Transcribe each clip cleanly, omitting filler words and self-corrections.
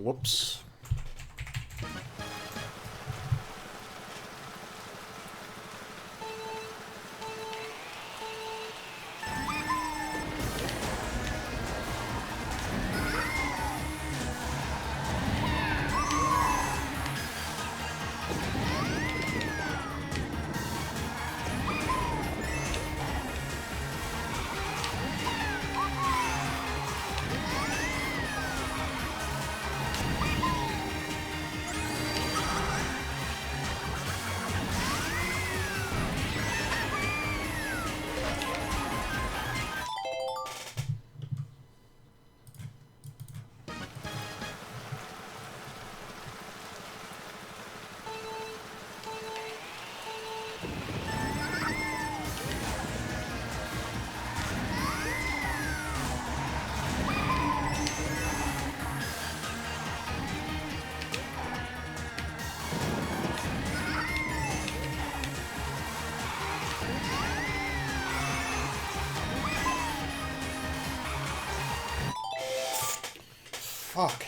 Whoops. Fuck.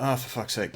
Ah, for fuck's sake.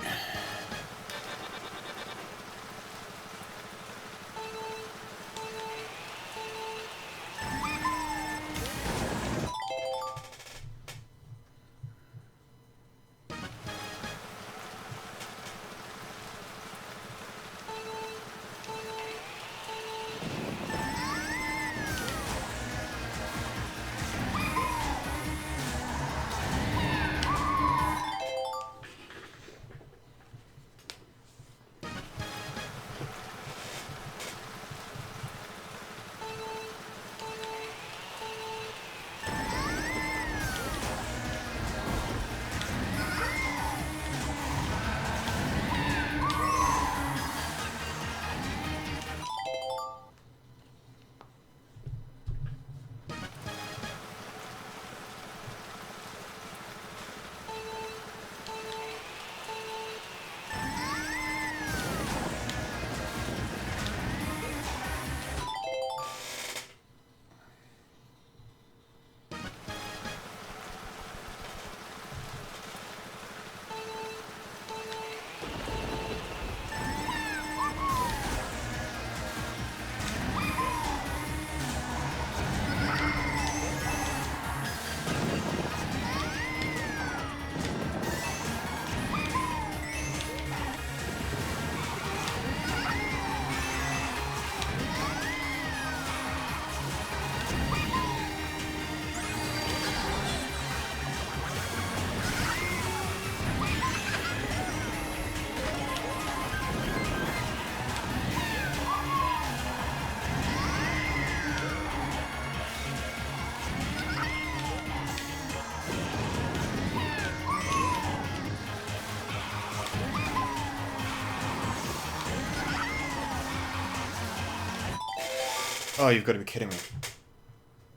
Oh, you've got to be kidding me.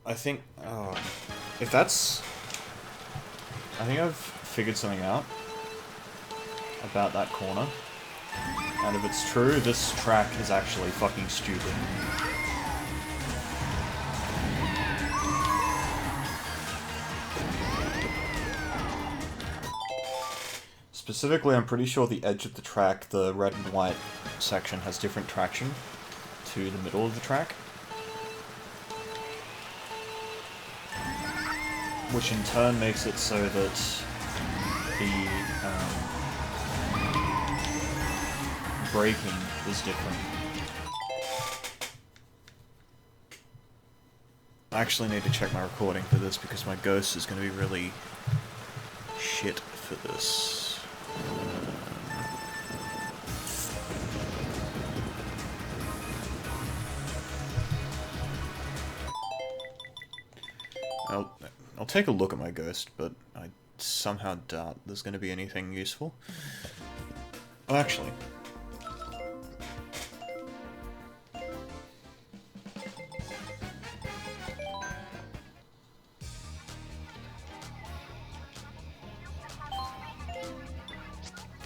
I think... Oh, if that's... I think I've figured something out about that corner. And if it's true, this track is actually fucking stupid. Specifically, I'm pretty sure the edge of the track, the red and white section, has different traction to the middle of the track. Which in turn makes it so that the braking is different. I actually need to check my recording for this because my ghost is going to be really shit for this. I'll take a look at my ghost, but I somehow doubt there's going to be anything useful. Oh, actually.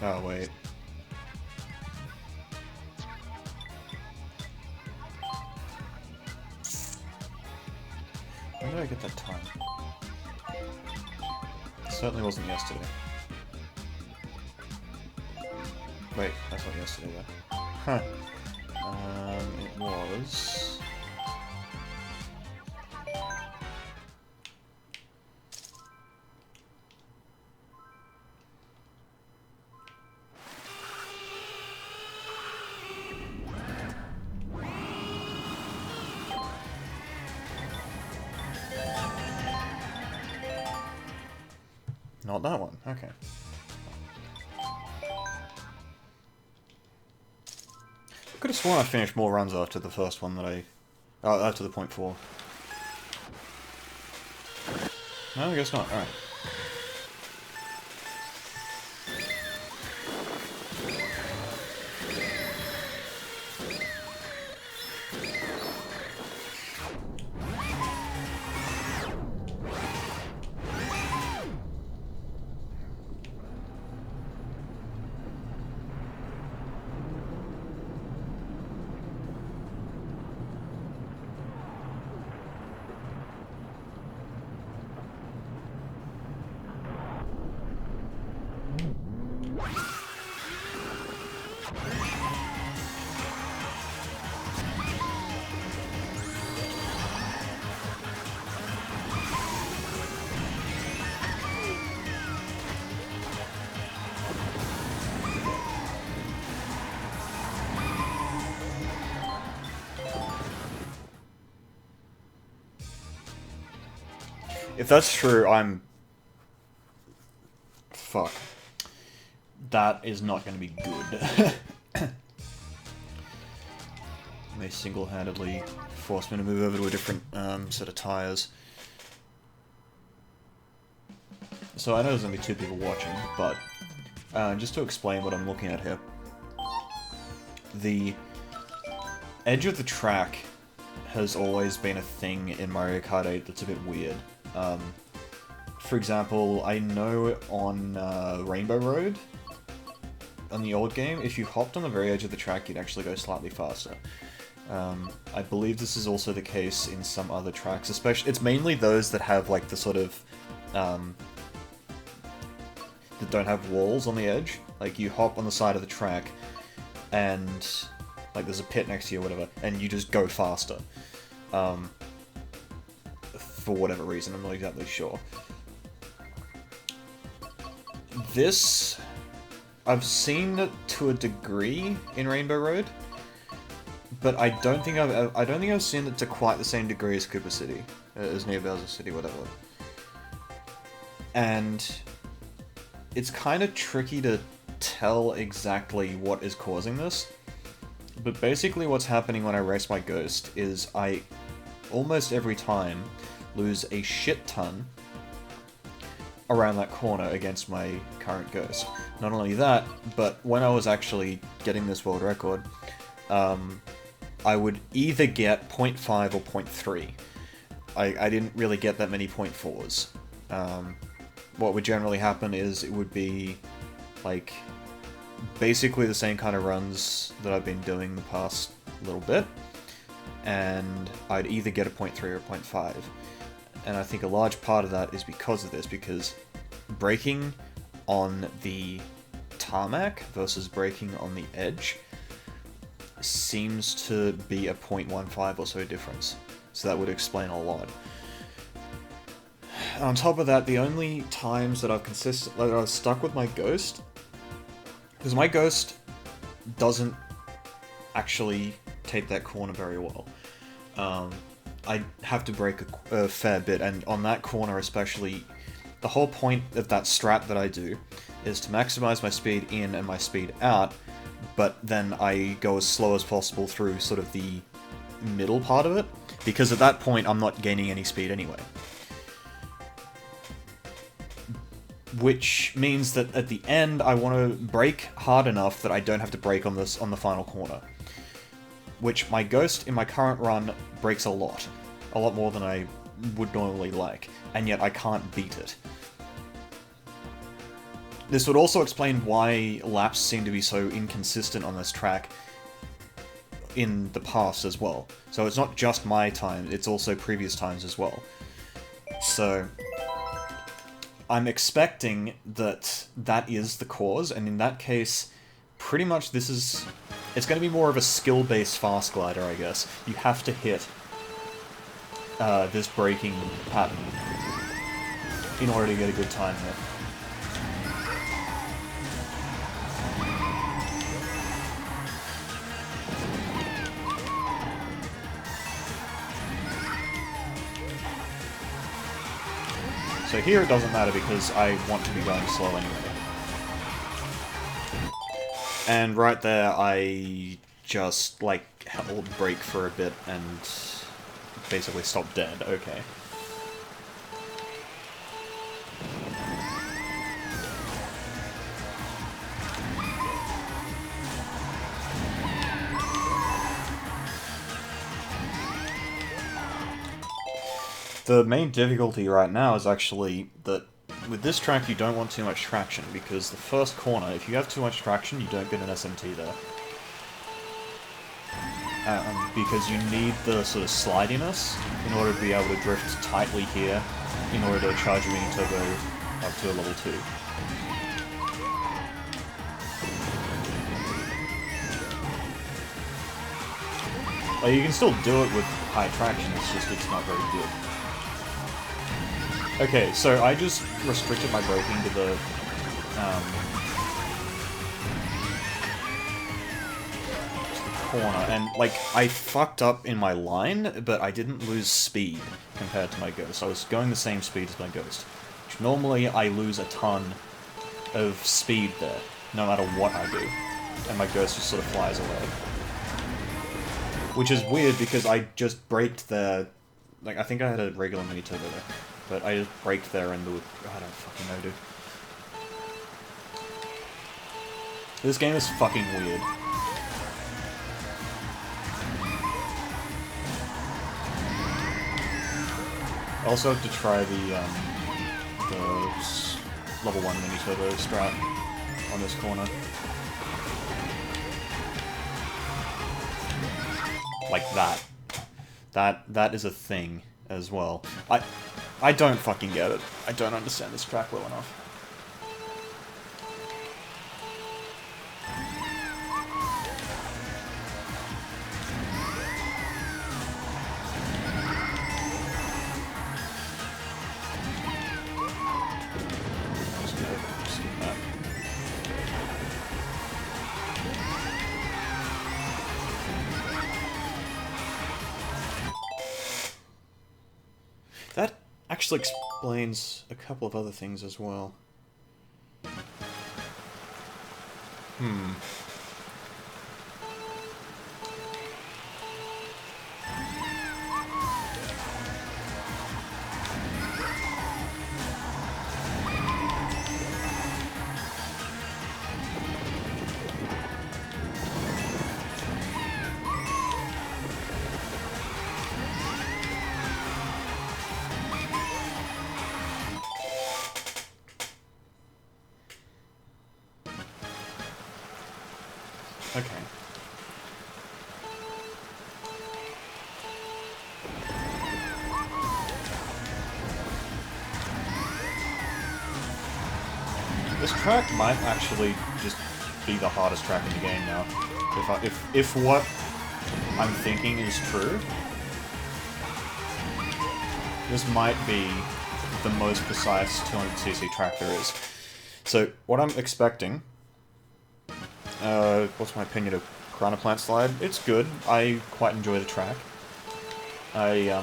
Oh, wait. When did I get that time? It certainly wasn't yesterday. Wait, that's not yesterday though. Huh. It was... Not that one, okay. I could have sworn I finished more runs after the first one that I... Oh, after the point 4. No, I guess not, alright. If that's true, I'm... Fuck. That is not going to be good. They single-handedly forced me to move over to a different set of tires. So I know there's only 2 people watching, but just to explain what I'm looking at here. The edge of the track has always been a thing in Mario Kart 8 that's a bit weird. For example, I know on Rainbow Road, on the old game, if you hopped on the very edge of the track, you'd actually go slightly faster. I believe this is also the case in some other tracks, especially, it's mainly those that have like the sort of, that don't have walls on the edge. Like you hop on the side of the track, and like there's a pit next to you or whatever, and you just go faster. For whatever reason, I'm not exactly sure. This, I've seen it to a degree in Rainbow Road, but I don't think I've seen it to quite the same degree as Cooper City, as New Bowser City, whatever. And it's kind of tricky to tell exactly what is causing this, but basically what's happening when I race my Ghost is I almost every time lose a shit ton around that corner against my current Ghost. Not only that, but when I was actually getting this world record, I would either get 0.5 or 0.3. I didn't really get that many 0.4s. What would generally happen is it would be, like, basically the same kind of runs that I've been doing the past little bit, and I'd either get a 0.3 or a 0.5. And I think a large part of that is because of this, because braking on the tarmac versus braking on the edge seems to be a 0.15 or so difference. So that would explain a lot. On top of that, the only times that I've stuck with my Ghost, because my Ghost doesn't actually take that corner very well. I have to brake a fair bit, and on that corner especially, the whole point of that strat that I do is to maximize my speed in and my speed out, but then I go as slow as possible through sort of the middle part of it, because at that point I'm not gaining any speed anyway. Which means that at the end I want to brake hard enough that I don't have to brake on the final corner. Which my Ghost in my current run brakes a lot more than I would normally like, and yet I can't beat it. This would also explain why laps seem to be so inconsistent on this track in the past as well. So it's not just my time, it's also previous times as well. So I'm expecting that that is the cause, and in that case, pretty much it's going to be more of a skill-based fast glider, I guess. You have to hit this braking pattern in order to get a good time here. So here it doesn't matter because I want to be going slow anyway. And right there I just, like, held brake for a bit and basically stopped dead. Okay. The main difficulty right now is actually that with this track you don't want too much traction, because the first corner, if you have too much traction, you don't get an SMT there. Because you need the sort of slidiness in order to be able to drift tightly here in order to charge your mini turbo up to a level 2. Like, you can still do it with high traction, it's not very good. Okay, so I just restricted my braking to the corner, and, like, I fucked up in my line, but I didn't lose speed compared to my Ghost. I was going the same speed as my Ghost. Which normally I lose a ton of speed there, no matter what I do. And my Ghost just sort of flies away. Which is weird, because I just braked there. Like, I think I had a regular mini turbo there. But I just braked there and I don't fucking know, dude. This game is fucking weird. I also have to try the level 1 mini turbo strat on this corner. Like that. That is a thing as well. I don't fucking get it. I don't understand this track well enough. That actually explains a couple of other things as well. Okay. This track might actually just be the hardest track in the game now. If what I'm thinking is true, this might be the most precise 200cc track there is. So, what I'm expecting... what's my opinion of Piranha Plant Slide? It's good. I quite enjoy the track. I,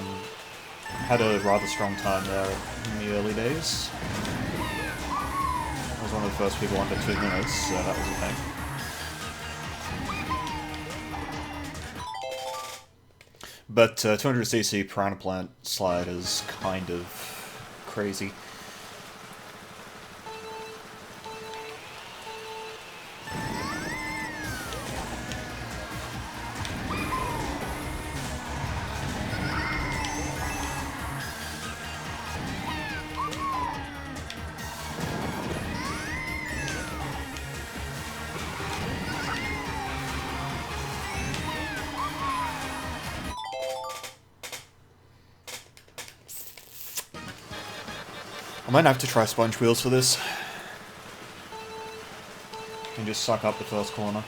had a rather strong time there in the early days. I was one of the first people under 2 minutes, so that was a thing. But 200cc Piranha Plant Slide is kind of crazy. I might have to try sponge wheels for this. And just suck up the first corner.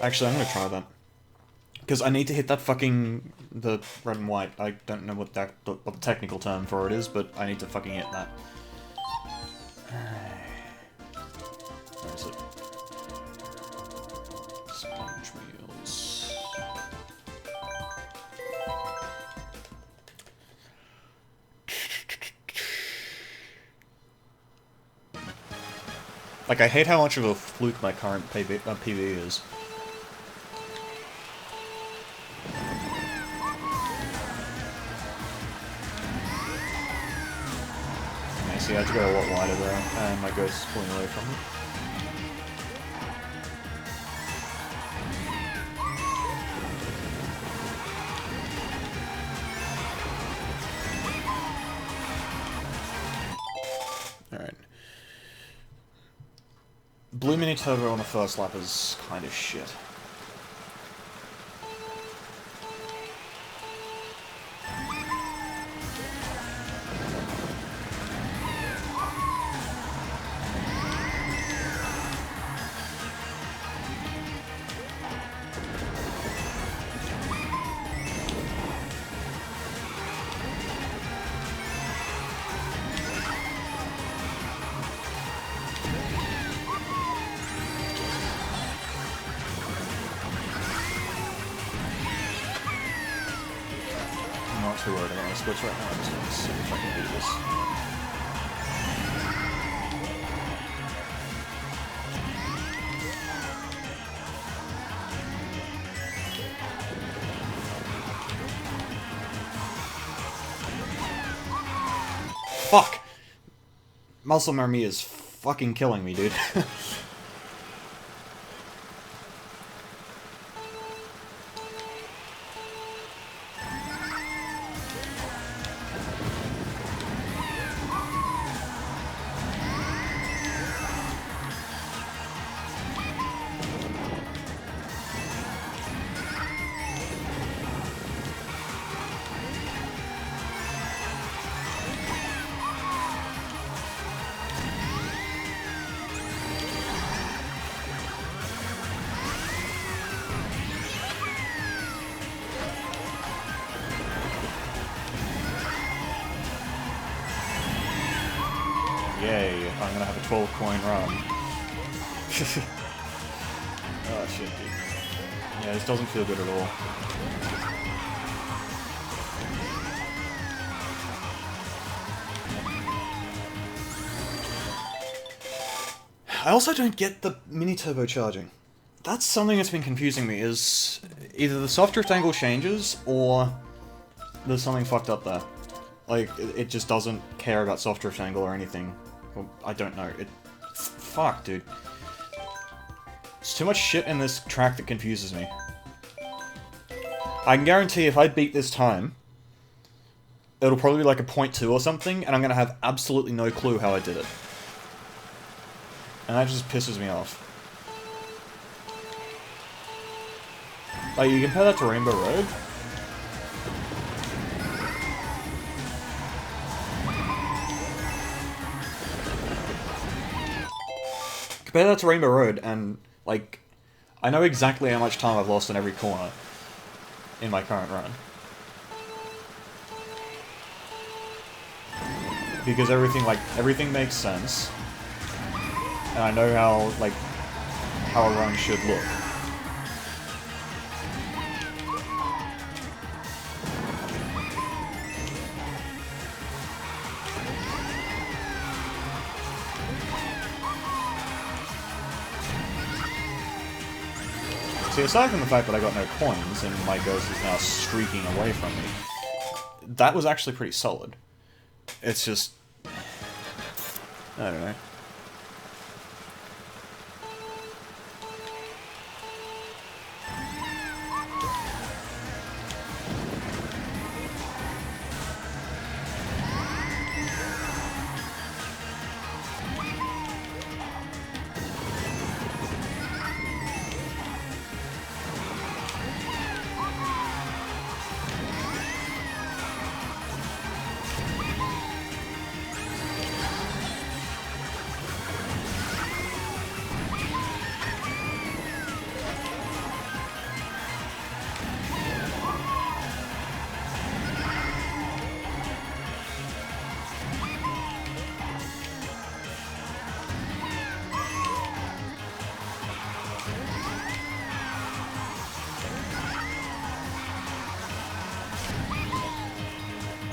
Actually, I'm gonna try that. Because I need to hit that fucking... the red and white. I don't know what the technical term for it is, but I need to fucking hit that. Where is it? Sponge wheels. Like, I hate how much of a fluke my current PB is. Okay, see, I had to go a lot wider there, and my ghost is pulling away from it. Alright. Blue Mini Turbo on the first lap is kind of shit. Too worried about my splits right now. I just want to see if I can do this. Fuck! Muscle memory is fucking killing me, dude. Yay, I'm gonna have a 12 coin run. Oh shit, dude. Yeah, this doesn't feel good at all. I also don't get the mini turbo charging. That's something that's been confusing me, is either the soft drift angle changes, or there's something fucked up there. Like, it just doesn't care about soft drift angle or anything. Well, I don't know. Fuck, dude. There's too much shit in this track that confuses me. I can guarantee if I beat this time, it'll probably be like a 0.2 or something, and I'm gonna have absolutely no clue how I did it. And that just pisses me off. Like, you compare that to Rainbow Road. Compare that to Rainbow Road, and, like, I know exactly how much time I've lost in every corner in my current run. Because everything makes sense. And I know how a run should look. See, aside from the fact that I got no coins and my ghost is now streaking away from me, that was actually pretty solid. It's just... I don't know.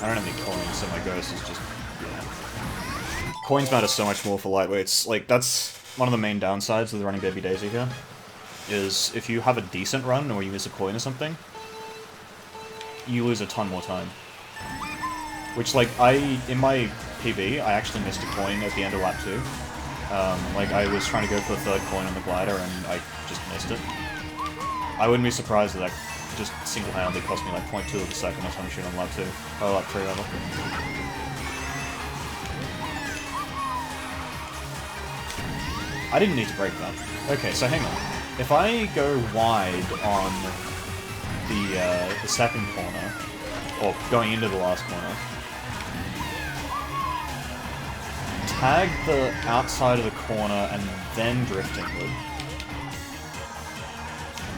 I don't have any coins, so my ghost is just... yeah. Coins matter so much more for lightweights. Like, that's one of the main downsides of the running Baby Daisy here. Is if you have a decent run, or you miss a coin or something, you lose a ton more time. Which, like, in my PB, I actually missed a coin at the end of lap 2. Like, I was trying to go for the third coin on the glider, and I just missed it. I wouldn't be surprised that just single-handedly cost me like 0.2 of a second or some shit on lap 2. Or lap 3, rather. I didn't need to break that. Okay, so hang on. If I go wide on the second corner, or going into the last corner, tag the outside of the corner and then drift inward,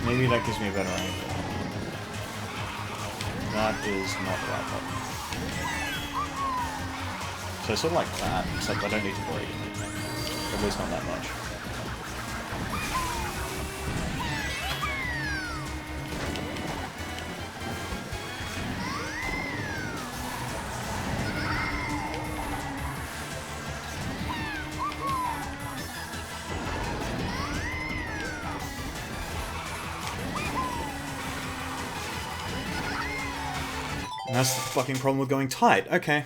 maybe that gives me a better angle. That is not the right button. So sort of like that, except I don't need to break it. At least not that much. And that's the fucking problem with going tight. Okay.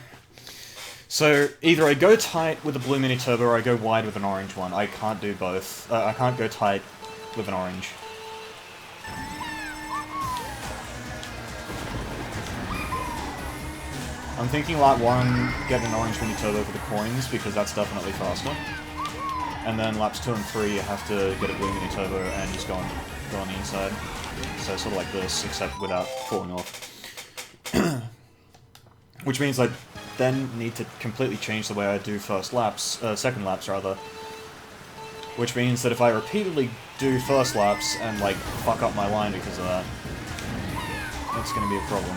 So, either I go tight with a blue mini turbo or I go wide with an orange one. I can't do both. I can't go tight with an orange. I'm thinking lap 1, get an orange mini turbo for the coins, because that's definitely faster. And then laps 2 and 3, you have to get a blue mini turbo and just go on the inside. So sort of like this, except without falling off. Which means I then need to completely change the way I do second laps rather. Which means that if I repeatedly do first laps and like fuck up my line because of that, that's gonna be a problem.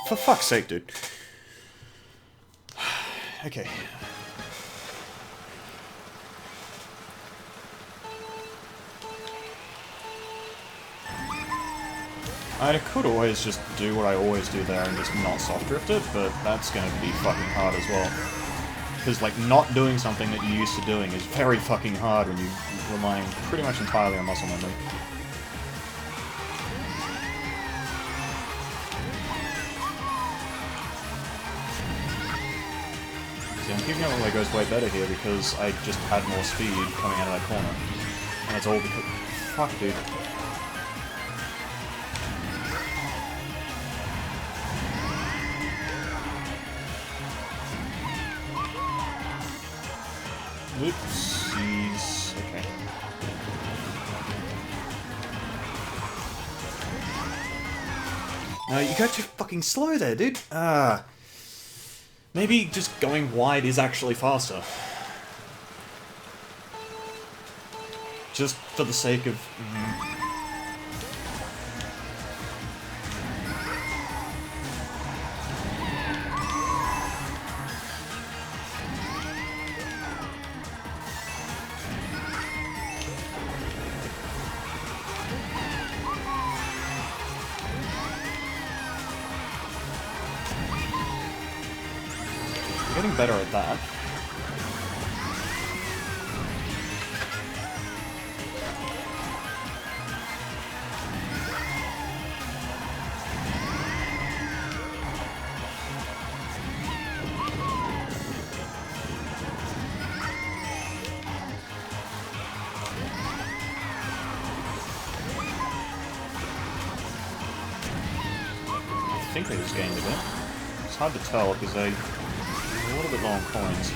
For fuck's sake, dude. Okay. I could always just do what I always do there and just not soft drift it, but that's gonna be fucking hard as well. Because, like, not doing something that you're used to doing is very fucking hard when you're relying pretty much entirely on muscle memory. See, I'm keeping out goes way better here because I just had more speed coming out of that corner. And it's all because... Fuck, dude. Oopsies. Okay. No, you go too fucking slow there, dude. Maybe just going wide is actually faster. Just for the sake of... Getting better at that. I think they just gained a bit. It's hard to tell because they... a little bit low on coins.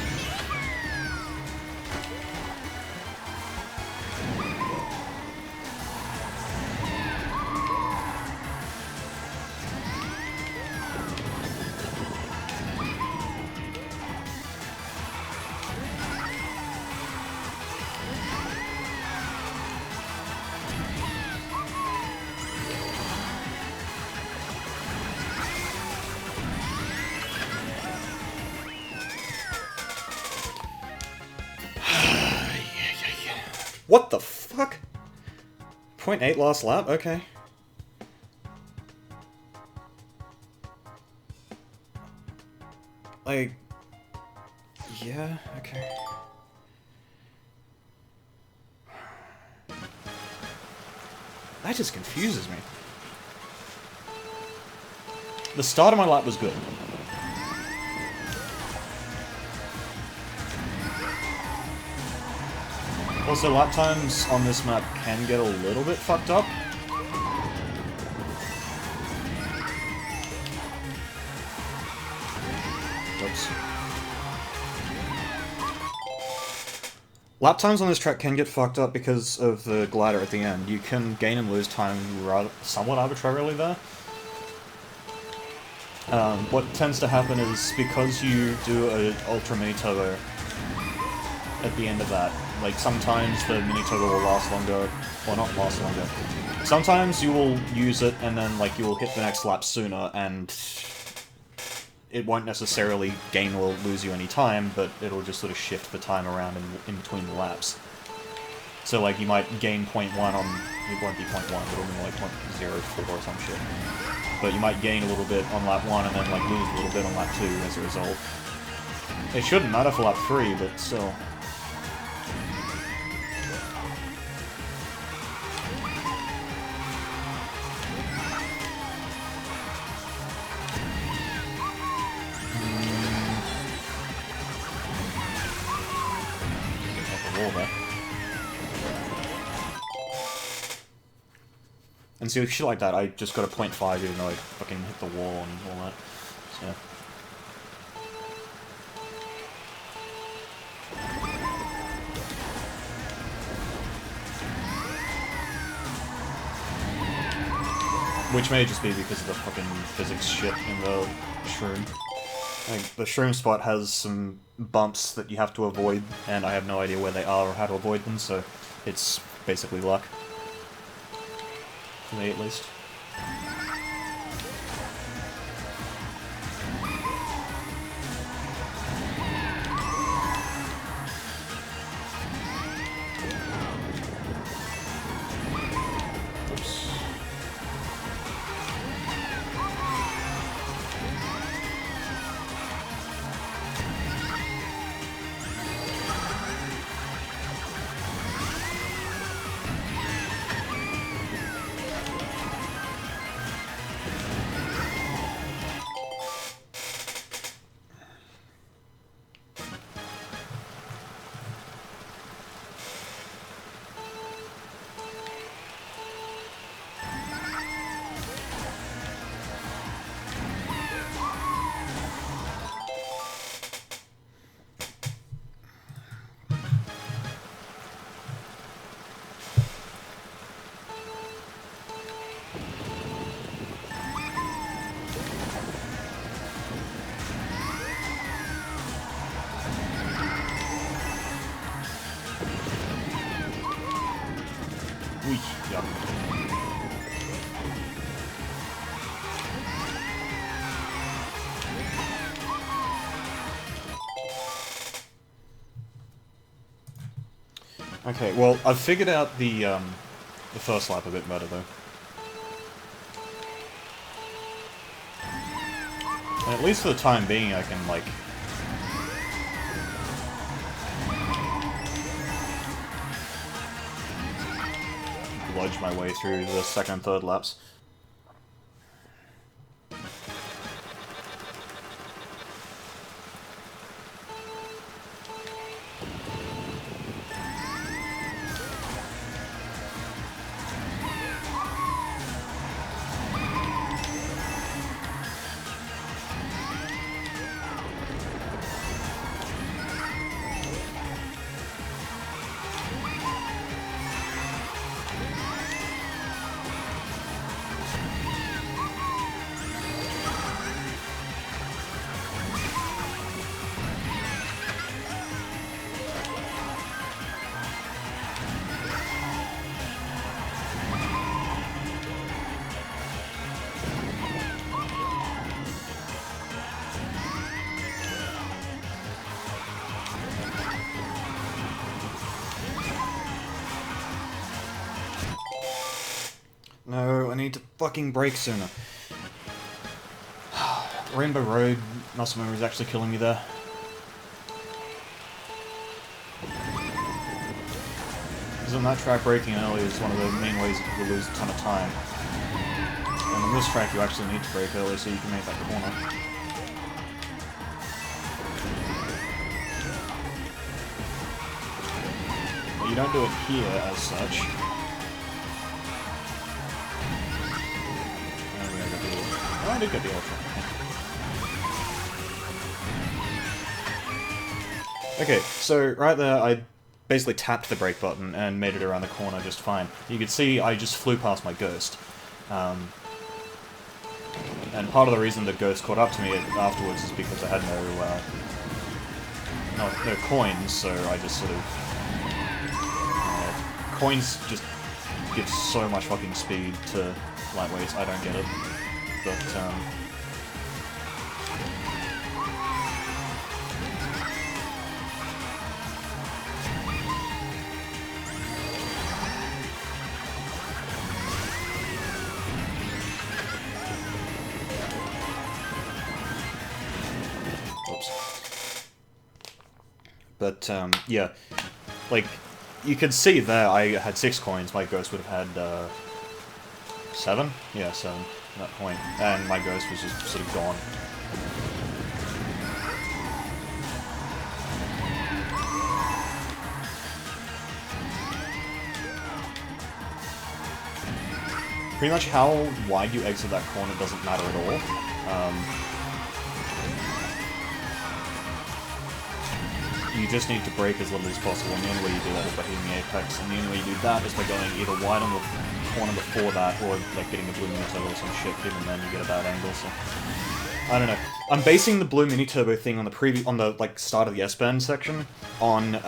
What the fuck? 0.8 last lap? Okay. Like... yeah, okay. That just confuses me. The start of my lap was good. Also, lap times on this map can get a little bit fucked up. Oops. Lap times on this track can get fucked up because of the glider at the end. You can gain and lose time somewhat arbitrarily there. What tends to happen is because you do an ultra mini turbo at the end of that, like sometimes the mini turbo will last longer, or not last longer. Sometimes you will use it and then like you will hit the next lap sooner and it won't necessarily gain or lose you any time, but it'll just sort of shift the time around in between the laps. So like you might gain 0.1 on, it won't be 0.1, but it'll be like 0.04 or some shit. But you might gain a little bit on lap 1 and then like lose a little bit on lap 2 as a result. It shouldn't matter for lap 3, but still. And see, shit like that, I just got a 0.5 even though I fucking hit the wall and all that. So. Which may just be because of the fucking physics shit in the shroom. Like, the shroom spot has some bumps that you have to avoid, and I have no idea where they are or how to avoid them, so it's basically luck. For me, at least. Oops. Wee, yeah. Okay, well, I've figured out the first lap a bit better, though. And at least for the time being, I can, like... bludge my way through the second and third laps. No, I need to fucking brake sooner. Rainbow Road muscle memory is actually killing me there. Because on that track, braking early is one of the main ways you lose a ton of time. And on this track, you actually need to brake early so you can make that corner. But you don't do it here as such. Oh, I did get the ultra. Okay, so right there I basically tapped the brake button and made it around the corner just fine. You can see I just flew past my ghost. And part of the reason the ghost caught up to me afterwards is because I had no coins, so I just sort of... coins just give so much fucking speed to lightweights, I don't get it. But, oops. But, yeah. Like, you could see there I had 6 coins, my ghost would have had, 7? Yeah, 7. At that point, and my ghost was just sort of gone. Pretty much how wide you exit that corner doesn't matter at all. You just need to brake as little as possible, and the only way you do that is by hitting the apex, and the only way you do that is by going either wide on the corner before that, or like getting a blue mini turbo or some shit, even then you get a bad angle, so... I don't know. I'm basing the blue mini turbo thing on the like start of the S-band section on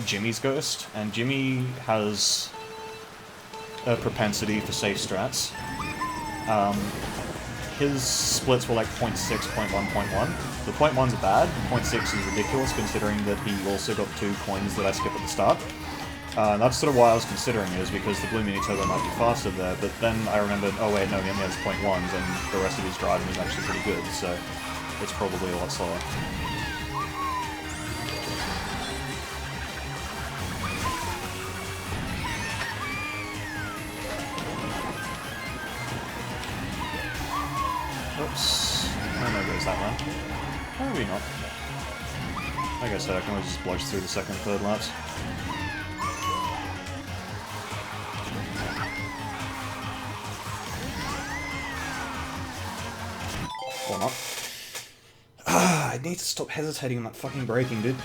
Jimmy's ghost, and Jimmy has a propensity for safe strats. His splits were like 0.6, 0.1, 0.1. The 0.1s are bad, 0.6 is ridiculous considering that he also got 2 coins that I skip at the start. That's sort of why I was considering it, is because the Blue Mini Turbo might be faster there, but then I remembered, oh wait, no, he only has 0.1s, and the rest of his driving is actually pretty good, so it's probably a lot slower. Oops. Oh, no, goes that round. Oh, maybe not. Like I said, I can always just bludge through the second and third laps. Or not. I need to stop hesitating on that fucking braking, dude.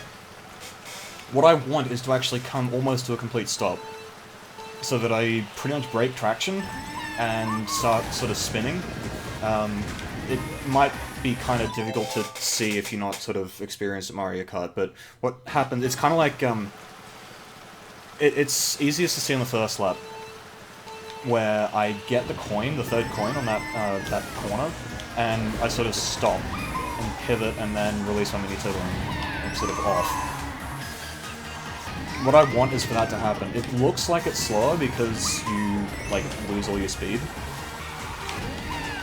What I want is to actually come almost to a complete stop, so that I pretty much break traction and start sort of spinning. It might be kind of difficult to see if you're not sort of experienced at Mario Kart, but what happens, it's kind of like, it's easiest to see on the first lap. where I get the coin, the third coin on that corner, and I sort of stop and pivot and then release my mini turbo and sort of off. What I want is for that to happen. It looks like it's slower because you, like, lose all your speed.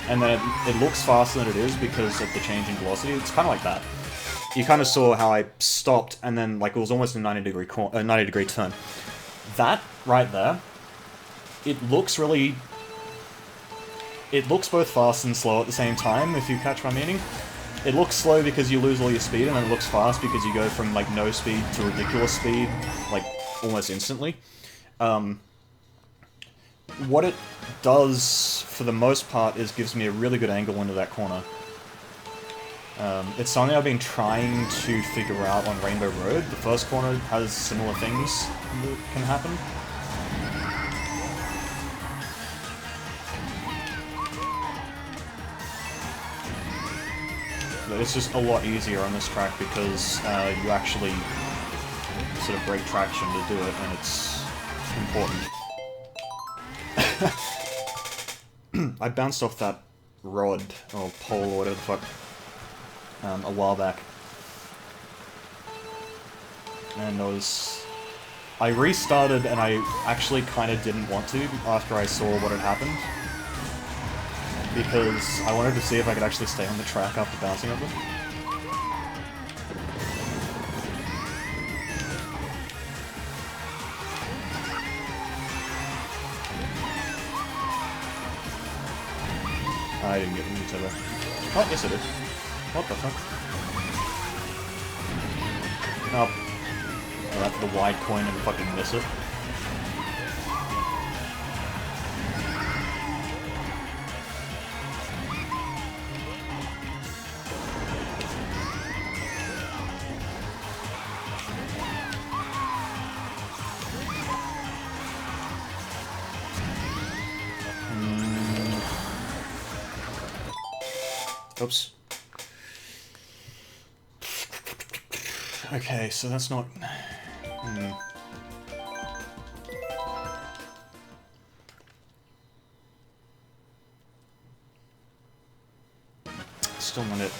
And then it looks faster than it is because of the change in velocity. It's kind of like that. You kind of saw how I stopped and then, like, it was almost a 90-degree turn. That right there, it looks really... It looks both fast and slow at the same time, if you catch my meaning. It looks slow because you lose all your speed, and then it looks fast because you go from, like, no speed to ridiculous speed, like, almost instantly. What it does, for the most part, is gives me a really good angle into that corner. It's something I've been trying to figure out on Rainbow Road. The first corner has similar things that can happen. But it's just a lot easier on this track because you actually sort of break traction to do it, and it's important. I bounced off that rod, or pole, or whatever the fuck, a while back. And I restarted, and I actually kind of didn't want to after I saw what had happened. Because I wanted to see if I could actually stay on the track after bouncing off it. I didn't get the new turbo. Oh, yes I did. What the fuck? Oh. I went for the wide coin and fucking miss it. Oops. Okay, so that's not... Still not it.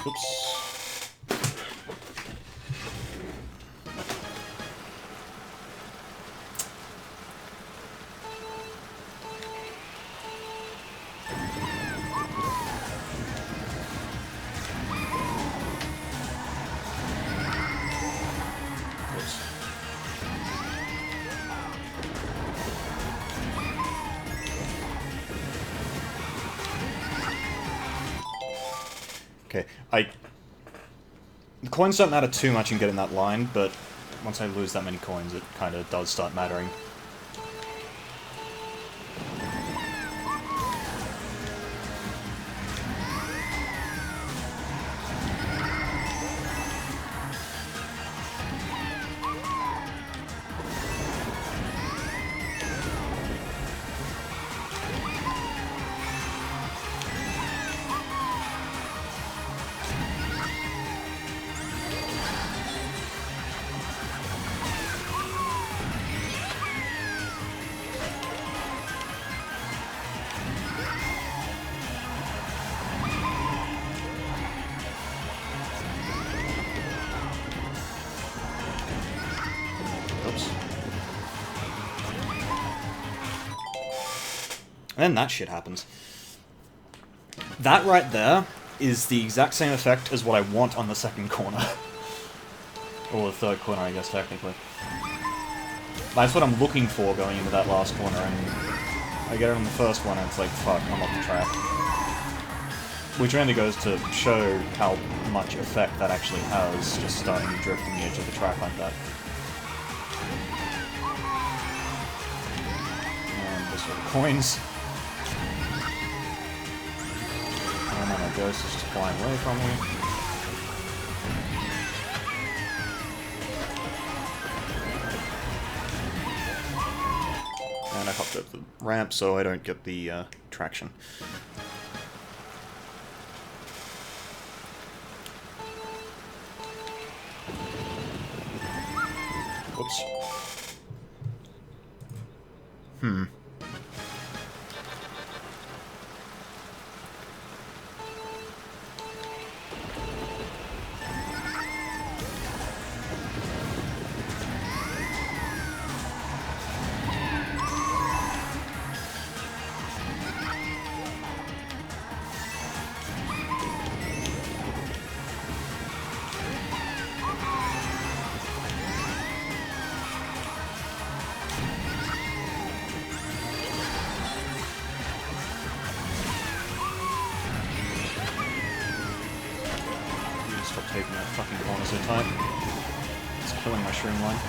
Oops. Okay, the coins don't matter too much in getting that line, but once I lose that many coins, it kind of does start mattering. And then that shit happens. That right there is the exact same effect as what I want on the second corner. Or the third corner, I guess, technically. That's what I'm looking for going into that last corner, and I get it on the first one, and it's like, fuck, I'm off the track. Which only goes to show how much effect that actually has, just starting to drift on the edge of the track like that. And just for the coins. And I'm that ghost is just flying away from me. And I hopped up the ramp so I don't get the traction. Whoops. Stop taking that fucking corner so tight. It's killing my streamline.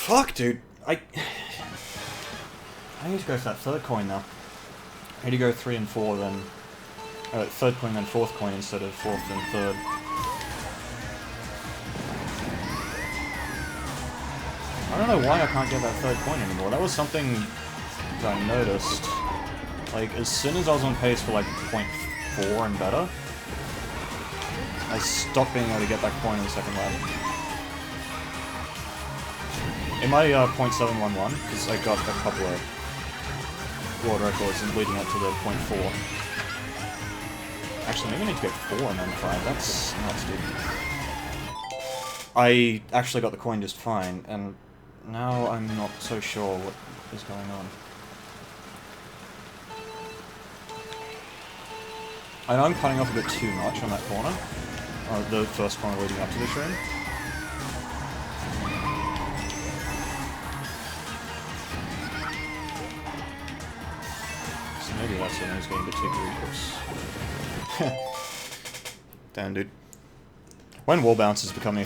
Fuck, dude. I need to go for that third coin now. I need to go 3 and 4, then... third coin, then fourth coin instead of fourth and third. I don't know why I can't get that third coin anymore. That was something that I noticed. Like, as soon as I was on pace for, like, 0.4 and better, I stopped being able to get that coin in the second lap. In my .711, because I got a couple of world records and leading up to the .4. Actually, maybe I need to get 4 and then 5. That's nuts, dude. I actually got the coin just fine, and now I'm not so sure what is going on. I know I'm cutting off a bit too much on that corner. The first corner leading up to this room. Maybe that's when I was getting a bit too greedy. Damn, dude. When wall bounces become a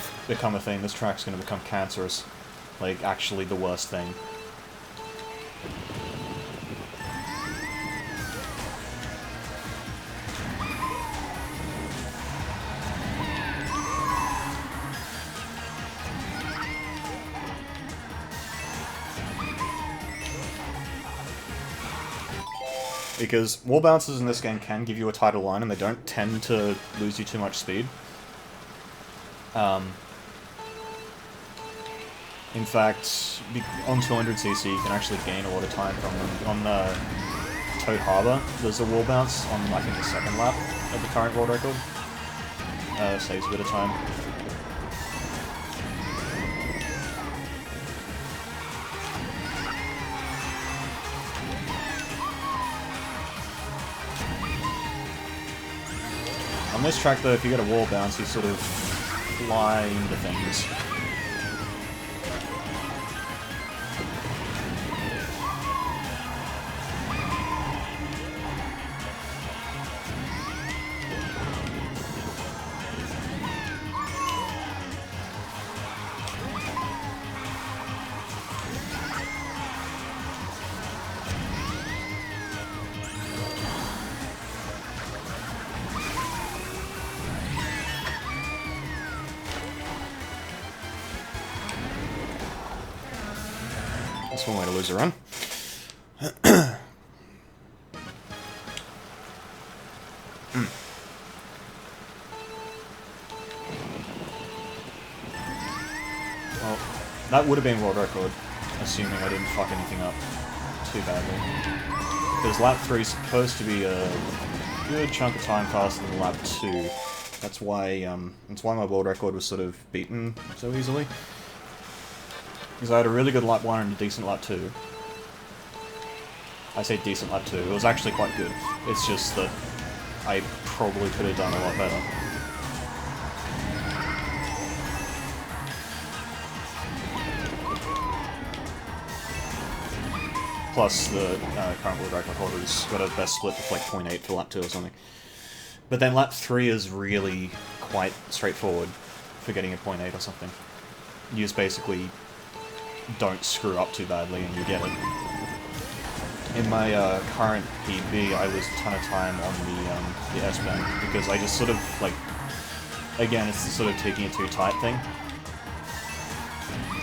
thing, this track's gonna become cancerous. Like, actually the worst thing. Because wall bounces in this game can give you a tighter line, and they don't tend to lose you too much speed. In fact, on 200cc you can actually gain a lot of time from them. On Toad Harbor, there's a wall bounce on, I think, the second lap of the current world record. Saves a bit of time. On this track, though, if you get a wall bounce, you sort of fly into things. That's one way to lose a run. Well, that would have been world record, assuming I didn't fuck anything up too badly. Because lap 3 is supposed to be a good chunk of time faster than lap 2. That's why my world record was sort of beaten so easily. Because I had a really good lap 1 and a decent lap 2. I say decent lap 2, it was actually quite good. It's just that I probably could have done a lot better. plus the current world record holder's got a best split of like 0.8 for lap 2 or something. But then lap 3 is really quite straightforward for getting a 0.8 or something. You just basically don't screw up too badly and you get it. In my current PB, I lose a ton of time on the S-bend because I just sort of, like, again, it's the sort of taking it too tight thing.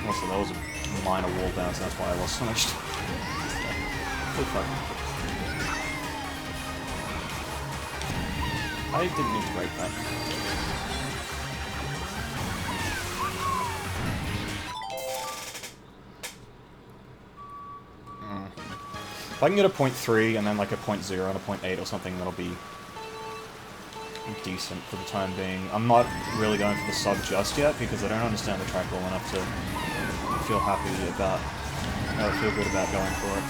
Also, that was a minor wall bounce, and that's why I lost so much time. Oh, fuck. I didn't need to break that. If I can get a 0.3 and then like a 0.0 and a 0.8 or something, that'll be decent for the time being. I'm not really going for the sub just yet because I don't understand the track well enough to feel happy about, feel good about going for it.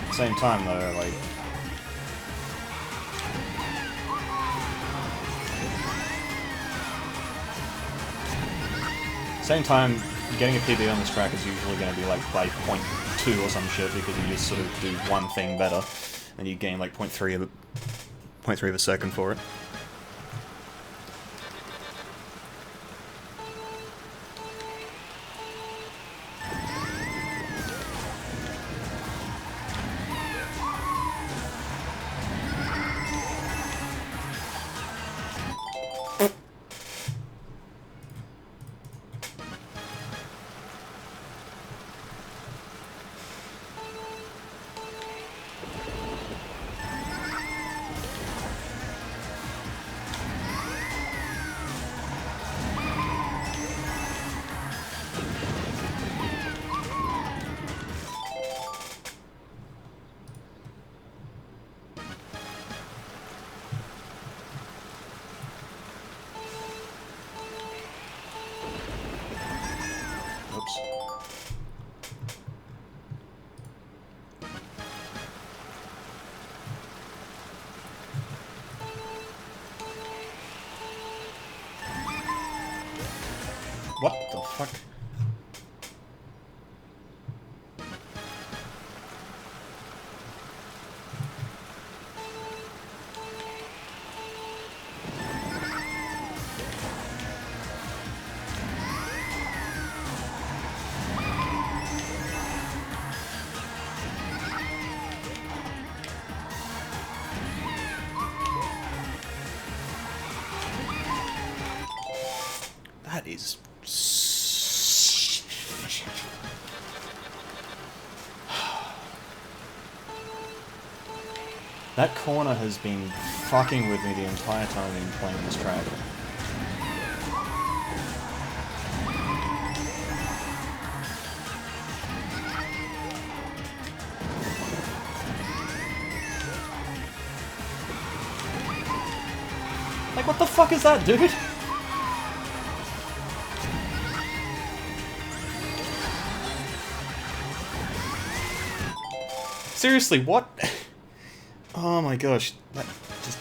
At the same time though, like, same time, getting a PB on this track is usually going to be like by 0.2 or some shit because you just sort of do one thing better and you gain like 0.3 of a second for it. What the fuck? That is... That corner has been fucking with me the entire time I've been playing this track. Like, what the fuck is that, dude? Seriously, what? Oh my gosh, that just...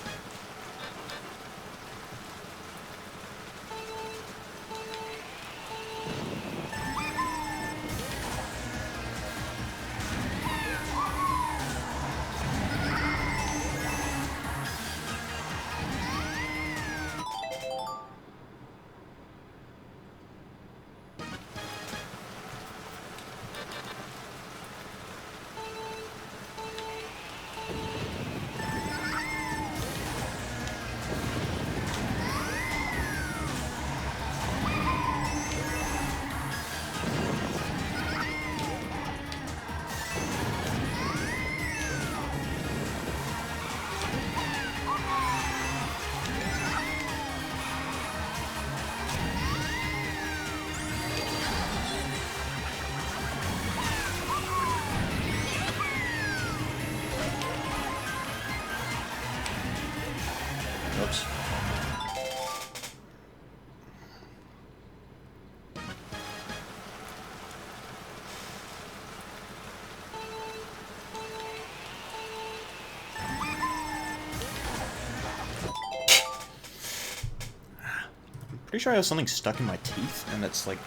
Oops. I'm pretty sure I have something stuck in my teeth, and it's like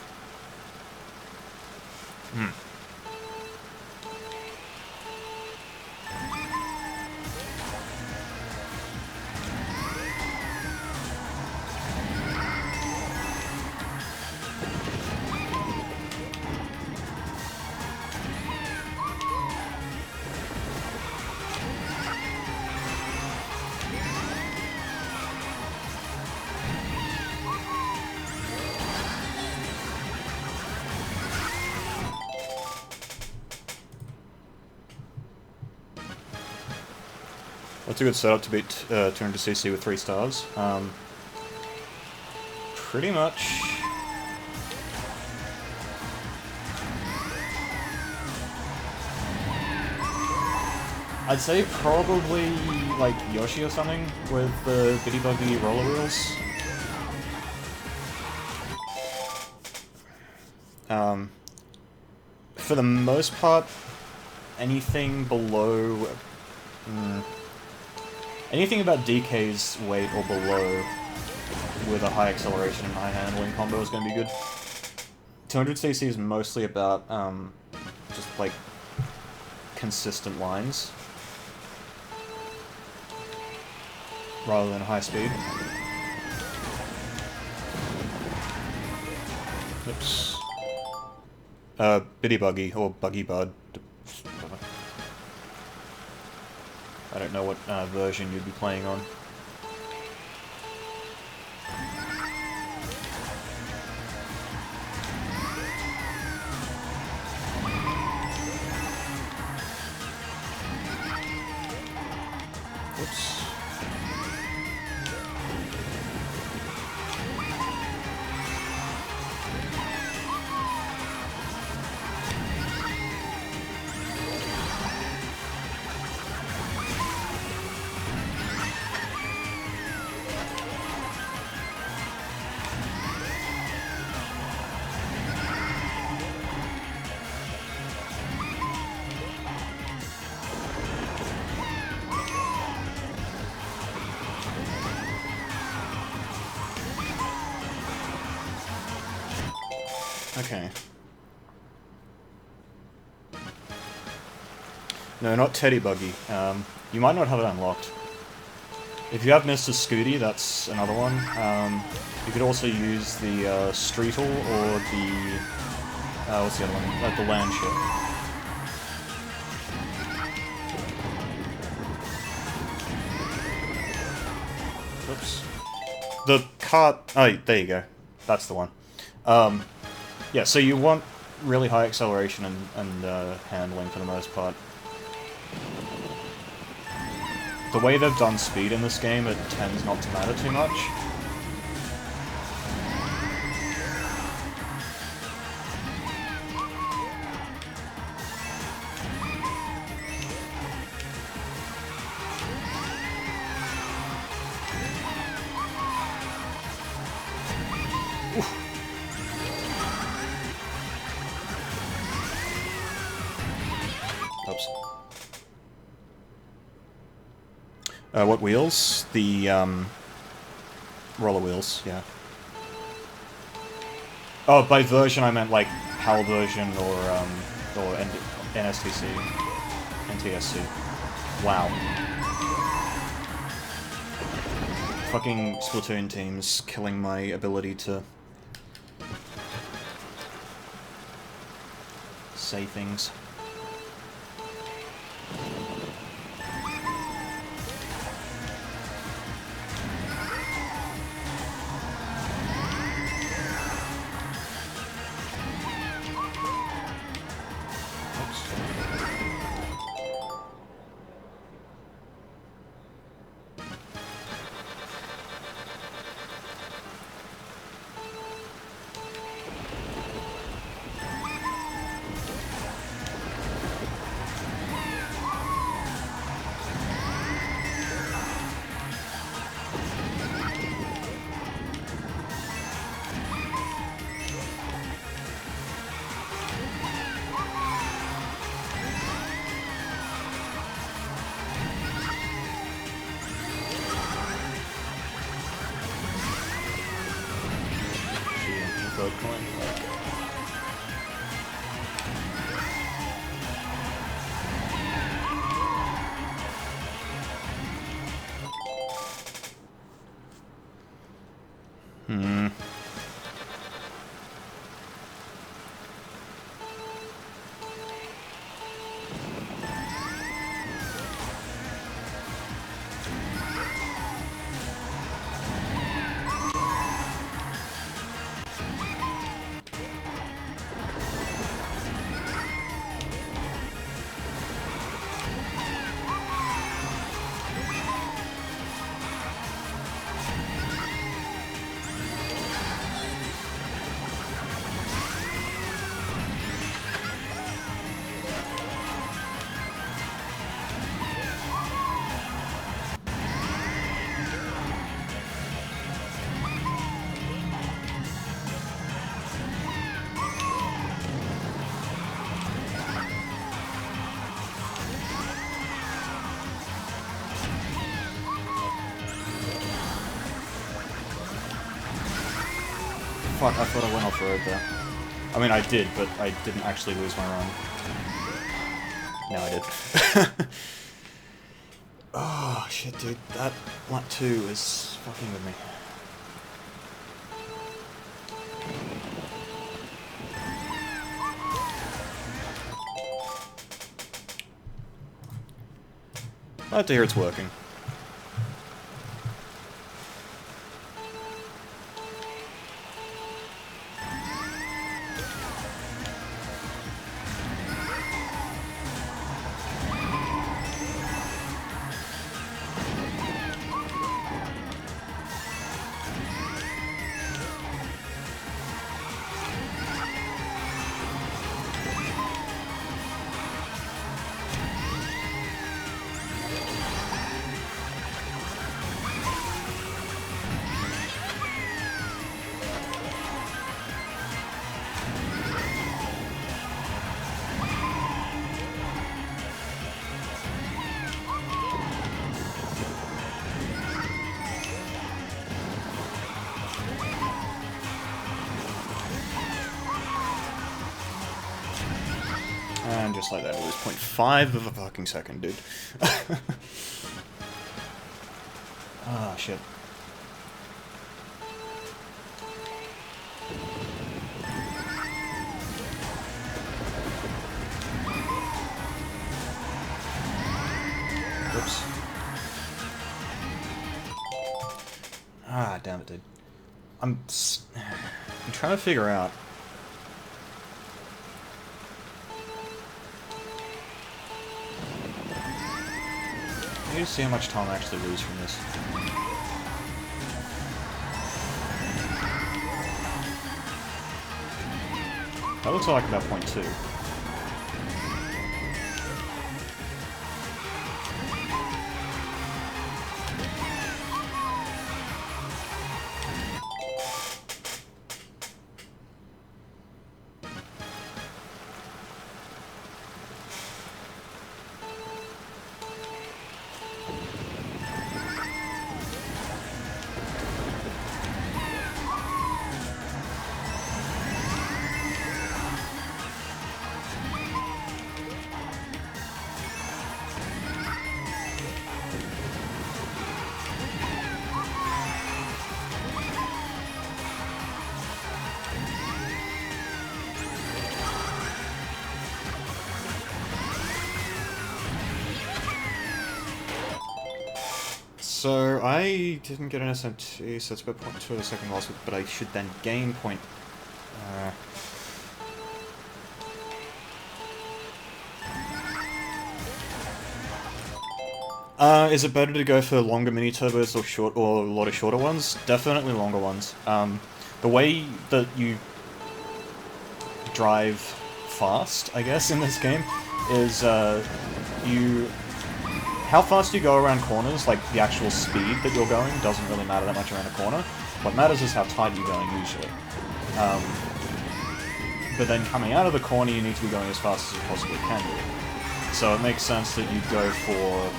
What's a good setup to beat 200cc with 3 stars? Pretty much... I'd say probably, like, Yoshi or something, with the Bitty Buggy roller wheels. For the most part, anything below... anything about DK's weight or below with a high acceleration and high handling combo is going to be good. 200cc is mostly about, just, like, consistent lines, rather than high speed. Oops. Bitty Buggy, or Buggy Bud. I don't know what version you'd be playing on. Whoops. Okay. No, not Teddy Buggy. You might not have it unlocked. If you have Mr. Scooty, that's another one. You could also use the Streetle or the... what's the other one? The Land Ship. Oops. The cart... Oh, there you go. That's the one. Yeah, so you want really high acceleration and handling for the most part. The way they've done speed in this game, it tends not to matter too much. Oops. What wheels? The, roller wheels, yeah. Oh, by version I meant, like, PAL version or NSTC. NTSC. Wow. Fucking Splatoon teams killing my ability to say things. Fuck, I thought I went off-road there. I mean, I did, but I didn't actually lose my run. Now I did. Oh, shit, dude. That lap 2 is fucking with me. Glad to hear it's working. And just like that, it was 0.5 of a fucking second, dude. Ah, shit. Whoops. Ah, damn it, dude. I'm trying to figure out. I need to see how much time I actually lose from this. That looks like about 0.2. So, I didn't get an SMT, so it's about 0.2 of a second loss, but I should then gain point... is it better to go for longer mini-turbos or a lot of shorter ones? Definitely longer ones. The way that you drive fast, I guess, in this game, is, how fast you go around corners, like the actual speed that you're going, doesn't really matter that much around a corner. What matters is how tight you're going, usually. But then coming out of the corner, you need to be going as fast as you possibly can do. So it makes sense that you go for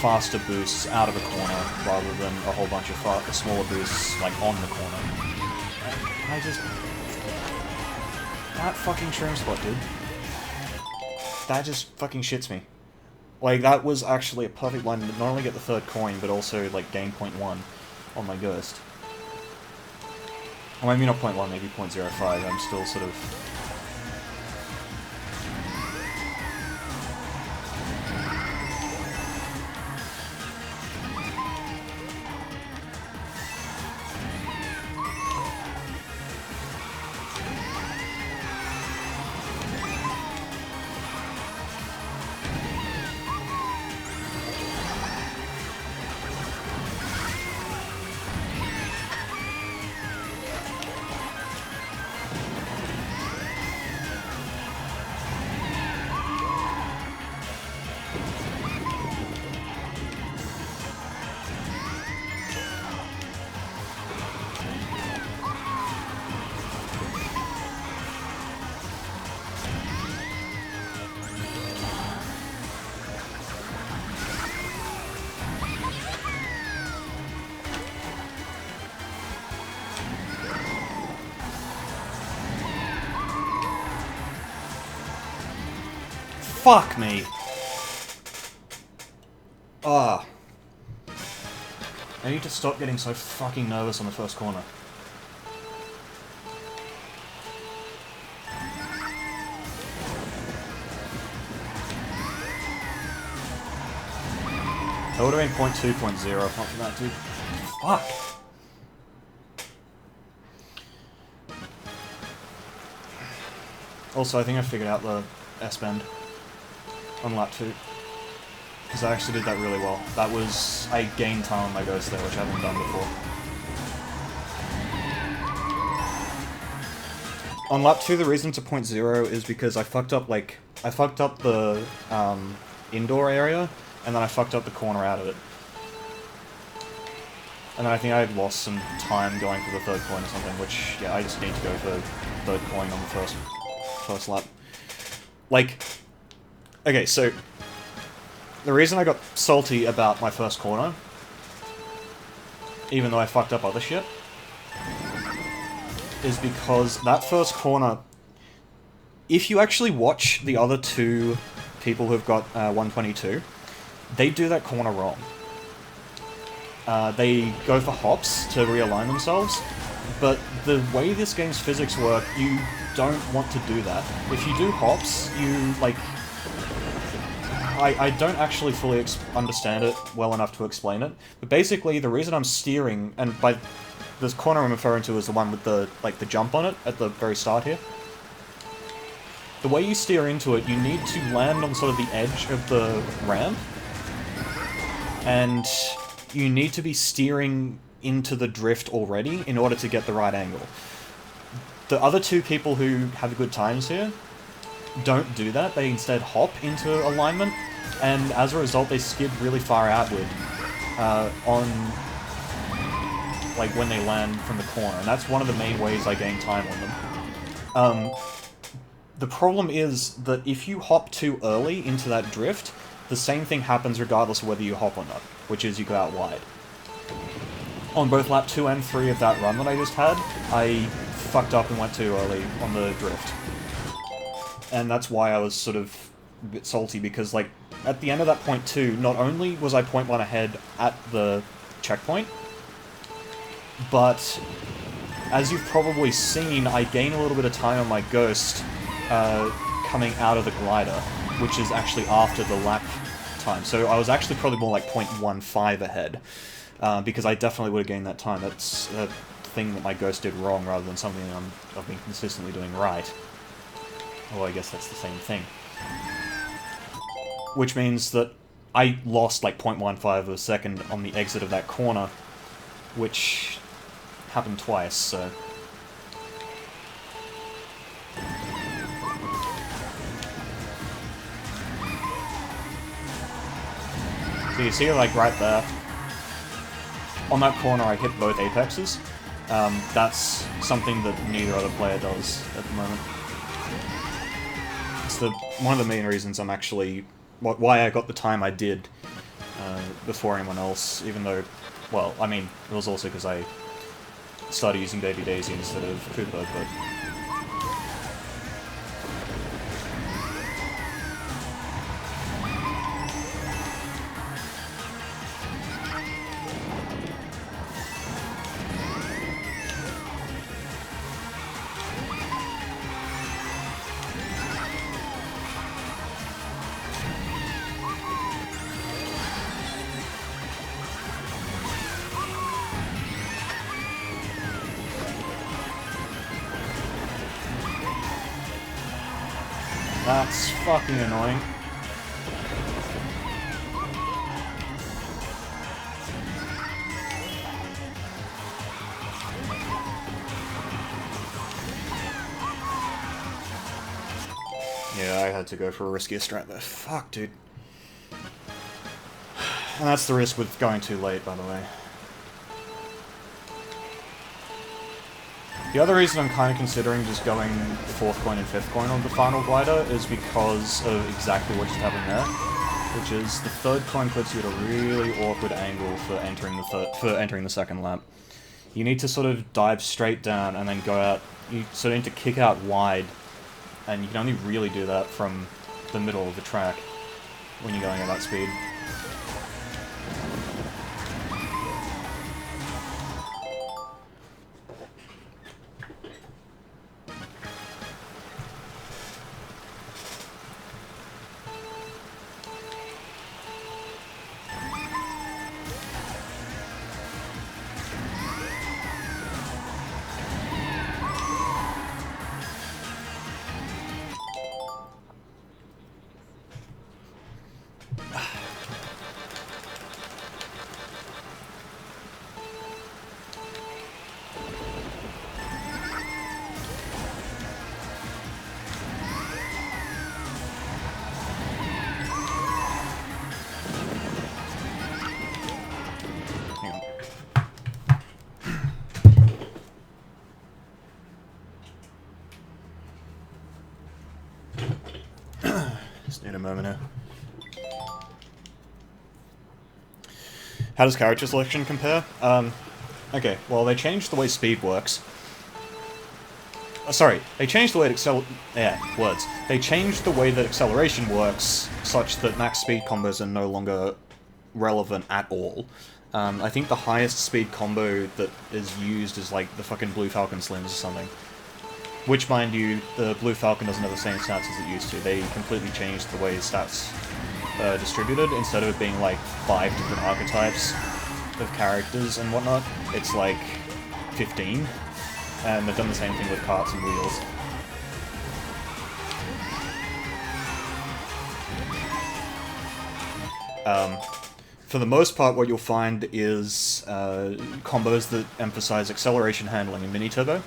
faster boosts out of a corner, rather than a whole bunch of smaller boosts, like, on the corner. I just... That fucking trim spot, dude. That just fucking shits me. Like, that was actually a perfect line to not only get the third coin, but also, like, gain 0.1 on my Ghost. Or maybe not 0.1, maybe 0.05, I'm still sort of... Fuck me! Ah. I need to stop getting so fucking nervous on the first corner. That would have been 0.2, 0.0 if not for that, dude. Fuck! Also, I think I figured out the S-bend on lap 2. Because I actually did that really well. That was... I gained time on my ghost there, which I haven't done before. On lap 2, the reason to 0.0 is because I fucked up, like... I fucked up the indoor area, and then I fucked up the corner out of it. And then I think I had lost some time going for the third coin or something, which, yeah, I just need to go for third coin on the first lap. Like... Okay, so... The reason I got salty about my first corner, even though I fucked up other shit, is because that first corner, if you actually watch the other two people who've got 122, they do that corner wrong. They go for hops to realign themselves, but the way this game's physics work, you don't want to do that. If you do hops, you, like... I don't actually fully understand it well enough to explain it, but basically the reason I'm steering, and by this corner I'm referring to is the one with the, like, the jump on it at the very start here. The way you steer into it, you need to land on sort of the edge of the ramp, and you need to be steering into the drift already in order to get the right angle. The other two people who have good times here don't do that, they instead hop into alignment, and as a result they skid really far outward on, like, when they land from the corner, and that's one of the main ways I gain time on them. The problem is that if you hop too early into that drift, the same thing happens regardless of whether you hop or not, which is you go out wide. On both lap 2 and 3 of that run that I just had, I fucked up and went too early on the drift. And that's why I was sort of a bit salty, because, like, at the end of that point 2, not only was I 0.1 ahead at the checkpoint, but as you've probably seen, I gain a little bit of time on my ghost coming out of the glider, which is actually after the lap time. So I was actually probably more like 0.15 ahead, because I definitely would have gained that time. That's a thing that my ghost did wrong rather than something I've been consistently doing right. Well, I guess that's the same thing. Which means that I lost like 0.15 of a second on the exit of that corner, which happened twice, so... So you see, like, right there, on that corner I hit both apexes. That's something that neither other player does at the moment. It's one of the main reasons I'm actually... why I got the time I did before anyone else, even though... Well, I mean, it was also because I started using Baby Daisy instead of Cooper, but... That's fucking annoying. Yeah, I had to go for a riskier strat there. Fuck, dude. And that's the risk with going too late, by the way. The other reason I'm kind of considering just going 4th coin and 5th coin on the final glider is because of exactly what just happened there, which is the 3rd coin puts you at a really awkward angle for entering the 2nd lap. You need to sort of dive straight down and then go out. You sort of need to kick out wide, and you can only really do that from the middle of the track when you're going at that speed. Just need a moment here. How does character selection compare? Okay, well, they changed the way speed works. Sorry, they changed the way They changed the way that acceleration works, such that max speed combos are no longer relevant at all. I think the highest speed combo that is used is like the fucking Blue Falcon Slims or something. Which, mind you, the Blue Falcon doesn't have the same stats as it used to. They completely changed the way stats are distributed. Instead of it being like 5 different archetypes of characters and whatnot, it's like 15. And they've done the same thing with carts and wheels. For the most part, what you'll find is combos that emphasize acceleration, handling, and mini-turbo.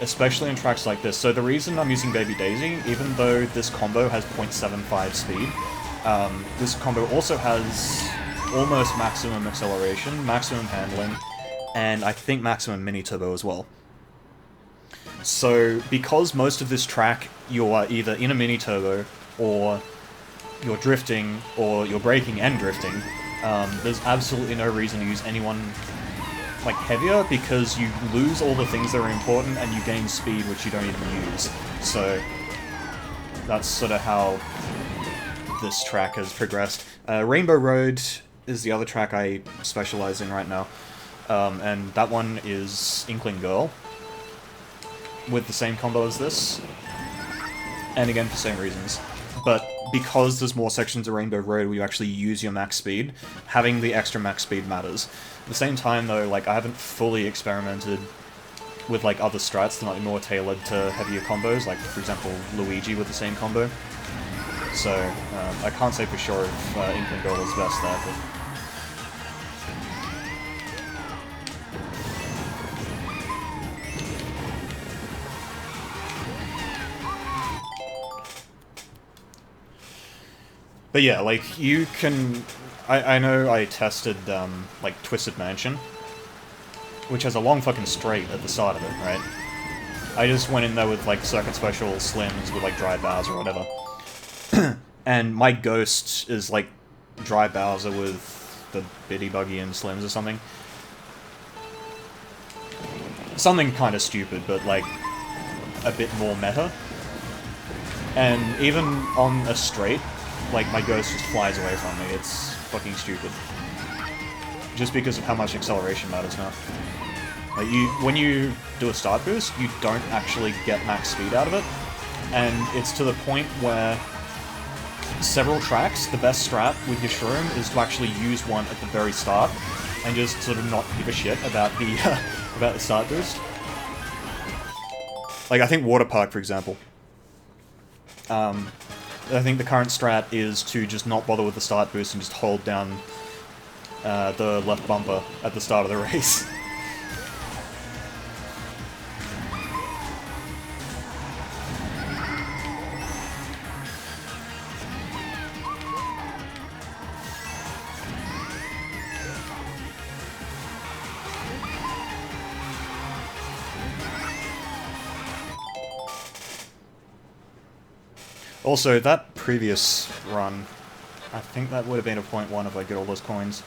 Especially in tracks like this. So the reason I'm using Baby Daisy, even though this combo has 0.75 speed, this combo also has almost maximum acceleration, maximum handling, and I think maximum mini-turbo as well. So because most of this track you are either in a mini-turbo, or you're drifting, or you're braking and drifting, there's absolutely no reason to use anyone like heavier, because you lose all the things that are important and you gain speed which you don't even use. So that's sort of how this track has progressed. Rainbow Road is the other track I specialize in right now, and that one is Inkling Girl with the same combo as this, and again for the same reasons. But because there's more sections of Rainbow Road where you actually use your max speed, having the extra max speed matters. At the same time though, like, I haven't fully experimented with like other strats that might be more tailored to heavier combos, like for example Luigi with the same combo. So I can't say for sure if Inkling Girl is best there, but... But yeah, like, you can... I know I tested, like, Twisted Mansion, which has a long fucking straight at the start of it, right? I just went in there with, like, Circuit Special Slims with, like, Dry Bowser or whatever. And my Ghost is, like, Dry Bowser with the Bitty Buggy and Slims or something. Something kind of stupid, but, like, a bit more meta. And even on a straight, like, my Ghost just flies away from me. It's fucking stupid. Just because of how much acceleration matters now. Like, when you do a start boost, you don't actually get max speed out of it. And it's to the point where several tracks, the best strat with your shroom is to actually use one at the very start and just sort of not give a shit about the about the start boost. Like, I think Water Park, for example. I think the current strat is to just not bother with the start boost and just hold down the left bumper at the start of the race. Also, that previous run, I think that would have been a .1 if I get all those coins.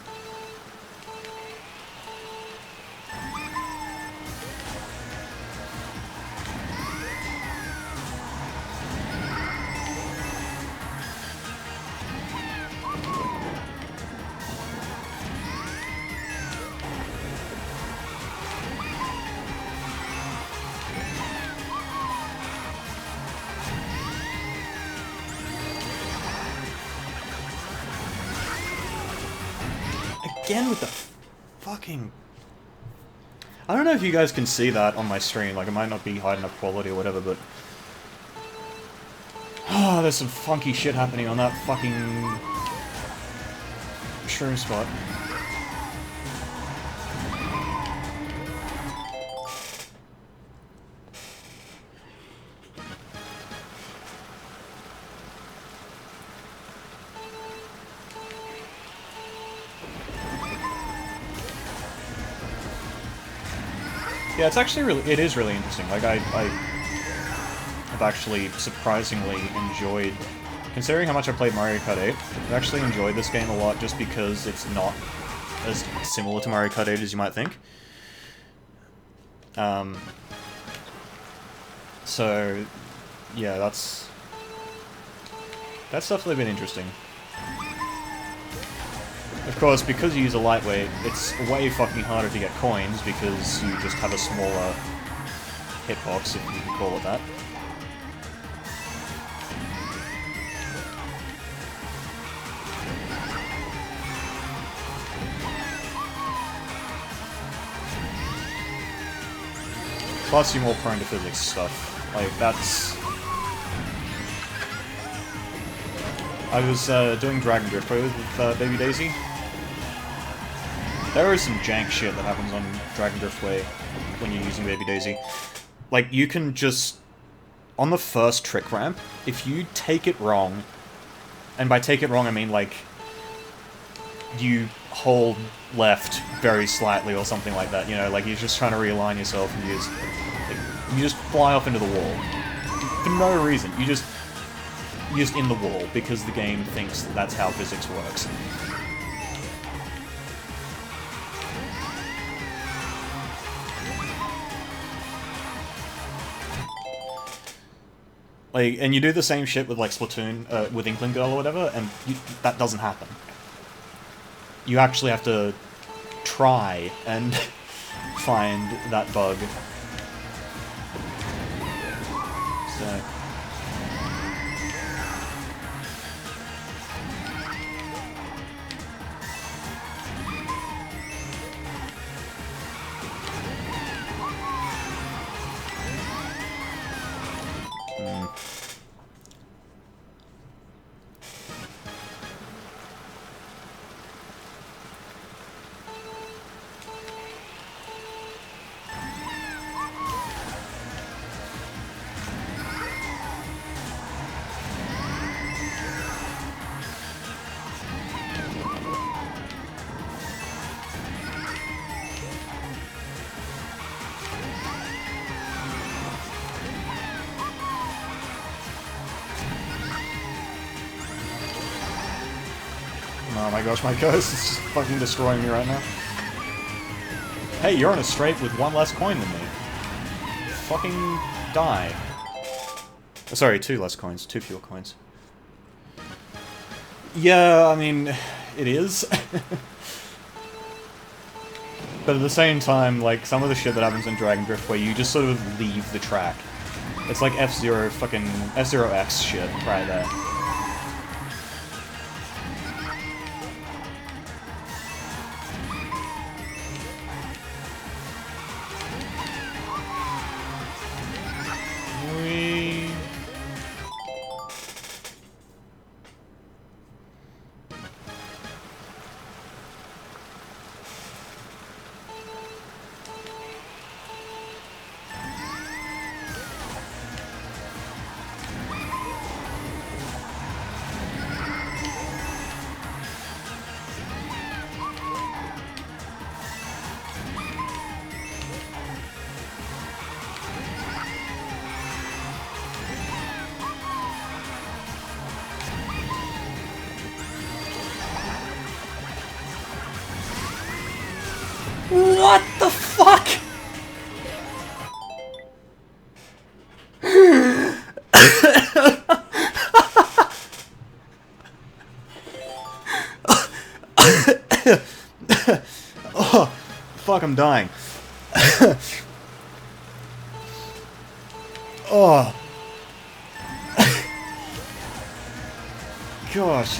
again with the fucking... I don't know if you guys can see that on my stream, like it might not be high enough quality or whatever, but... Oh, there's some funky shit happening on that fucking... shroom spot. Yeah, it's actually really, it is really interesting. Like, I've actually surprisingly enjoyed, considering how much I played Mario Kart 8, I've actually enjoyed this game a lot just because it's not as similar to Mario Kart 8 as you might think. So, yeah, that's definitely been interesting. Of course, because you use a lightweight, it's way fucking harder to get coins because you just have a smaller hitbox, if you can call it that. Plus, you're more prone to physics stuff. Like, that's... I was doing Dragon Drift with Baby Daisy. There is some jank shit that happens on Dragon Driftway when you're using Baby Daisy. Like, you can just... On the first trick ramp, if you take it wrong, and by take it wrong I mean, like, you hold left very slightly or something like that, you know, like you're just trying to realign yourself and you just fly off into the wall. For no reason. You're just in the wall because the game thinks that that's how physics works. Like, and you do the same shit with, like, Splatoon, with Inkling Girl or whatever, and that doesn't happen. You actually have to try and find that bug. So... Oh my gosh, my ghost is just fucking destroying me right now. Hey, you're on a straight with one less coin than me. Fucking die. Sorry, 2 less coins. 2 fewer coins. Yeah, I mean, it is. But at the same time, like, some of the shit that happens in Dragon Drift where you just sort of leave the track. It's like F-Zero fucking... F-Zero X shit right there. What the fuck? Oh, fuck, I'm dying. Oh. Gosh.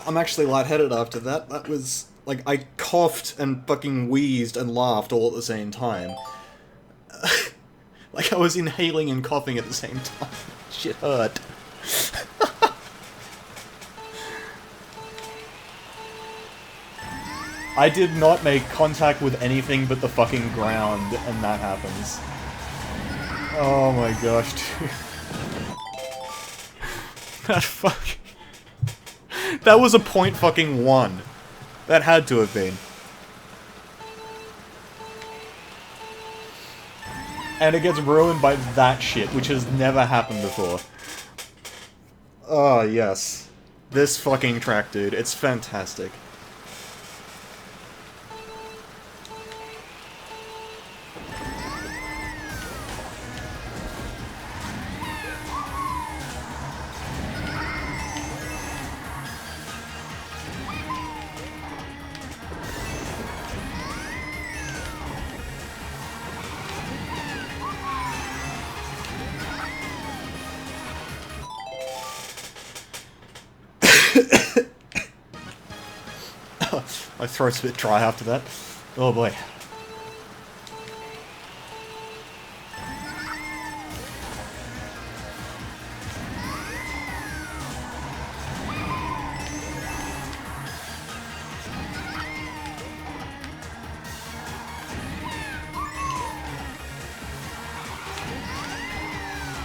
I'm actually lightheaded after that. That was... Like, I coughed and fucking wheezed and laughed all at the same time. Like, I was inhaling and coughing at the same time. Shit hurt. I did not make contact with anything but the fucking ground, and that happens. Oh my gosh, dude. That fucking... That was a .1. That had to have been. And it gets ruined by that shit, which has never happened before. Oh, yes. This fucking track, dude. It's fantastic. My throat's a bit dry after that. Oh boy.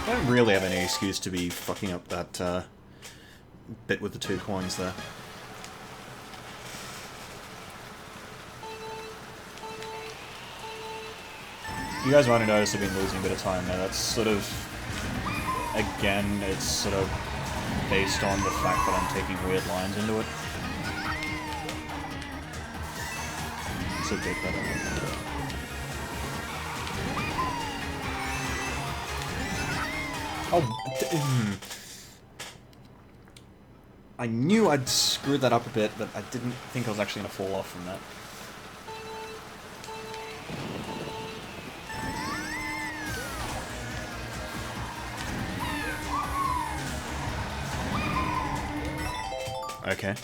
I don't really have any excuse to be fucking up that bit with the 2 coins there. You guys might have noticed I've been losing a bit of time now. That's sort of... Again, it's sort of based on the fact that I'm taking weird lines into it. It's a bit better. Oh, I knew I'd screwed that up a bit, but I didn't think I was actually going to fall off from that. Okay.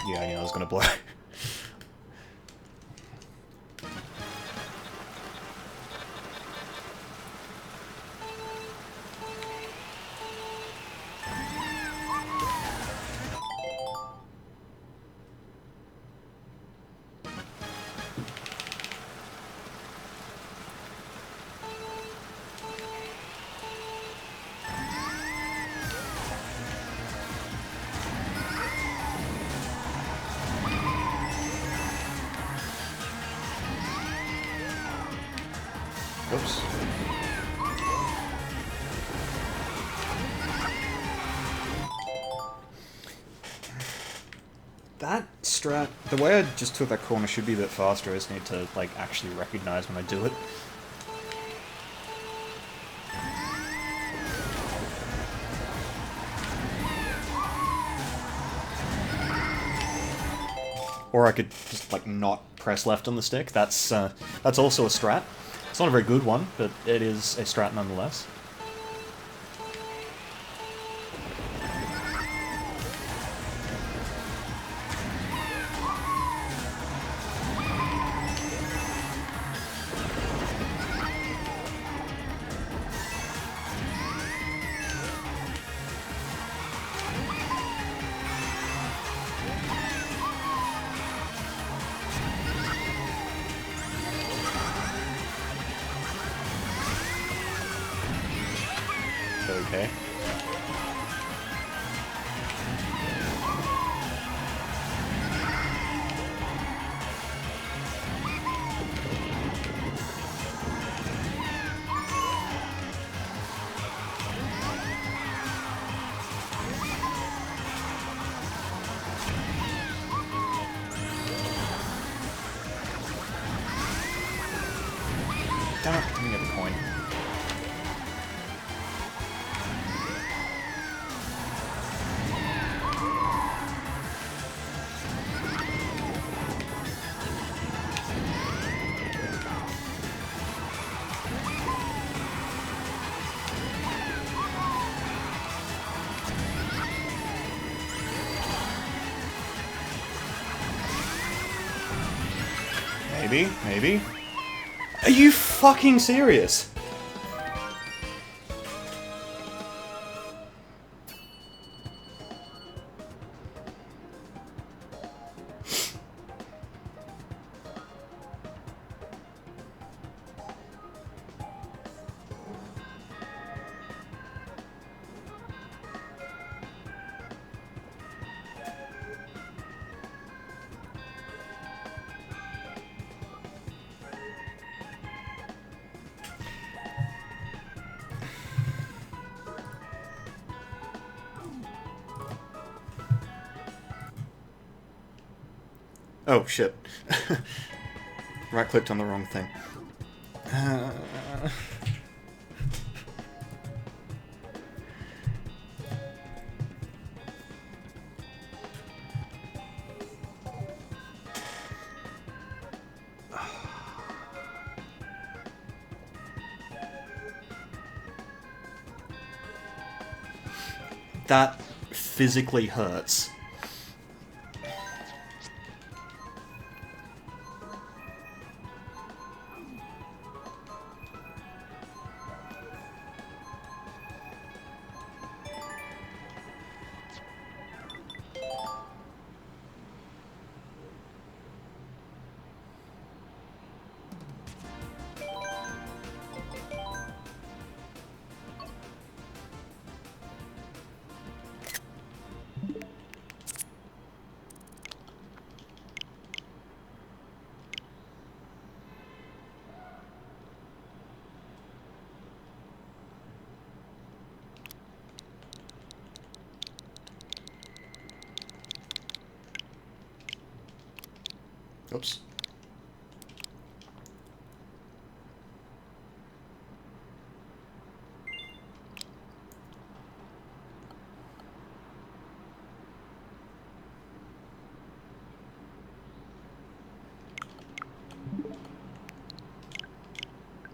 Yeah, I knew I was gonna blow. Oops. That strat, the way I just took that corner should be a bit faster. I just need to, like, actually recognize when I do it. Or I could just, like, not press left on the stick. That's also a strat. It's not a very good one, but it is a strat nonetheless. Okay. Damn it, let me get the coin. Maybe, maybe. Are you fucking serious? Oh, shit. Right-clicked on the wrong thing. That physically hurts. Oops.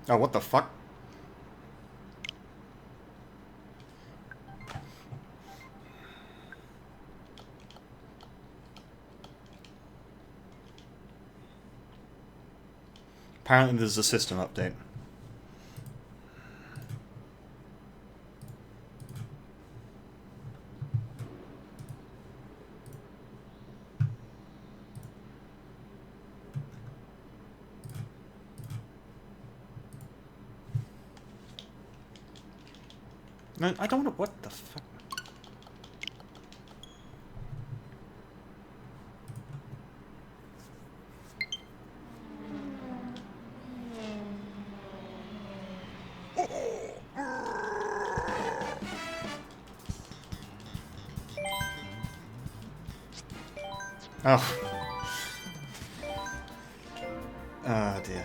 Oh, what the fuck? Apparently there's a system update. No, I don't know what the fuck. Oh. Oh dear.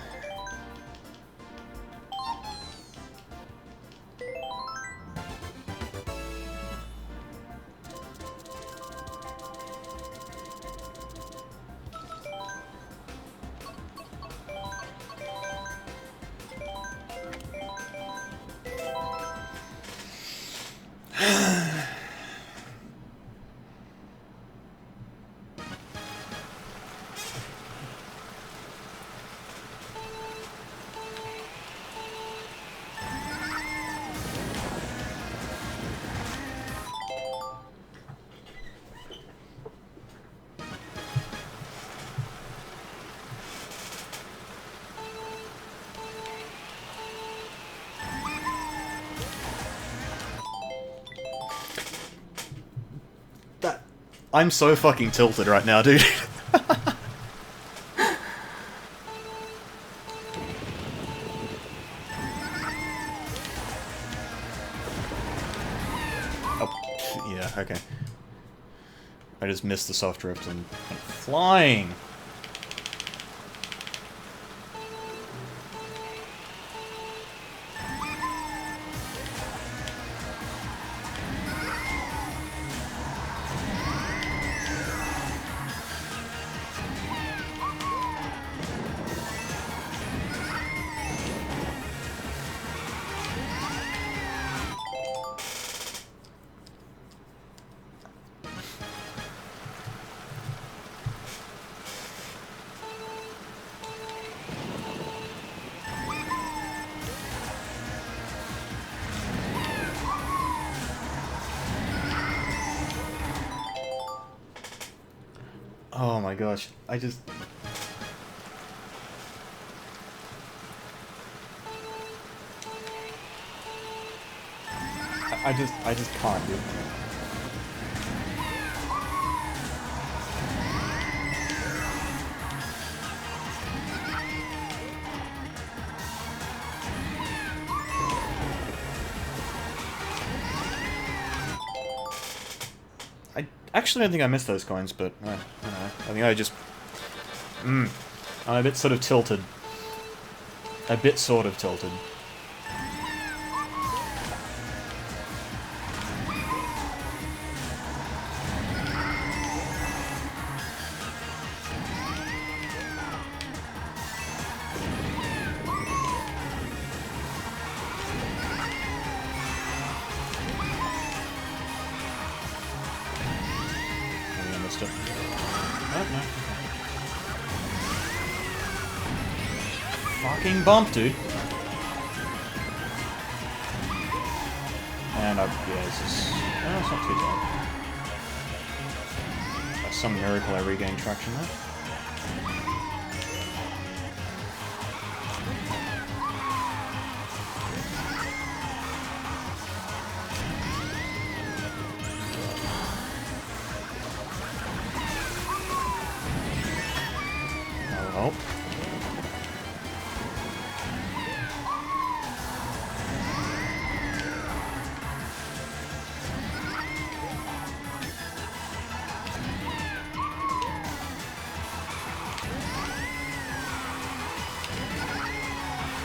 I'm so fucking tilted right now, dude. Oh, yeah, okay. I just missed the soft drift and went flying. Oh my gosh, I just... I just can't do it. I actually don't think I missed those coins, but I don't know. I think I just... I'm a bit sort of tilted. A bit sort of tilted. Fucking bump, dude. And yeah, this is... Oh, it's not too bad. By some miracle I regained traction there. That'll help.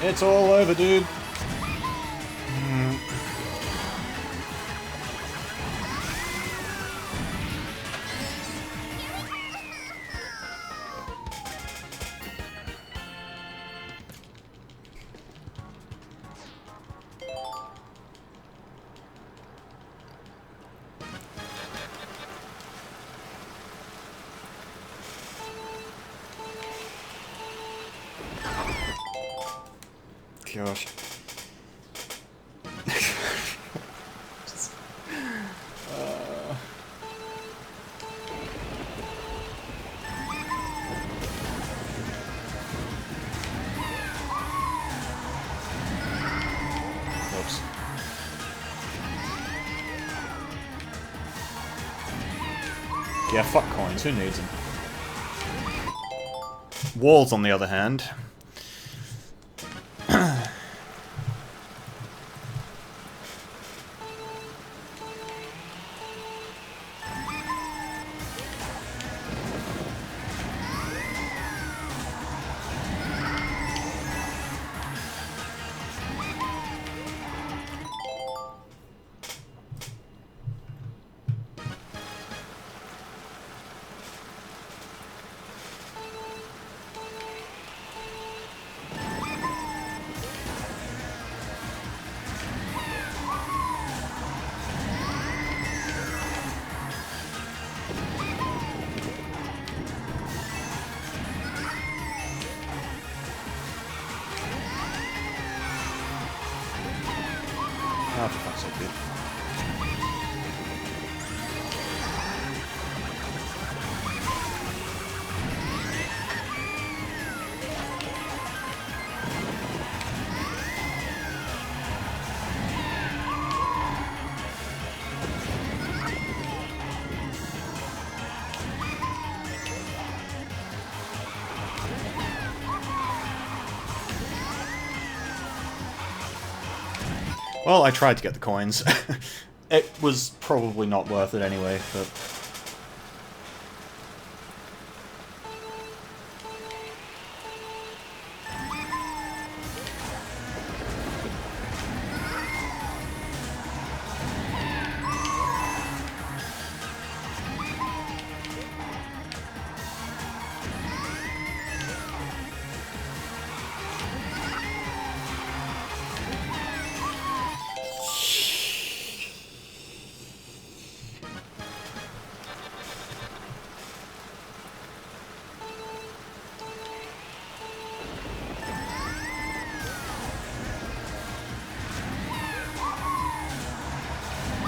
It's all over, dude. Gosh. Just, Oops. Yeah, fuck coins. Who needs them? Walls, on the other hand. Oh, for fuck's sake, dude. Well, I tried to get the coins. It was probably not worth it anyway, but...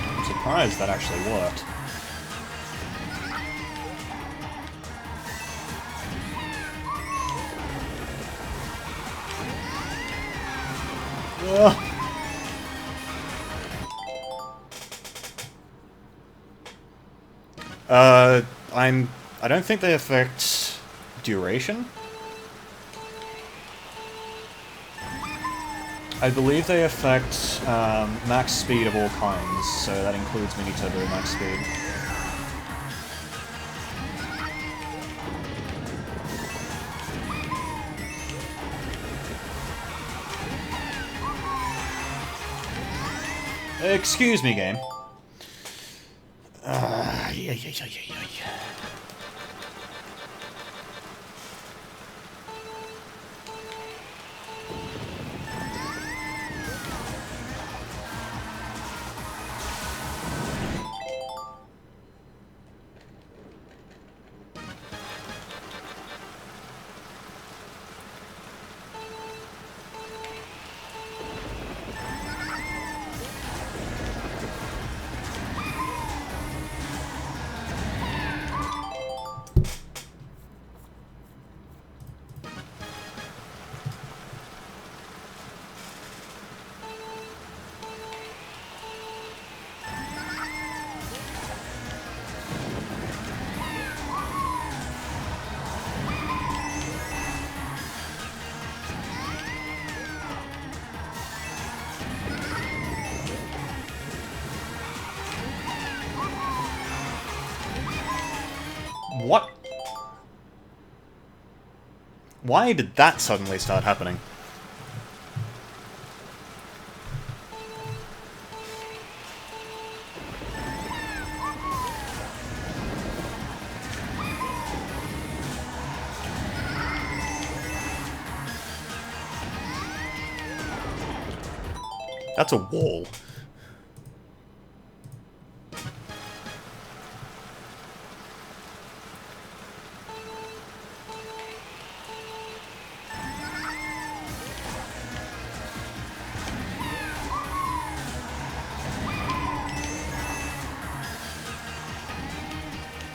I'm surprised that actually worked. I don't think they affect duration. I believe they affect max speed of all kinds, so that includes mini turbo max speed. Excuse me, game. Yeah. What? Why did that suddenly start happening? That's a wall.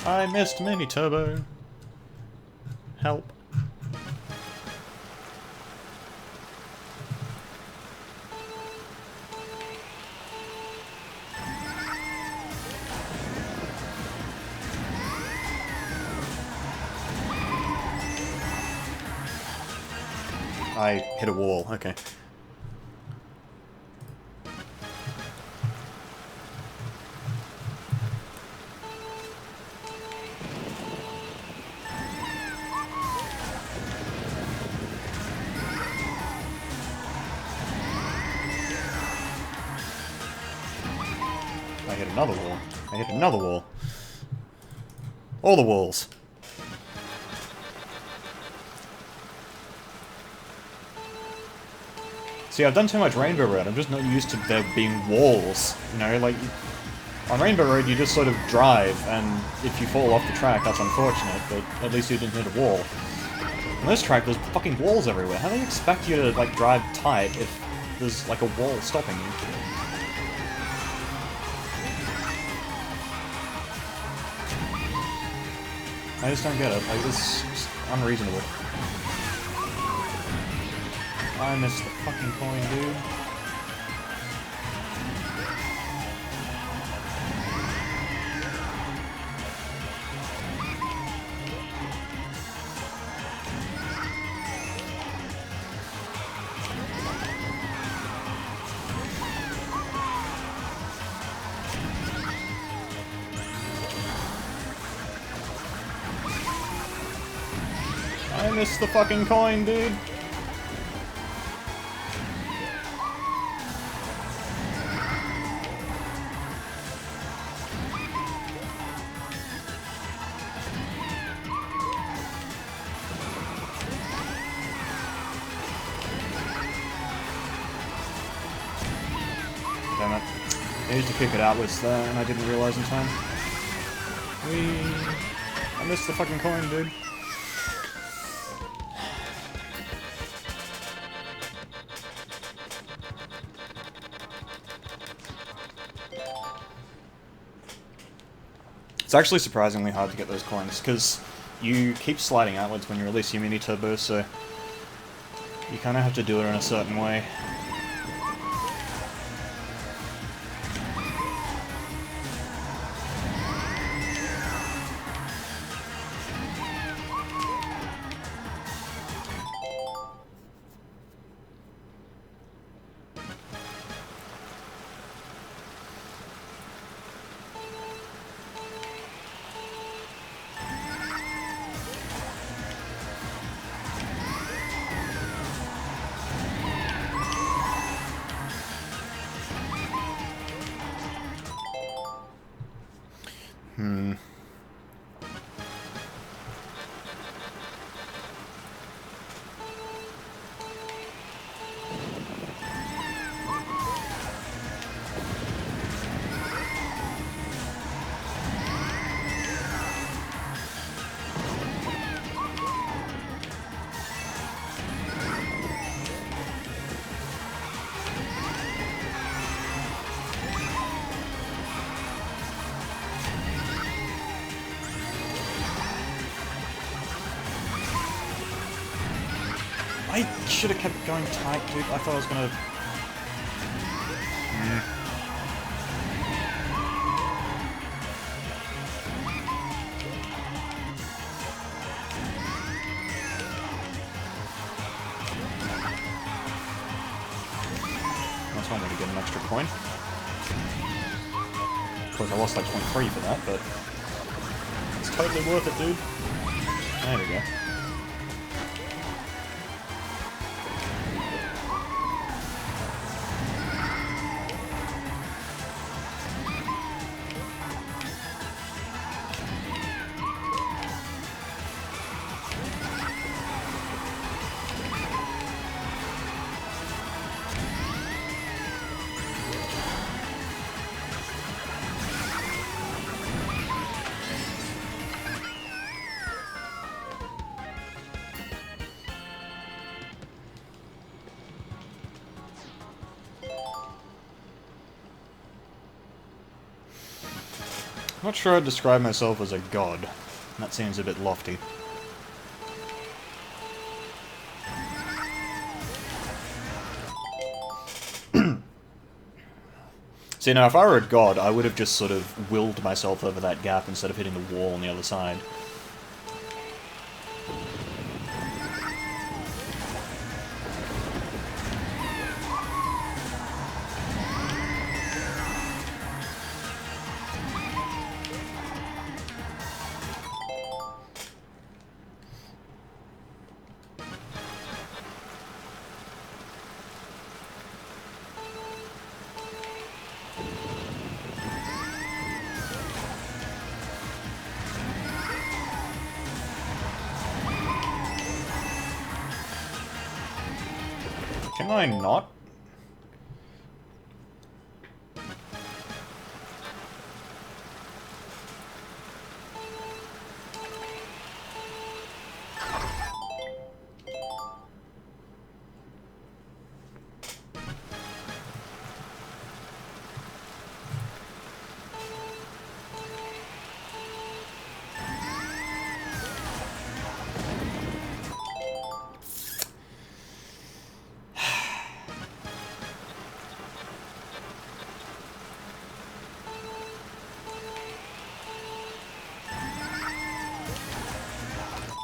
I missed mini turbo. Help. I hit a wall, okay. I hit another wall. I hit another wall. All the walls. See, I've done too much Rainbow Road, I'm just not used to there being walls, you know, like, on Rainbow Road you just sort of drive, and if you fall off the track, that's unfortunate, but at least you didn't hit a wall. On this track, there's fucking walls everywhere. How do they expect you to, like, drive tight if there's, like, a wall stopping you? I just don't get it, like, this is unreasonable. I missed the fucking coin, dude. I missed the fucking coin, dude. Damn it. I used to kick it outwards there, and I didn't realize in time. I missed the fucking coin, dude. It's actually surprisingly hard to get those coins, because you keep sliding outwards when you release your mini turbo, so you kind of have to do it in a certain way. I should have kept going tight, dude. I thought I was gonna... That's one way to get an extra coin. Of course, I lost like 0.3 for that, but... It's totally worth it, dude. There we go. Not sure I'd describe myself as a god. That seems a bit lofty. See, now if I were a god, I would have just sort of willed myself over that gap instead of hitting the wall on the other side. Can I not?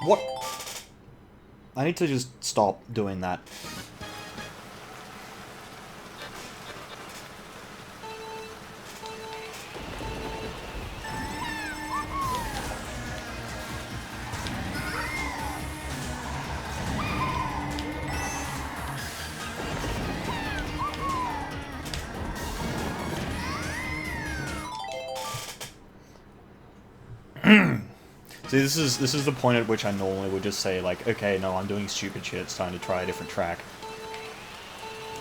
What? I need to just stop doing that. See, this is the point at which I normally would just say, like, okay, no, I'm doing stupid shit, it's time to try a different track.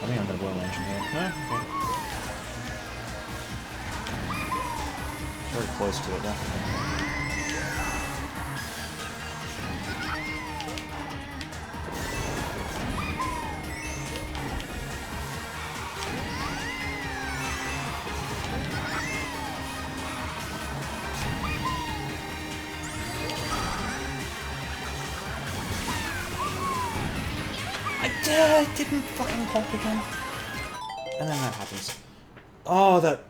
I think I'm gonna blow an engine here. No? Okay. Very close to it, though. I didn't fucking pop again. And then that happens. Oh, that...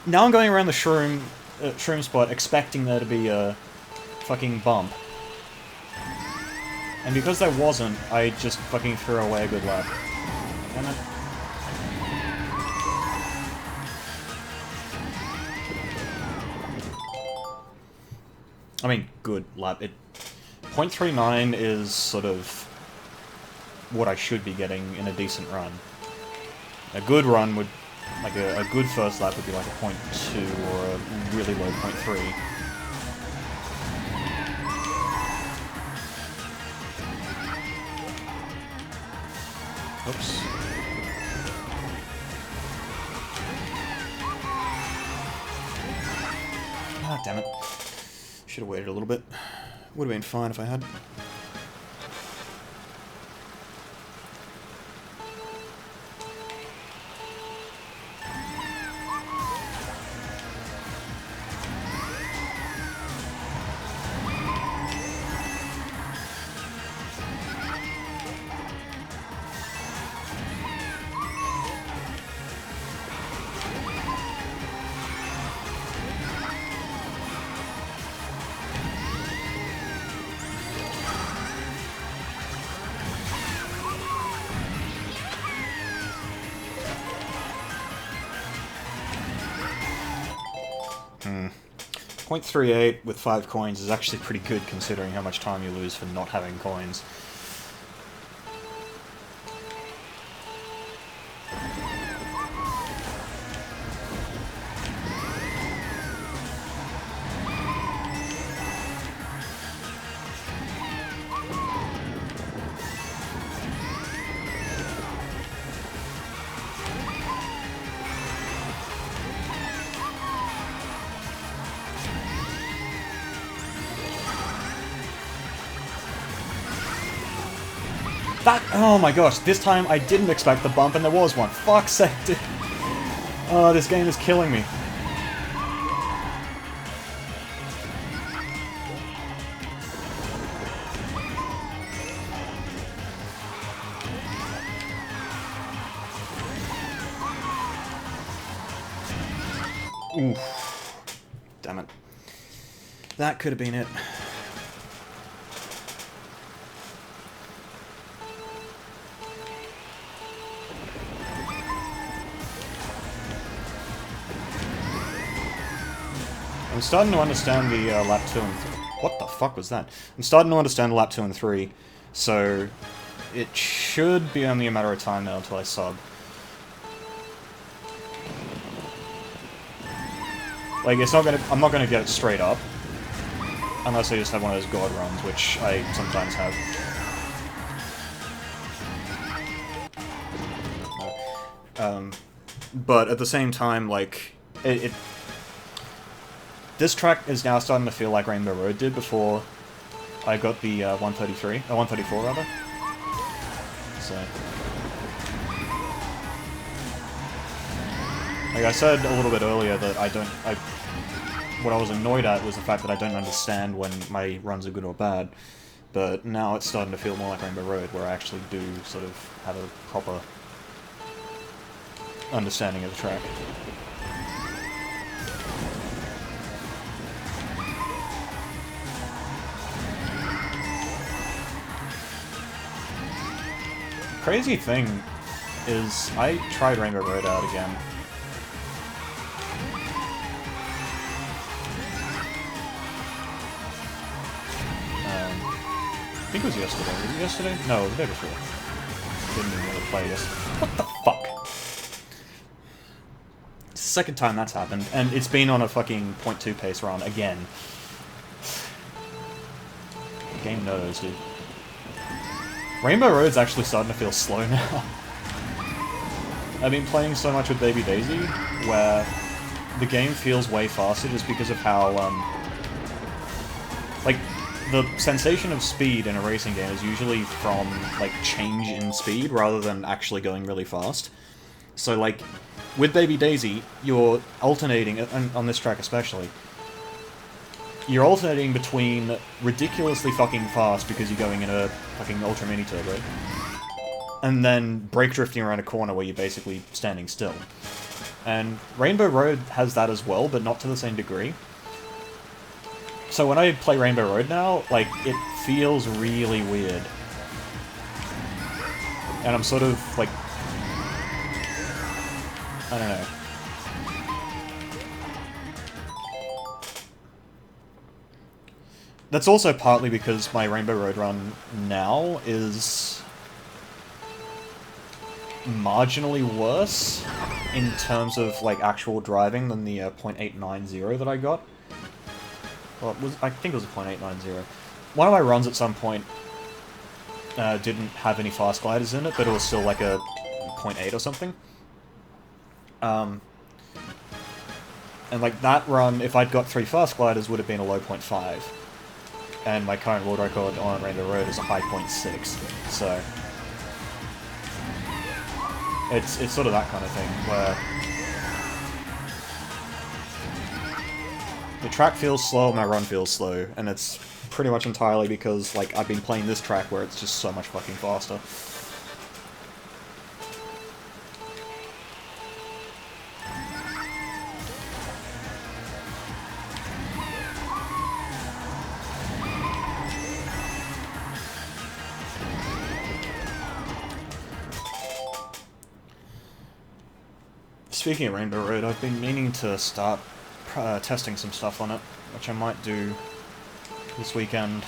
Now I'm going around the shroom spot expecting there to be a fucking bump. And because there wasn't, I just fucking threw away a good lap. Damn it. I mean, good lap. 0.39 is sort of what I should be getting in a decent run. A good run would Like a good first lap would be like a 0.2 or a really low 0.3. Oops. Ah, damn it. Should have waited a little bit. Would have been fine if I had. Hmm. 0.38 with 5 coins is actually pretty good considering how much time you lose for not having coins. That— oh my gosh, this time I didn't expect the bump and there was one. Fuck's sake, dude. Oh, this game is killing me. Oof. Damn it. That could have been it. I'm starting to understand the lap 2 and 3. What the fuck was that? I'm starting to understand lap 2 and 3, so it should be only a matter of time now until I sub. Like, it's not gonna— I'm not gonna get it straight up, unless I just have one of those god runs, which I sometimes have. But at the same time, like, this track is now starting to feel like Rainbow Road did before I got the 134 rather. So, like I said a little bit earlier that what I was annoyed at was the fact that I don't understand when my runs are good or bad. But now it's starting to feel more like Rainbow Road, where I actually do sort of have a proper understanding of the track. Crazy thing is, I tried Rainbow Road out again. I think it was yesterday. Was it yesterday? No, the day before. Didn't even really play this. What the fuck? It's the second time that's happened, and it's been on a fucking 0.2 pace run again. Game knows, dude. Rainbow Road's actually starting to feel slow now. I've been playing so much with Baby Daisy, where the game feels way faster just because of how, like, the sensation of speed in a racing game is usually from, like, change in speed rather than actually going really fast. So, like, with Baby Daisy, you're alternating, on this track especially, you're alternating between ridiculously fucking fast because you're going in a fucking Ultra Mini Turbo, and then brake drifting around a corner where you're basically standing still. And Rainbow Road has that as well, but not to the same degree. So when I play Rainbow Road now, like, it feels really weird. And I'm sort of, like, I don't know. That's also partly because my Rainbow Road run now is marginally worse. in terms of like actual driving than the .890 that I got. Well, I think it was a .890. One of my runs at some point didn't have any fast gliders in it, but it was still like a .8 or something. And like that run, if I'd got 3 fast gliders, would have been a low .5. And my current world record on Rainbow Road is a high .6. So it's sort of that kind of thing where the track feels slow, my run feels slow, and it's pretty much entirely because like I've been playing this track where it's just so much fucking faster. Speaking of Rainbow Road, I've been meaning to start testing some stuff on it, which I might do this weekend.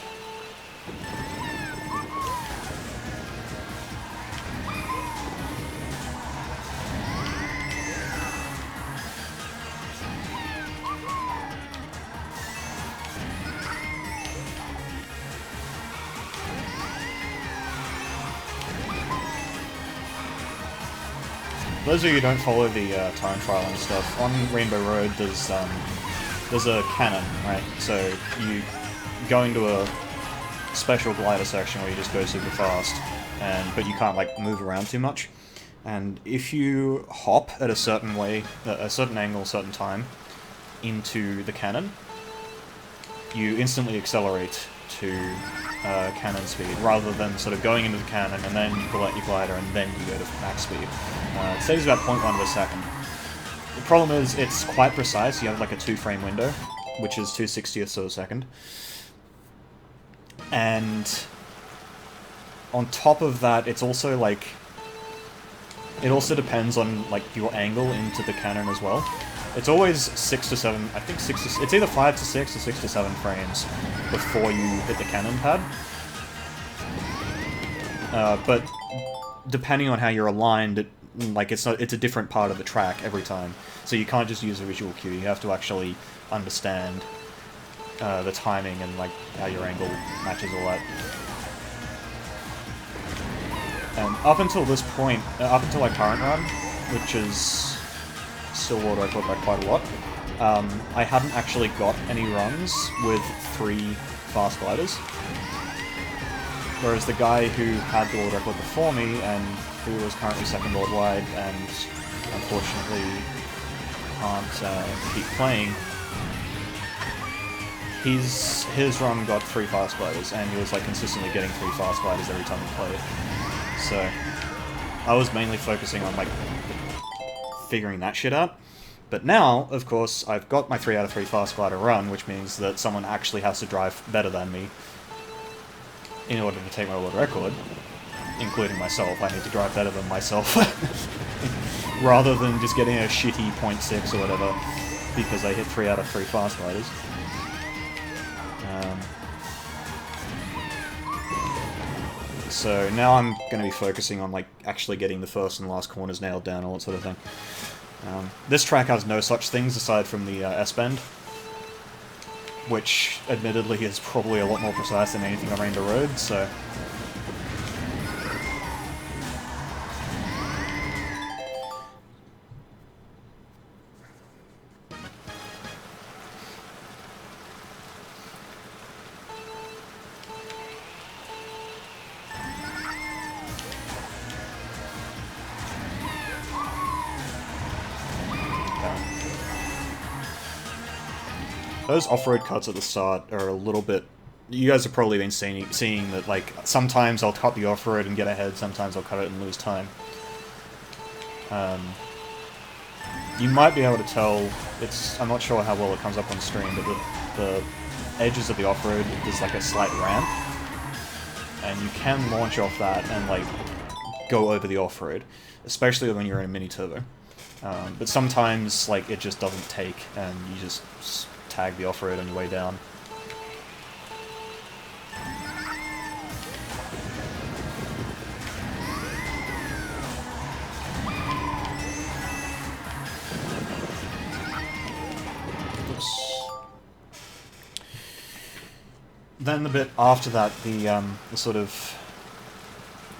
For those of you who don't follow the time trial and stuff, on Rainbow Road there's a cannon, right? So you go into a special glider section where you just go super fast, but you can't like move around too much. And if you hop at a certain way, a certain angle, a certain time, into the cannon, you instantly accelerate to cannon speed, rather than sort of going into the cannon and then you pull out your glider and then you go to max speed. It saves about 0.1 of a second. The problem is it's quite precise. You have like a 2-frame window, which is 2/60ths of a second. And on top of that, it's also like, it also depends on like your angle into the cannon as well. It's always 6 to 7, I think it's either 5 to 6 or 6 to 7 frames before you hit the cannon pad. But depending on how you're aligned, it's a different part of the track every time. So you can't just use a visual cue, you have to actually understand the timing and like how your angle matches all that. And up until this point, up until my current run, which is still world record by quite a lot, I hadn't actually got any runs with 3 fast gliders. Whereas the guy who had the world record before me, and who was currently second worldwide, and unfortunately can't keep playing, his run got 3 fast gliders, and he was like consistently getting 3 fast gliders every time he played. So I was mainly focusing on like figuring that shit out. But now, of course, I've got my 3 out of 3 fast glider run, which means that someone actually has to drive better than me in order to take my world record, including myself. I need to drive better than myself, rather than just getting a shitty 0.6 or whatever, because I hit 3 out of 3 fast gliders. So now I'm going to be focusing on like actually getting the first and last corners nailed down, all that sort of thing. This track has no such things aside from the S-bend, which admittedly is probably a lot more precise than anything on Rainbow Road, so... Those off-road cuts at the start are a little bit... You guys have probably been seeing that, like, sometimes I'll cut the off-road and get ahead, sometimes I'll cut it and lose time. You might be able to tell, I'm not sure how well it comes up on stream, but the edges of the off-road, there's like a slight ramp, and you can launch off that and, like, go over the off-road, especially when you're in a mini-turbo. But sometimes, like, it just doesn't take, and you just tag the off-road on your way down. then the bit after that, the sort of...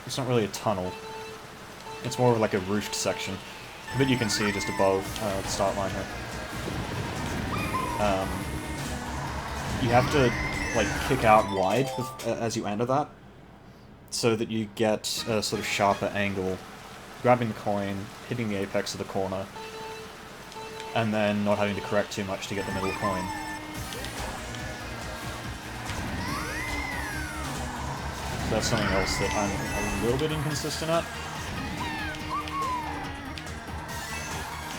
It's not really a tunnel. It's more of like a roofed section. The bit you can see just above the start line here. You have to, like, kick out wide as you enter that, so that you get a sort of sharper angle, grabbing the coin, hitting the apex of the corner, and then not having to correct too much to get the middle coin. So that's something else that I'm a little bit inconsistent at.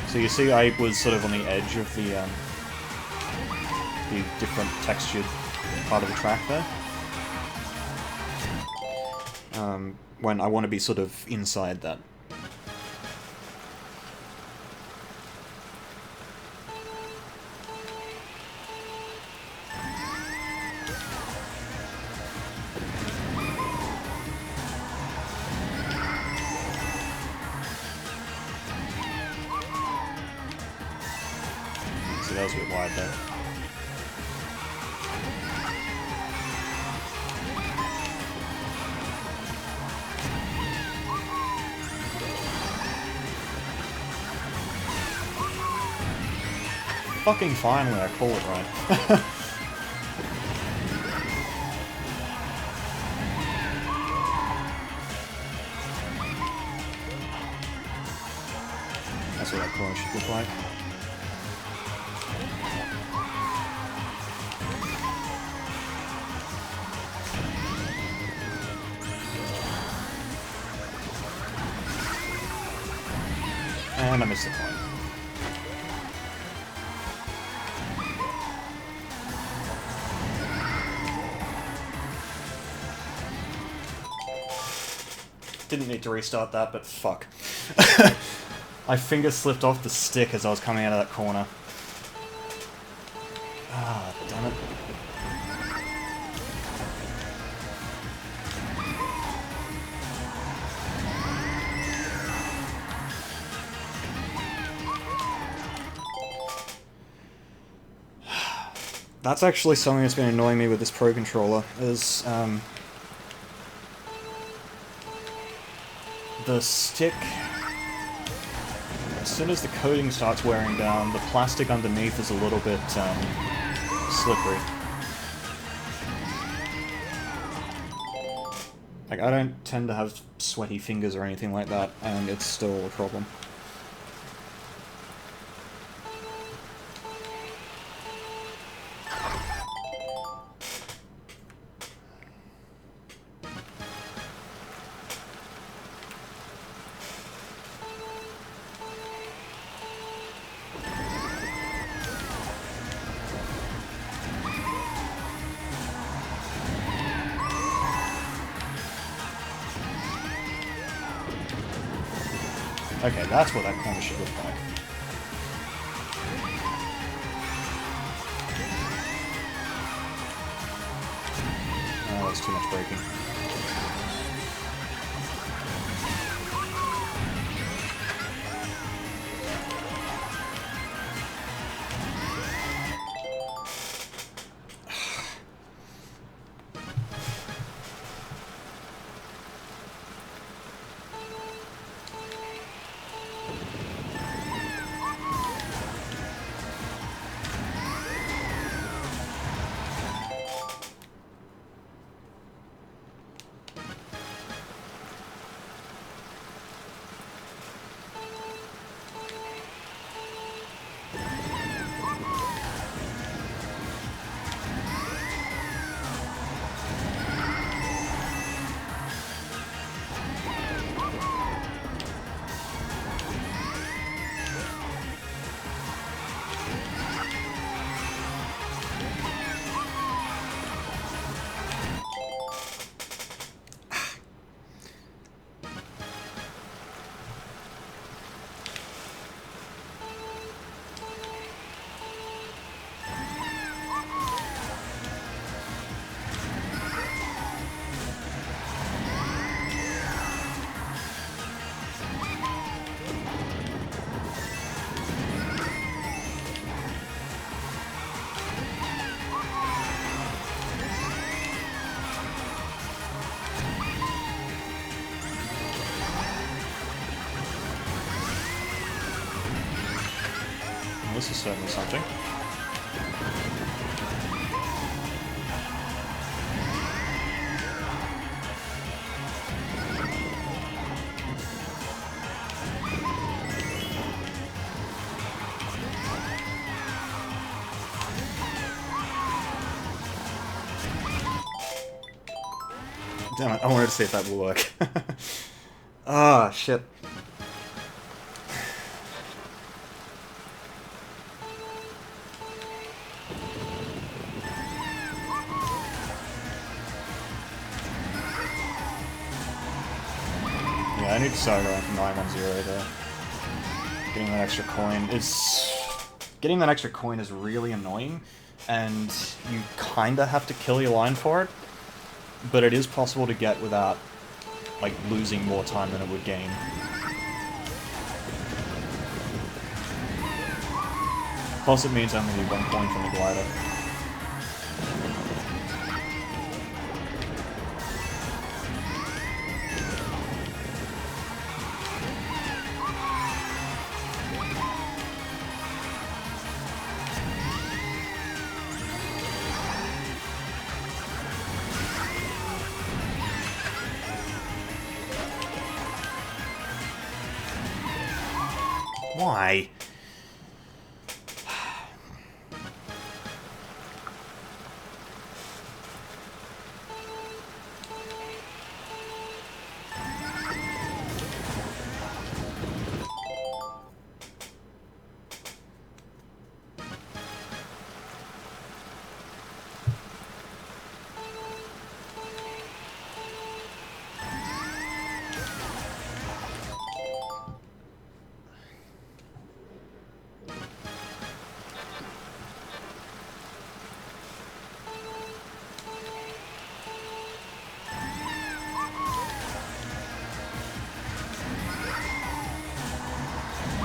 So you see I was sort of on the edge of the different textured part of the track there. When I want to be sort of inside that. So that was a bit wide there. Fucking finally, I call it right. That's what that corner should look like. And I missed the coin. Didn't need to restart that, but fuck. My finger slipped off the stick as I was coming out of that corner. Ah, damn it. That's actually something that's been annoying me with this Pro Controller, is, the stick, as soon as the coating starts wearing down, the plastic underneath is a little bit, slippery. Like, I don't tend to have sweaty fingers or anything like that, and it's still a problem. Okay, that's what that corner should look like. Oh, that's too much braking. This is certainly something. Damn it, I wanted to see if that will work. Ah, shit. Yeah, I need to start going from 910 there. Getting that extra coin is... Getting that extra coin is really annoying, and you kinda have to kill your line for it, but it is possible to get without, like, losing more time than it would gain. Plus it means I only need 1 coin from the glider. Why?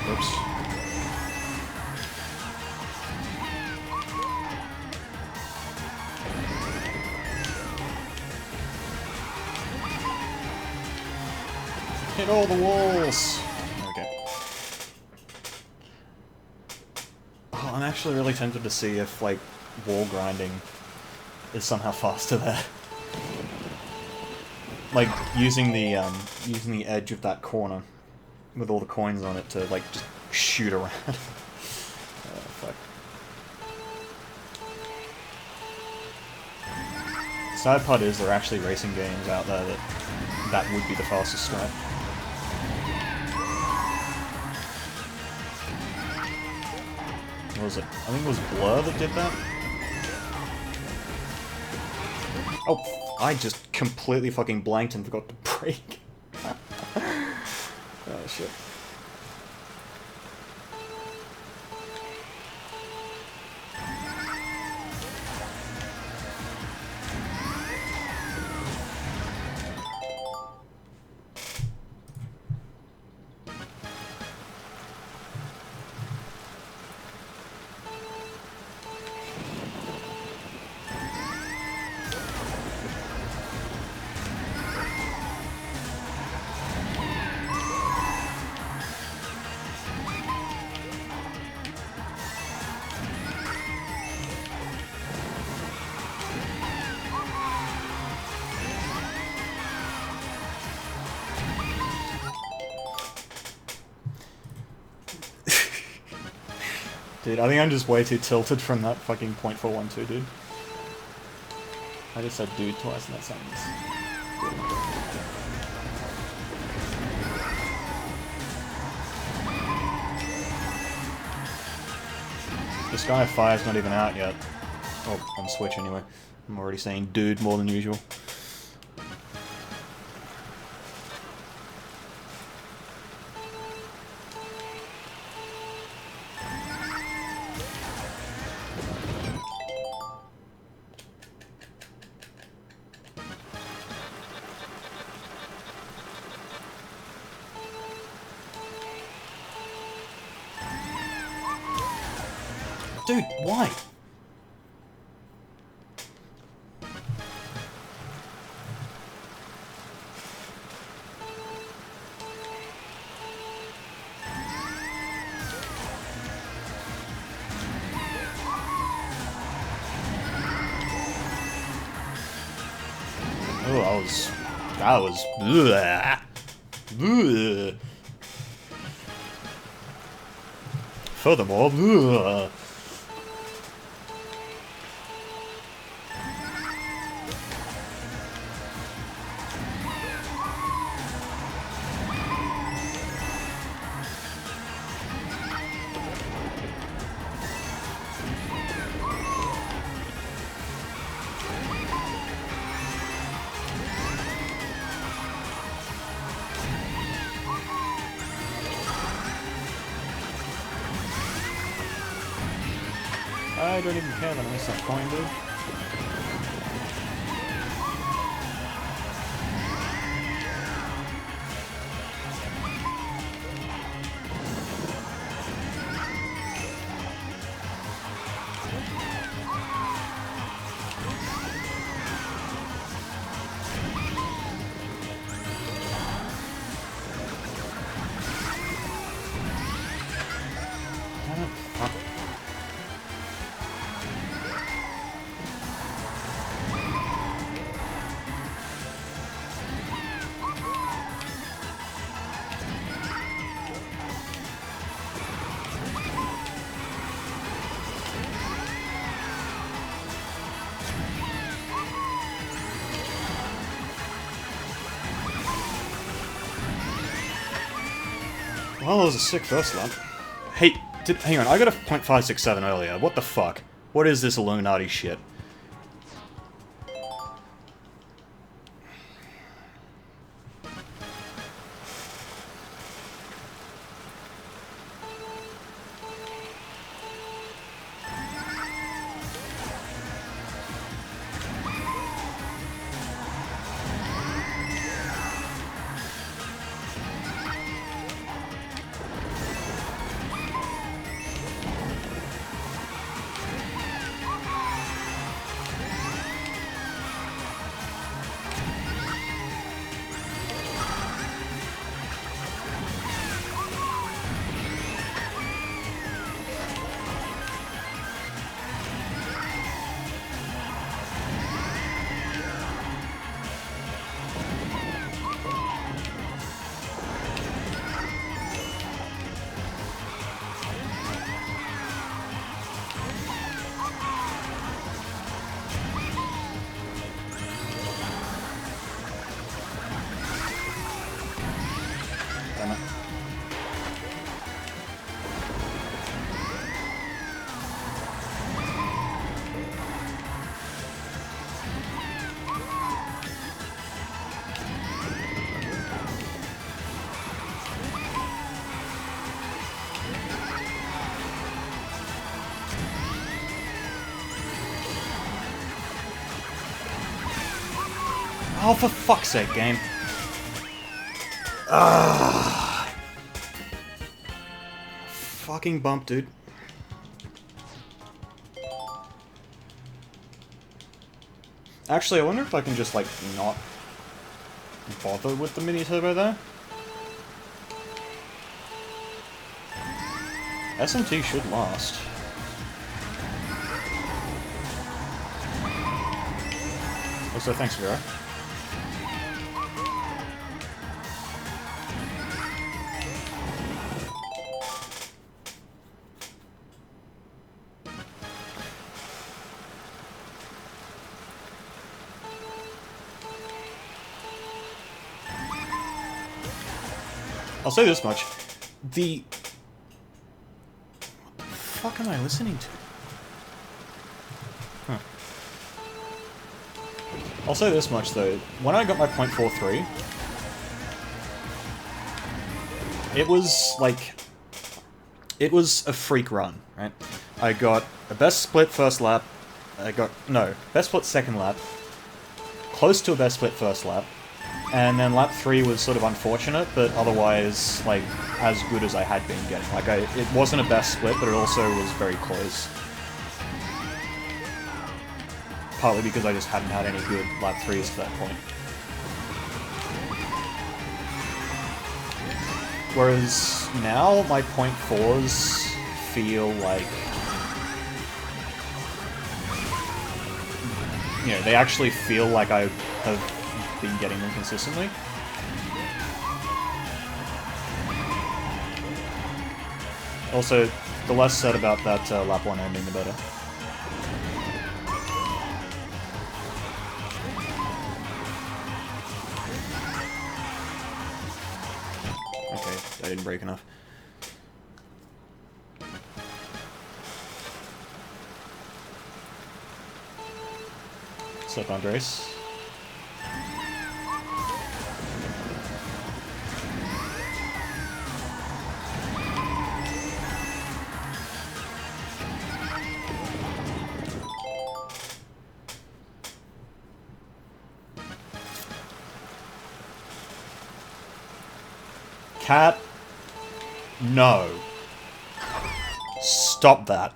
Oops. Hit all the walls! Okay. Oh, I'm actually really tempted to see if, like, wall grinding is somehow faster there. Like, using the edge of that corner with all the coins on it to, like, just shoot around. Oh, fuck. Sad part is there are actually racing games out there that would be the fastest strat. What was it? I think it was Blur that did that? Oh, I just completely fucking blanked and forgot to brake. Oh, shit. Dude, I think I'm just way too tilted from that fucking .412, dude. I just said dude twice in that sentence. This guy 5's not even out yet. Oh, on Switch anyway. I'm already saying dude more than usual. Dude, why? That was... Bleh. Bleh. Furthermore... Bleh. I don't even care that I missed that coin, dude. Damn it, fuck. Well, that was a sick first lap. Hey, hang on, I got a .567 earlier. What the fuck? What is this Illuminati shit? Damn it. Oh, for fuck's sake, game. Fucking bump, dude. Actually, I wonder if I can just, like, not bother with the mini turbo there. SMT should last. Also, thanks, Vera. I'll say this much. What the fuck am I listening to? Huh. I'll say this much, though. When I got my .43, it was, like... It was a freak run, right? I got a best split first lap. Best split second lap. Close to a best split first lap. And then lap 3 was sort of unfortunate, but otherwise, like, as good as I had been getting. Like, it wasn't a best split, but it also was very close. Partly because I just hadn't had any good lap 3s to that point. Whereas now, my .4s feel like... You know, they actually feel like I have been getting them consistently. Also, the less said about that lap 1 ending, the better. Okay, I didn't break enough. What's up, Andres? Cat? No. Stop that.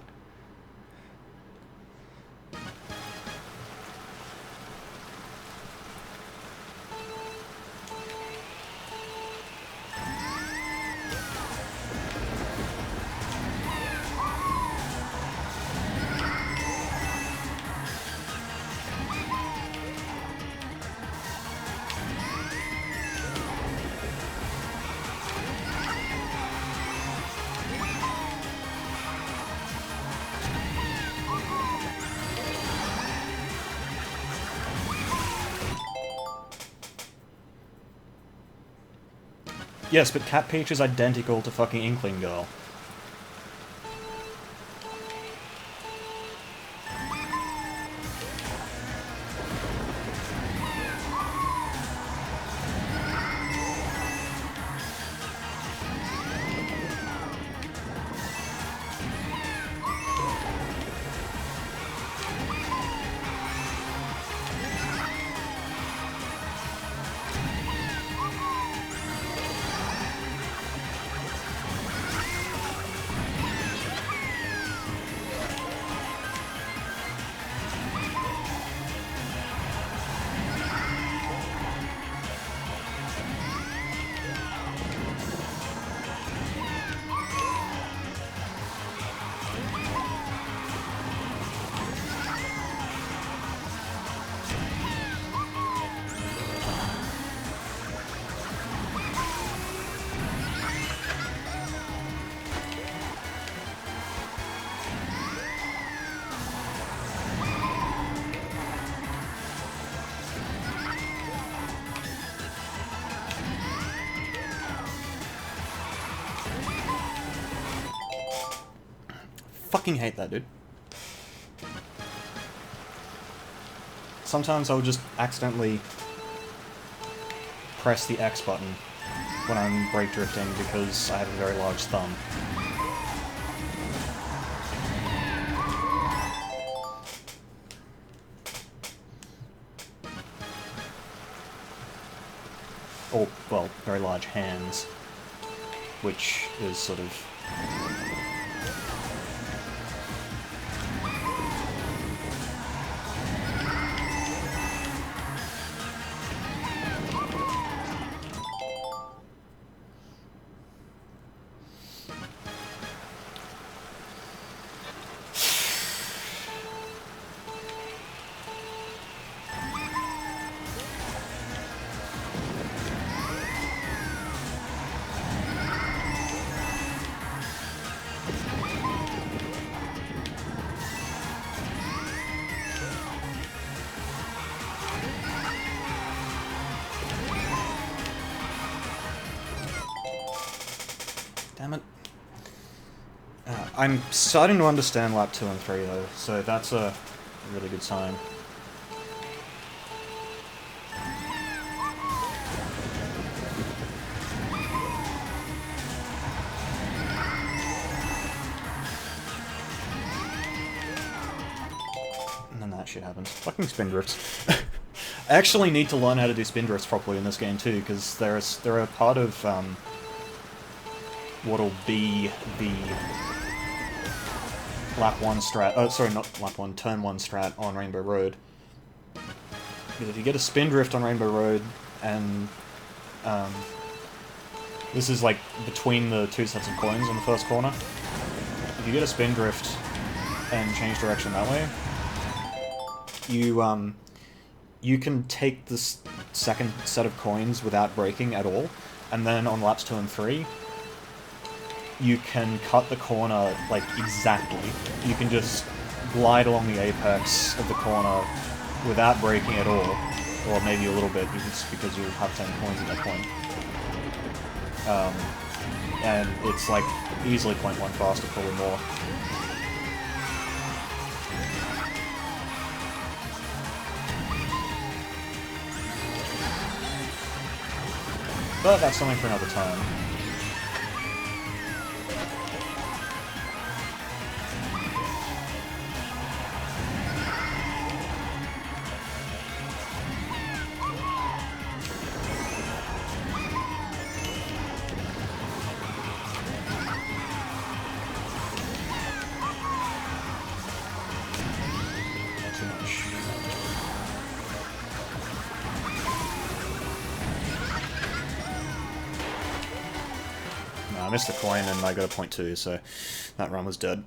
Yes, but Cat Peach is identical to fucking Inkling Girl. Fucking hate that, dude. Sometimes I'll just accidentally press the X button when I'm brake drifting because I have a very large thumb. Or, well, very large hands, which is sort of... Damn it. I'm starting to understand lap 2 and 3 though, so that's a really good sign. And then that shit happens. Fucking spin drifts. I actually need to learn how to do spin drifts properly in this game too, because they're a part of what'll be the lap 1 strat, oh sorry, not lap 1, turn 1 strat on Rainbow Road. Because if you get a spin drift on Rainbow Road, and this is like between the 2 sets of coins on the first corner, if you get a spin drift and change direction that way, you can take this second set of coins without breaking at all, and then on laps 2 and 3, you can cut the corner, like, exactly. You can just glide along the apex of the corner without breaking at all, or maybe a little bit, just because you have 10 coins at that point. And it's, like, easily 0.1 faster, probably more. But that's something for another time. I missed the coin and I got a 0.2, so that run was dead.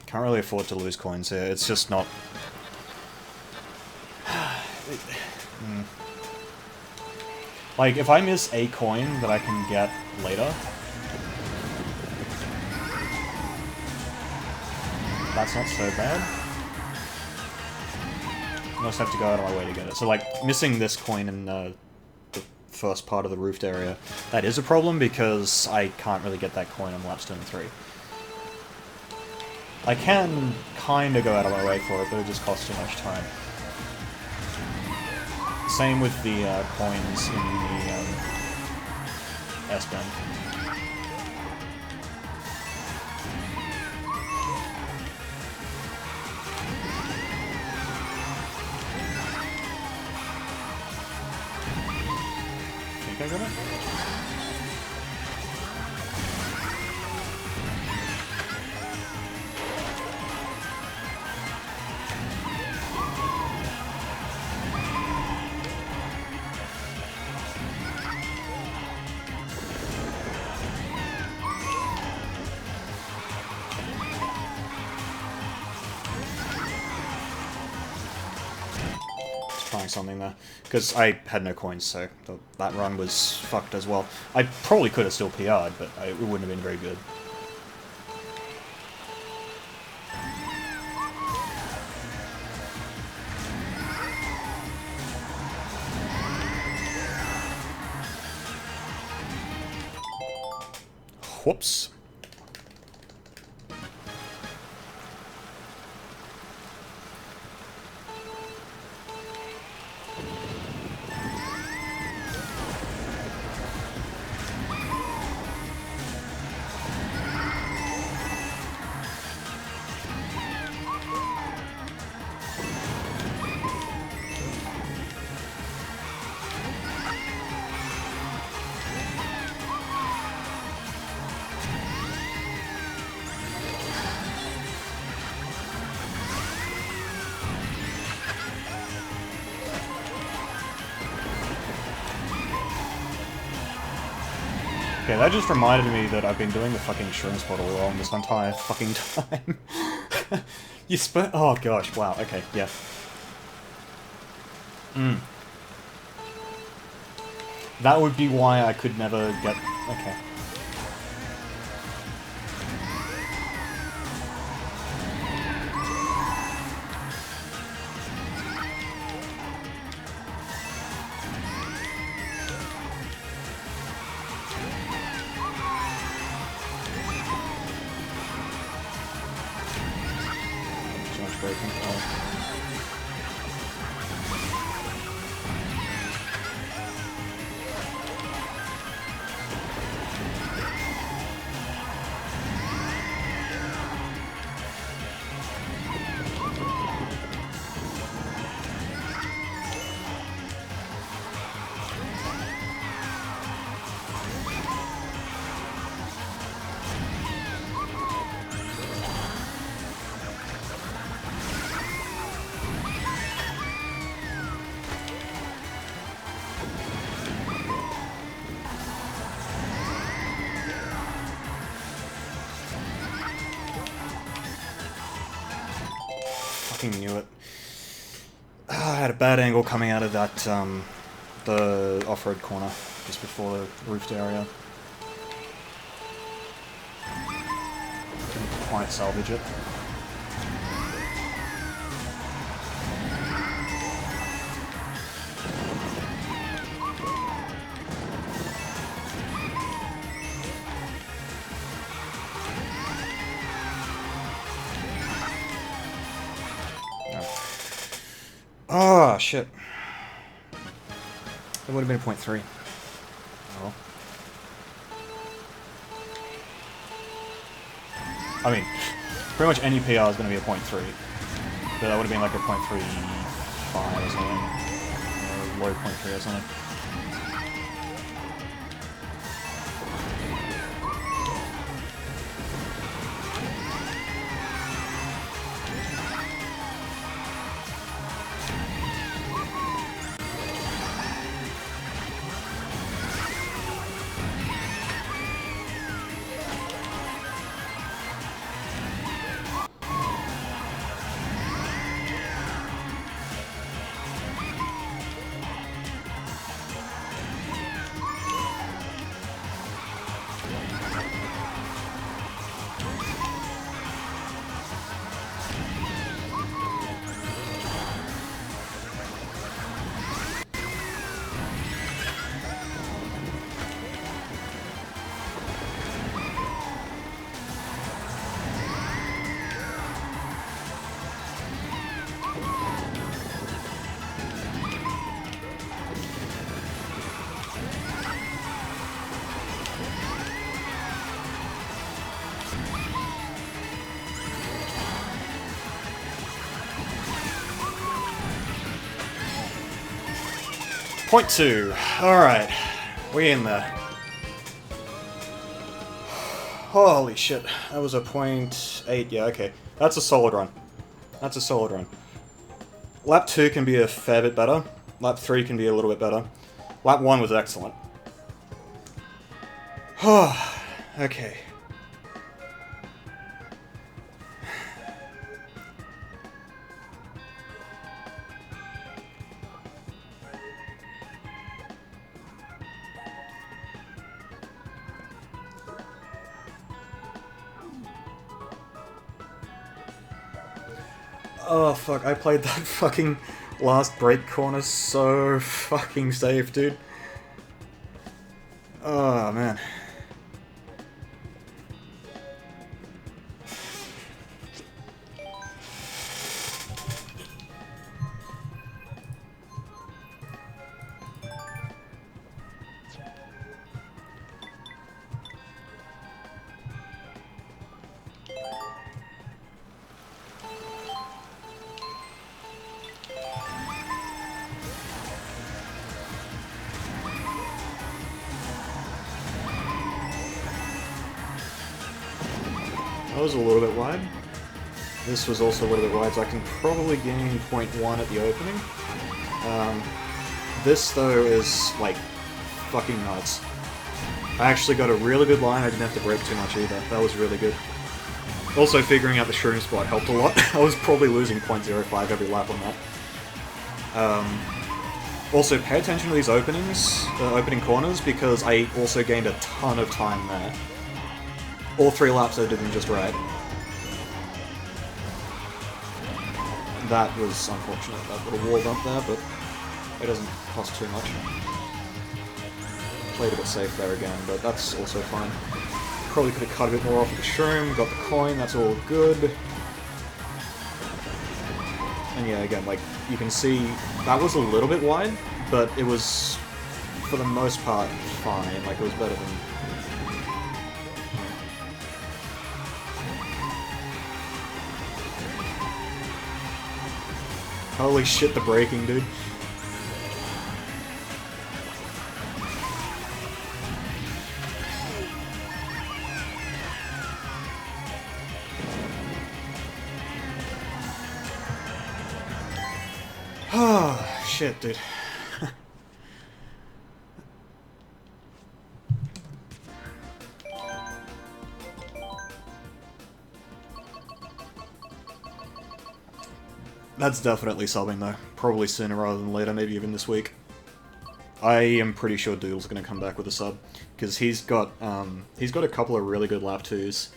Can't really afford to lose coins here, it's just not... Like, if I miss a coin that I can get later, that's not so bad. I just have to go out of my way to get it. So, like, missing this coin in the first part of the roofed area, that is a problem because I can't really get that coin on laps 2 and 3. I can kind of go out of my way for it, but it just costs too much time. Same with the coins in the S-bend. Think I got it? Trying something there, because I had no coins, so that run was fucked as well. I probably could have still PR'd, but it wouldn't have been very good. Whoops. Okay, that just reminded me that I've been doing the fucking shrooms bottle wrong this entire fucking time. You oh gosh, wow, okay, yeah. That would be why I could never get... okay. fucking knew it. I had a bad angle coming out of that, the off-road corner, just before the roofed area. Didn't quite salvage it. Oh, shit. It would have been a 0.3. Oh. I mean, pretty much any PR is going to be a 0.3. But that would have been like a 0.35 or something. Or low 0.3 or something. Point 2. Alright. We in there. Holy shit. That was a 0.8. Yeah, okay. That's a solid run. That's a solid run. Lap 2 can be a fair bit better. Lap 3 can be a little bit better. Lap 1 was excellent. Okay. Oh fuck, I played that fucking last brake corner so fucking safe, dude. Oh man. That was a little bit wide. This was also a little bit wide, so I can probably gain 0.1 at the opening. This, though, is, like, fucking nuts. I actually got a really good line, I didn't have to brake too much either. That was really good. Also, figuring out the shroom spot helped a lot. I was probably losing 0.05 every lap on that. Also, pay attention to these openings, opening corners, because I also gained a ton of time there. All 3 laps I did them just right. That was unfortunate, that little wall bump there, but it doesn't cost too much. Played a bit safe there again, but that's also fine. Probably could have cut a bit more off of the shroom, got the coin, that's all good. And yeah, again, like, you can see, that was a little bit wide, but it was, for the most part, fine. Like, it was better than... Holy shit, the braking, dude. Oh, shit, dude. That's definitely subbing though. Probably sooner rather than later, maybe even this week. I am pretty sure Doodle's going to come back with a sub, because he's got a couple of really good lap 2s,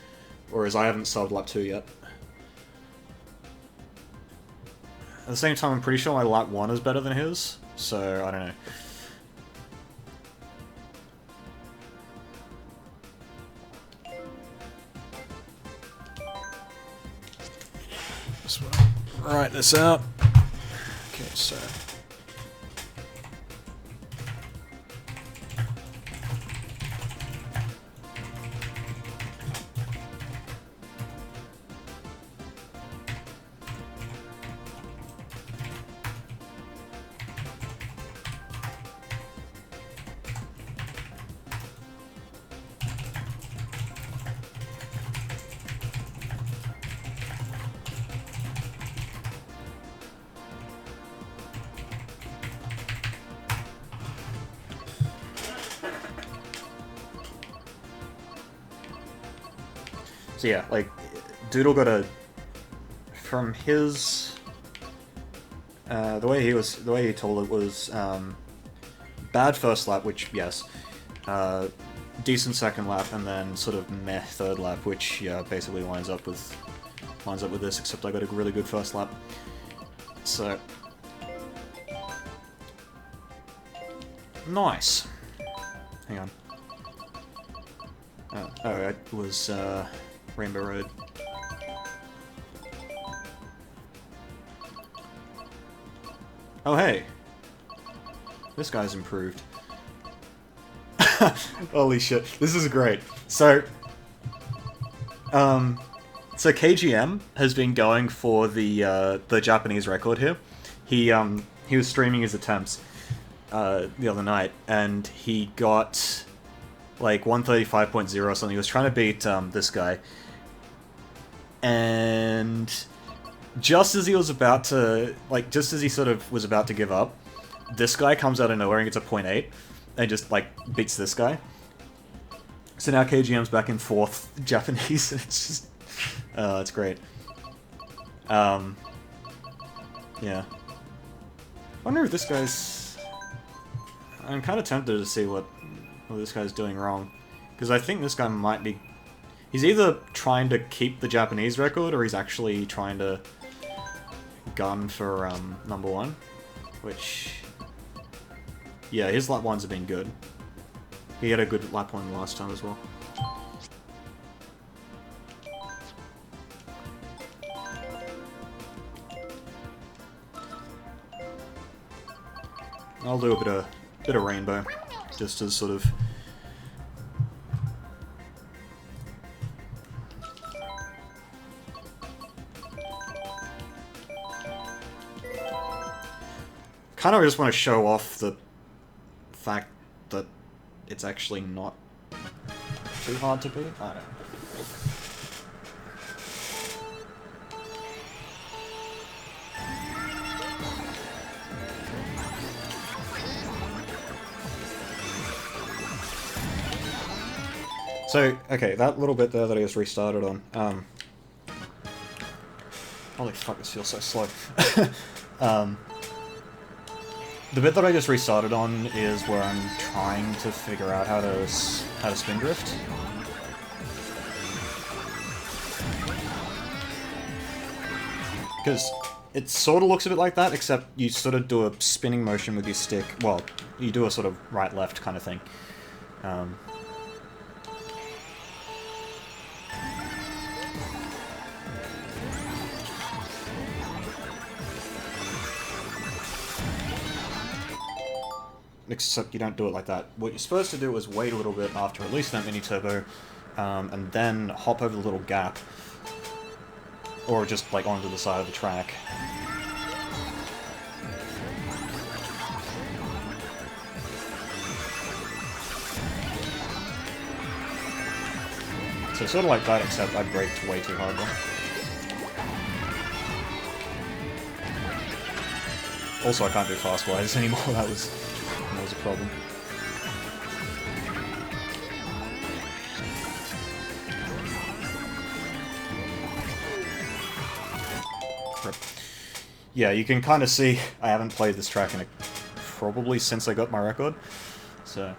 whereas I haven't subbed lap 2 yet. At the same time, I'm pretty sure my lap 1 is better than his, so I don't know. Just want to write this out. Okay, so... So yeah, like, Doodle got a... From his... the way he told it was, bad first lap, which, yes, decent second lap, and then sort of meh third lap, which, yeah, basically lines up with this, except I got a really good first lap. So... Nice. Hang on. Oh, it was, Rainbow Road. Oh, hey! This guy's improved. Holy shit, this is great. So KGM has been going for the Japanese record here. He was streaming his attempts, the other night, and he got... like 135.0 or something. He was trying to beat this guy, and just as he was about to, just as he sort of was about to give up, this guy comes out of nowhere and gets a .8, and just beats this guy. So now KGM's back in 4th Japanese. It's just, it's great. Yeah. I wonder if this guy's... I'm kind of tempted to see what this guy's doing wrong, because I think this guy might be... He's either trying to keep the Japanese record, or he's actually trying to gun for number 1, which... Yeah, his lap 1s have been good. He had a good lap 1 last time as well. I'll do a bit of rainbow, just as sort of... Kind of just want to show off the fact that it's actually not too hard to beat. I don't know. So, okay, that little bit there that I just restarted on, holy fuck, this feels so slow. The bit that I just restarted on is where I'm trying to figure out how to spin drift. Because it sort of looks a bit like that, except you sort of do a spinning motion with your stick. Well, you do a sort of right-left kind of thing. Except you don't do it like that. What you're supposed to do is wait a little bit after releasing that mini-turbo, and then hop over the little gap. Or just, onto the side of the track. So sort of like that, except I braked way too hard there. Also, I can't do fast wise anymore, that was a problem. yeah, you can kind of see I haven't played this track in probably since I got my record, so...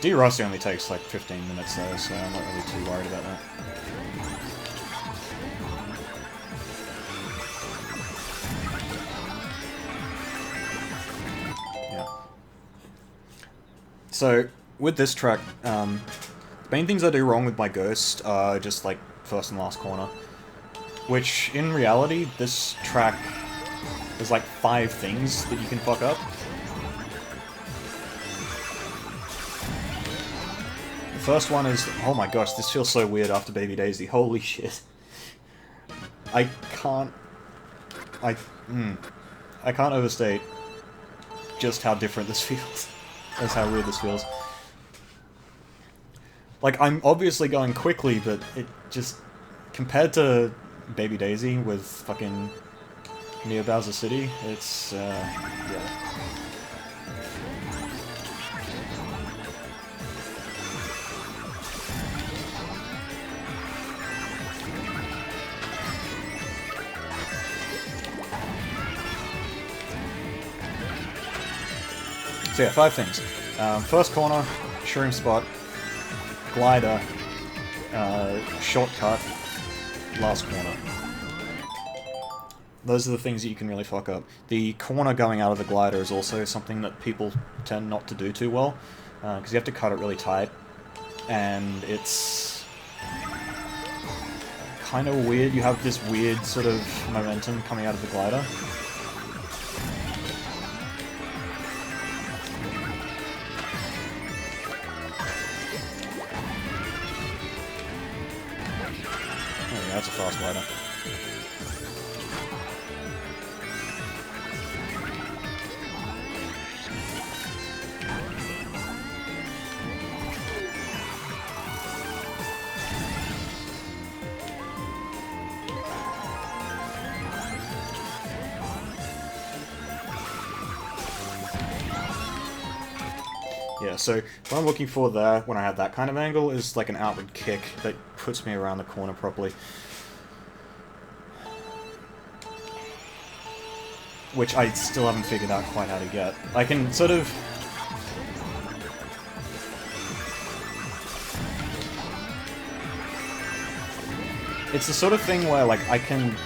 De-rusting only takes like 15 minutes though, so I'm not really too worried about that. Yeah. So, with this track, the main things I do wrong with my Ghost are just like first and last corner. Which, in reality, this track, there's like 5 things that you can fuck up. The first one is, oh my gosh, this feels so weird after Baby Daisy, holy shit. I can't overstate just how different this feels. That's how weird this feels. Like, I'm obviously going quickly, but it just, compared to Baby Daisy with fucking Neo Bowser City, it's, yeah. So yeah, 5 things. First corner, shroom spot, glider, shortcut, last corner. Those are the things that you can really fuck up. The corner going out of the glider is also something that people tend not to do too well, because you have to cut it really tight, and it's kind of weird. You have this weird sort of momentum coming out of the glider. Oh yeah, that's a fast glider. Yeah, so what I'm looking for there, when I have that kind of angle, is like an outward kick that puts me around the corner properly. Which I still haven't figured out quite how to get. I can sort of... It's the sort of thing where, like, I can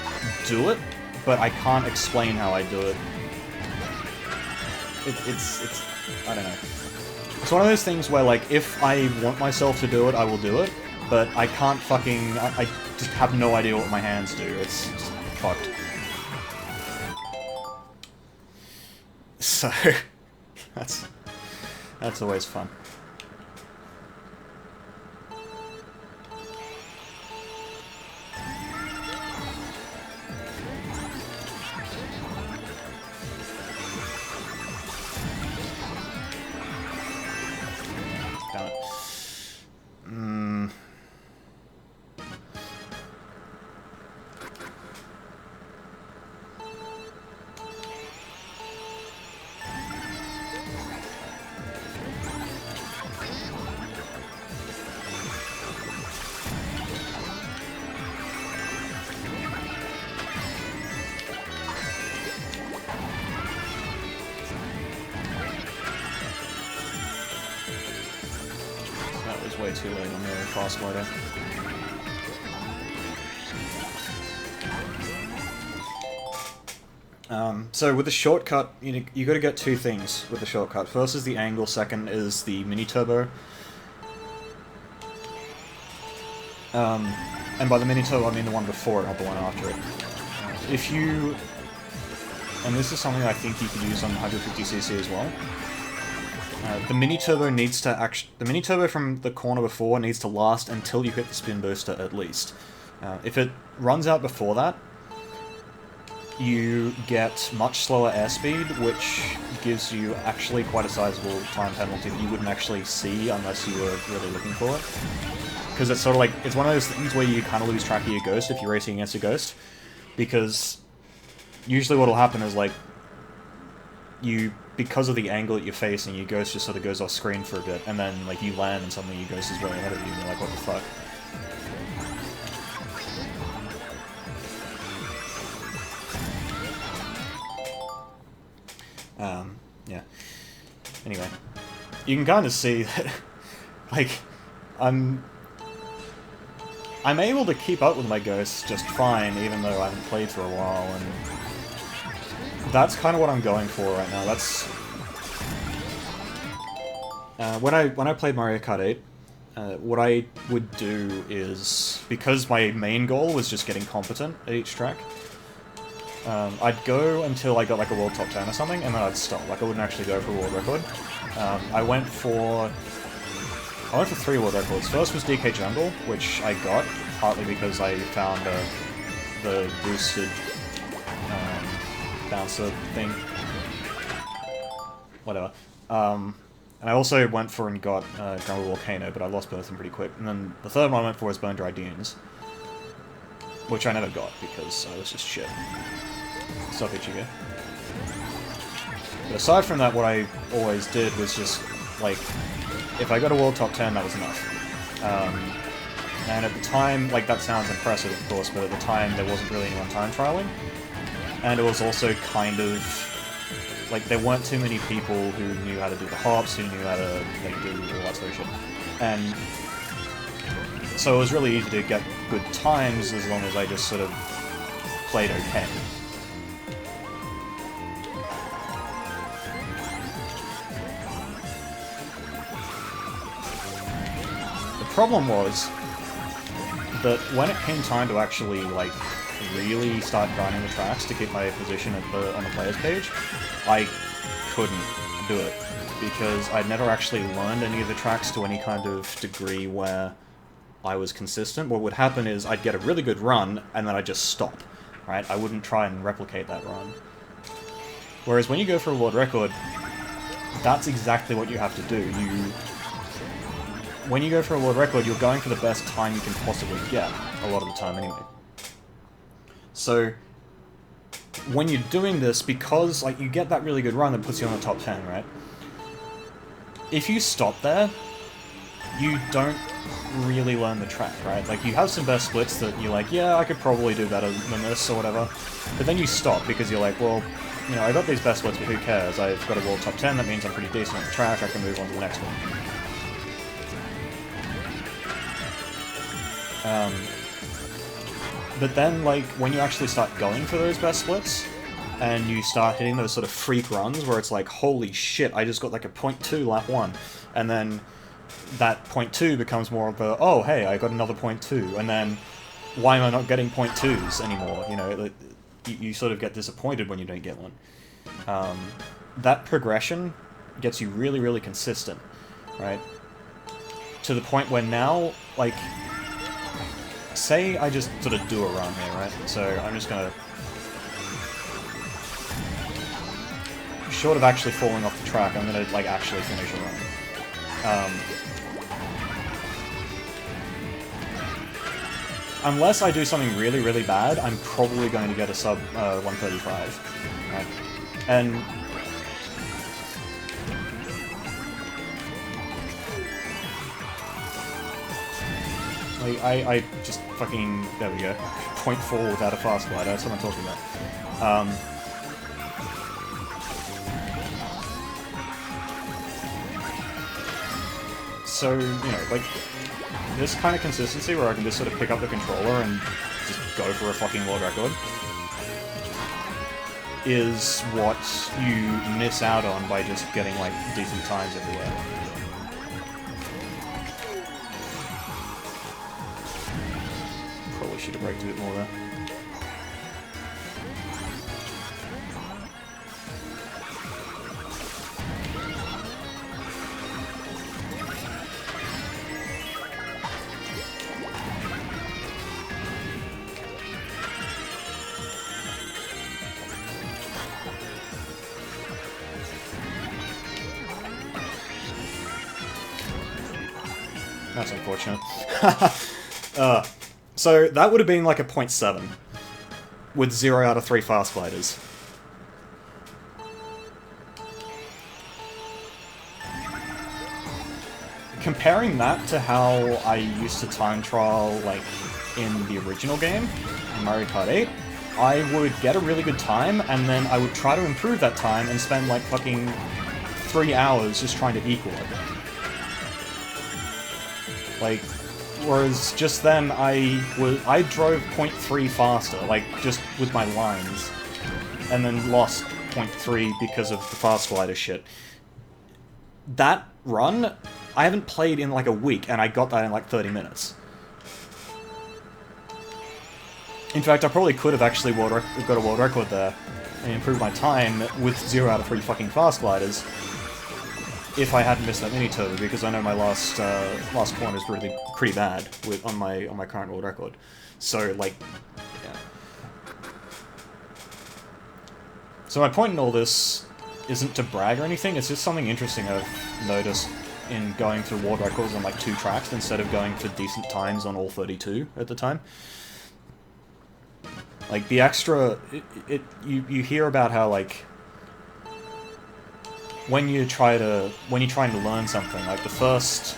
do it, but I can't explain how I do it. It's... I don't know. It's one of those things where, like, if I want myself to do it, I will do it, but I can't fucking... I just have no idea what my hands do. It's just fucked. So, that's always fun. Damn it. That was way too late on the fast glider. So with the shortcut, you got to get 2 things with the shortcut. First is the angle, second is the mini turbo. And by the mini turbo, I mean the one before it, not the one after it. If you... And this is something I think you could use on 150cc as well. The mini turbo needs to the mini turbo from the corner before needs to last until you hit the spin booster at least. If it runs out before that, you get much slower airspeed, which gives you actually quite a sizable time penalty that you wouldn't actually see unless you were really looking for it. Because it's sort of like, it's one of those things where you kind of lose track of your Ghost if you're racing against a Ghost. Because usually what'll happen is, like, because of the angle that you're facing, your Ghost just sort of goes off screen for a bit, and then, like, you land and suddenly your Ghost is way ahead of you, and you're like, what the fuck? you can kind of see that, like, I'm able to keep up with my ghosts just fine, even though I haven't played for a while, and that's kind of what I'm going for right now. That's when I played Mario Kart 8, what I would do is, because my main goal was just getting competent at each track, I'd go until I got like a world top 10 or something, and then I'd stop. Like, I wouldn't actually go for a world record. I went for 3 world records. First was DK Jungle, which I got, partly because I found the boosted bouncer thing. Whatever. And I also went for and got Grumble Volcano, but I lost both of them pretty quick. And then the third one I went for was Bone Dry Dunes, which I never got because I was just shit. Stop Ichigo. But aside from that, what I always did was just, like, if I got a world top 10, that was enough. And at the time, like, that sounds impressive, of course, but at the time there wasn't really anyone time trialing. And it was also kind of, like, there weren't too many people who knew how to do the hops, who knew how to, like, do all that sort of shit. And so it was really easy to get good times as long as I just sort of played okay. The problem was that when it came time to actually, like, really start grinding the tracks to keep my position on the player's page, I couldn't do it, because I'd never actually learned any of the tracks to any kind of degree where I was consistent. What would happen is I'd get a really good run, and then I'd just stop, right? I wouldn't try and replicate that run. Whereas when you go for a world record, that's exactly what you have to do. When you go for a world record, you're going for the best time you can possibly get, a lot of the time anyway. So, when you're doing this, because, like, you get that really good run that puts you on the top 10, right? If you stop there, you don't really learn the track, right? Like, you have some best splits that you're like, yeah, I could probably do better than this, or whatever. But then you stop, because you're like, well, you know, I got these best splits, but who cares? I've got a world top 10, that means I'm pretty decent on the track, I can move on to the next one. But then, like, when you actually start going for those best splits, and you start hitting those sort of freak runs where it's like, holy shit, I just got like a 0.2 lap 1, and then that 0.2 becomes more of a, oh, hey, I got another 0.2, and then why am I not getting 0.2s anymore? You know, you sort of get disappointed when you don't get one. That progression gets you really, really consistent, right? To the point where now, like, say I just sort of do a run here, right? So I'm just gonna... Short of actually falling off the track, I'm gonna, like, actually finish a run. Unless I do something really, really bad, I'm probably going to get a sub 135. Right? And... I just fucking... There we go. 0.4 without a fast glider, that's what I'm talking about. So, you know, like, this kind of consistency where I can just sort of pick up the controller and just go for a fucking world record is what you miss out on by just getting, like, decent times everywhere. Probably should have braked a bit more there. That's unfortunate. So that would have been like a 0.7 with 0 out of 3 fast gliders. Comparing that to how I used to time trial, like, in the original game, in Mario Kart 8, I would get a really good time, and then I would try to improve that time and spend, like, fucking 3 hours just trying to equal it. Like, whereas just then I drove 0.3 faster, like, just with my lines, and then lost 0.3 because of the fast glider shit. That run, I haven't played in like a week, and I got that in like 30 minutes. In fact, I probably could have actually got a world record there and improved my time with 0 out of 3 fucking fast gliders if I hadn't missed that mini turbo, because I know my last corner is really pretty bad on my current world record. So like, yeah. So my point in all this isn't to brag or anything. It's just something interesting I've noticed in going through world records on like 2 tracks instead of going for decent times on all 32 at the time. Like, the extra... You hear about how, like... When you're trying to learn something, like, the first...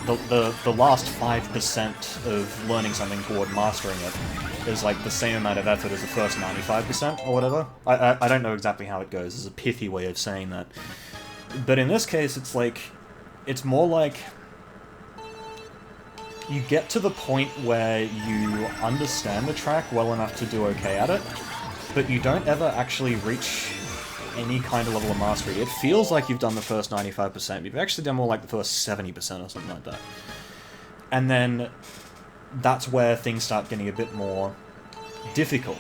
The last 5% of learning something toward mastering it is, like, the same amount of effort as the first 95% or whatever. I don't know exactly how it goes. There's a pithy way of saying that. But in this case, it's like... It's more like... You get to the point where you understand the track well enough to do okay at it, but you don't ever actually reach any kind of level of mastery. It feels like you've done the first 95%, you've actually done more like the first 70% or something like that. And then that's where things start getting a bit more difficult.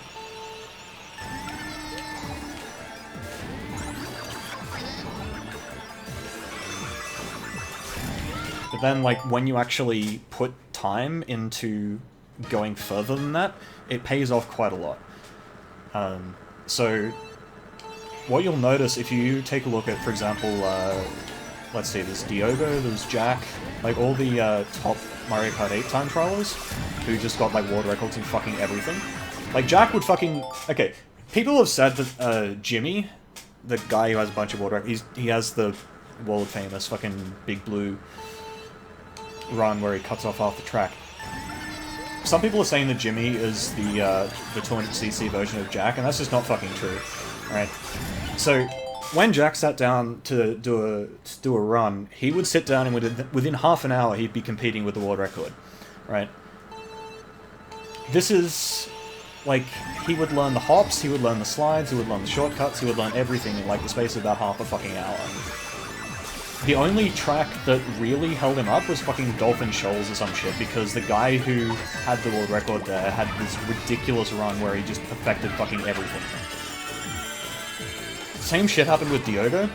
But then, like, when you actually put time into going further than that, it pays off quite a lot. So, what you'll notice if you take a look at, for example, let's see, there's Diogo, there's Jack, like, all the top Mario Kart 8 time trialers, who just got, like, world records in fucking everything. Like, Jack would fucking... Okay, people have said that Jimmy, the guy who has a bunch of world records, he has the world-famous fucking Big Blue run where he cuts off half the track. Some people are saying that Jimmy is the 200cc version of Jack, and that's just not fucking true. Alright? So, when Jack sat down to do a run, he would sit down and within half an hour he'd be competing with the world record. Right? This is... Like, he would learn the hops, he would learn the slides, he would learn the shortcuts, he would learn everything in, like, the space of about half a fucking hour. The only track that really held him up was fucking Dolphin Shoals or some shit, because the guy who had the world record there had this ridiculous run where he just perfected fucking everything. Same shit happened with Diogo.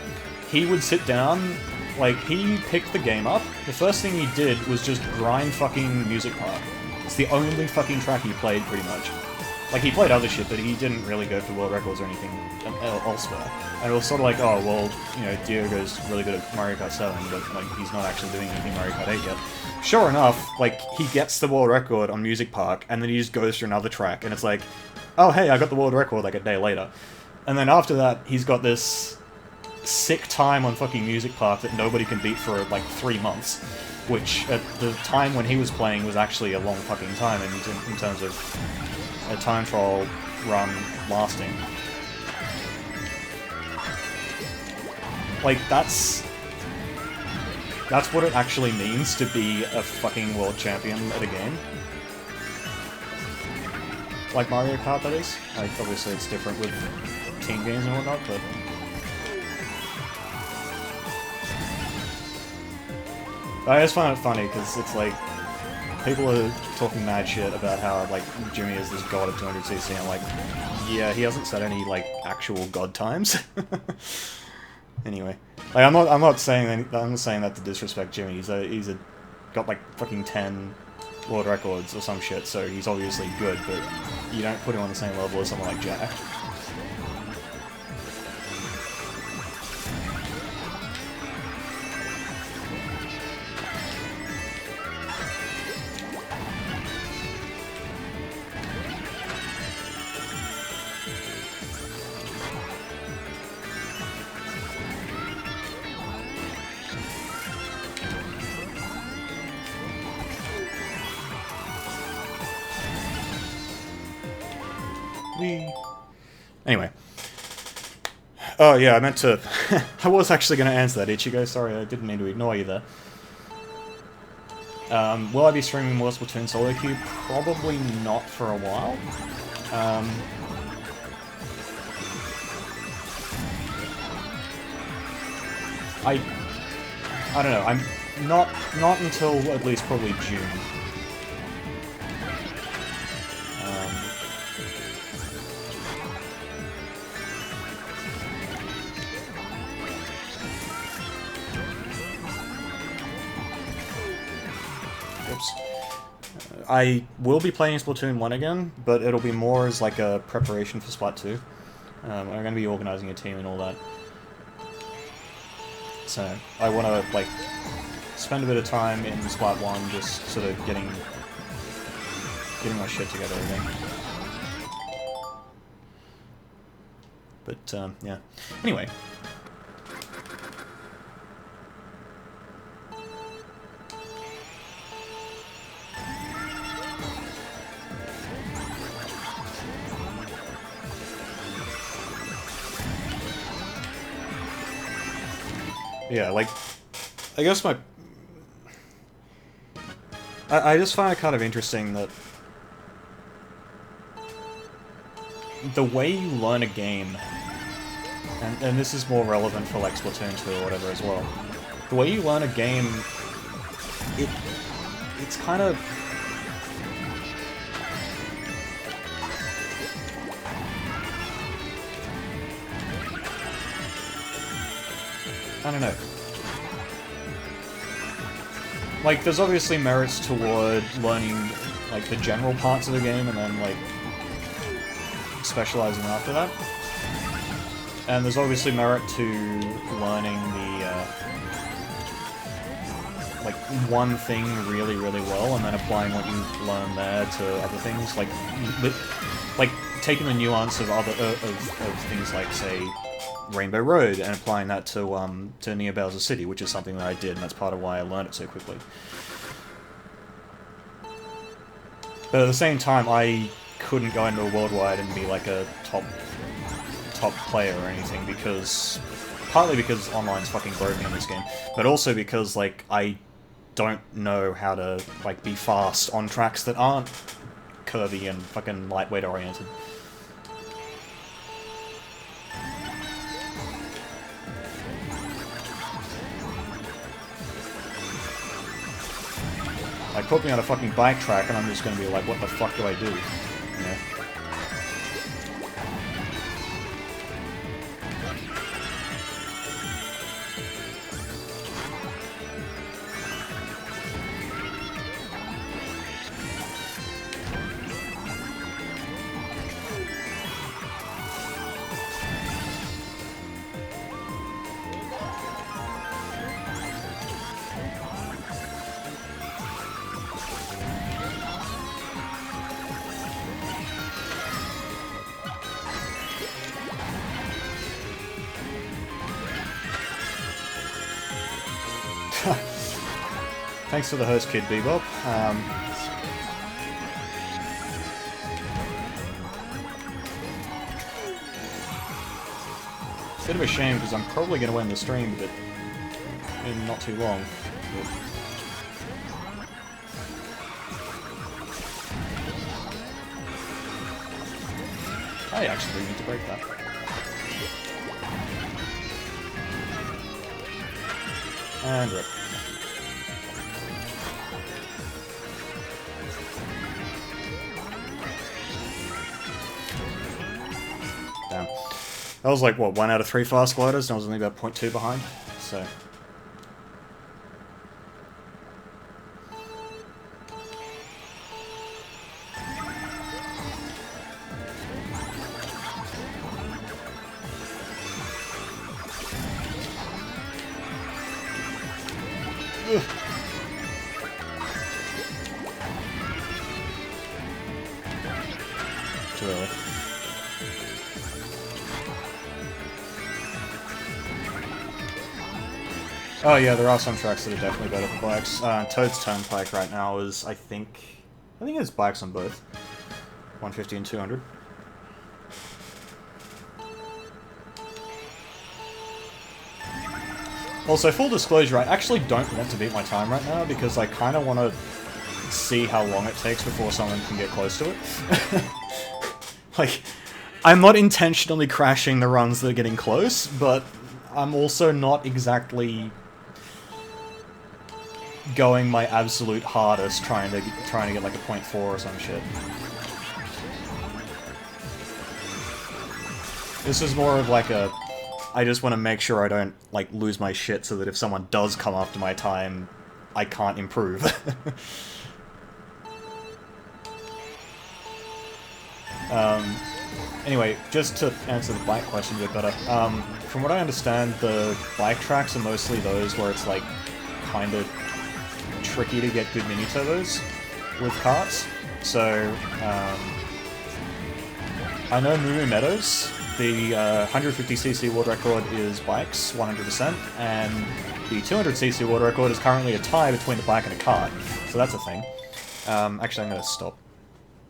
He would sit down, like, he picked the game up, the first thing he did was just grind fucking Music Park. It's the only fucking track he played, pretty much. Like, he played other shit, but he didn't really go for world records or anything elsewhere. And it was sort of like, oh, well, you know, Diogo's really good at Mario Kart 7, but, like, he's not actually doing anything Mario Kart 8 yet. Sure enough, like, he gets the world record on Music Park, and then he just goes through another track, and it's like, oh, hey, I got the world record, like, a day later. And then after that, he's got this sick time on fucking Music Park that nobody can beat for, like, 3 months. Which, at the time when he was playing, was actually a long fucking time in terms of a time trial run lasting. Like, that's what it actually means to be a fucking world champion at a game. Like Mario Kart, that is. Like, obviously it's different with team games and whatnot, but... I just find it funny, because it's like, people are talking mad shit about how, like, Jimmy is this god of 200cc, and I'm like, yeah, he hasn't set any, like, actual god times. Anyway. Like, I'm not saying that to disrespect Jimmy, he's got, like, fucking 10 world records or some shit, so he's obviously good, but you don't put him on the same level as someone like Jack. Anyway. Oh yeah, I meant to... I was actually going to answer that, Ichigo. Sorry, I didn't mean to ignore you there. Will I be streaming more Splatoon solo queue? Probably not for a while. I don't know. I'm not until at least probably June. Oops. I will be playing Splatoon 1 again, but it'll be more as like a preparation for Splat 2. I'm going to be organising a team and all that. So, I want to, like, spend a bit of time in Splat 1 just sort of getting my shit together again. But, yeah. Anyway. Yeah, like, I guess I just find it kind of interesting that the way you learn a game, and this is more relevant for, like, Splatoon 2 or whatever as well, the way you learn a game, it's kind of... I don't know. Like, there's obviously merits toward learning, like, the general parts of the game and then, like, specializing after that. And there's obviously merit to learning the, like, one thing really, really well and then applying what you learn there to other things. Like taking the nuance of other, of things like, say, Rainbow Road and applying that to Neo Bowser City, which is something that I did, and that's part of why I learned it so quickly. But at the same time, I couldn't go into a worldwide and be like a top player or anything, because... partly because online's fucking broken in this game, but also because, like, I don't know how to, like, be fast on tracks that aren't curvy and fucking lightweight oriented. Like, put me on a fucking bike track and I'm just gonna be like, what the fuck do I do? You know? Thanks for the host, Kid Bebop. Bit of a shame because I'm probably going to win the stream, but in not too long. I actually need to break that. And rip. Damn. That was like, what, 1 out of 3 fast gliders, and I was only about 0.2 behind, so... Ugh. Too early. Oh yeah, there are some tracks that are definitely better for bikes. Toad's Turnpike right now is, I think it's bikes on both. 150 and 200. Also, full disclosure, I actually don't want to beat my time right now because I kind of want to see how long it takes before someone can get close to it. Like, I'm not intentionally crashing the runs that are getting close, but I'm also not exactly going my absolute hardest trying to get like a 0.4 or some shit. This is more of like a, I just want to make sure I don't like lose my shit so that if someone does come after my time, I can't improve. Anyway, just to answer the bike question a bit better, from what I understand, the bike tracks are mostly those where it's like kind of tricky to get good mini turbos with karts. So I know Moo Meadows, the 150cc world record is bikes, 100%, and the 200cc world record is currently a tie between a bike and a kart. So that's a thing. Actually, I'm going to stop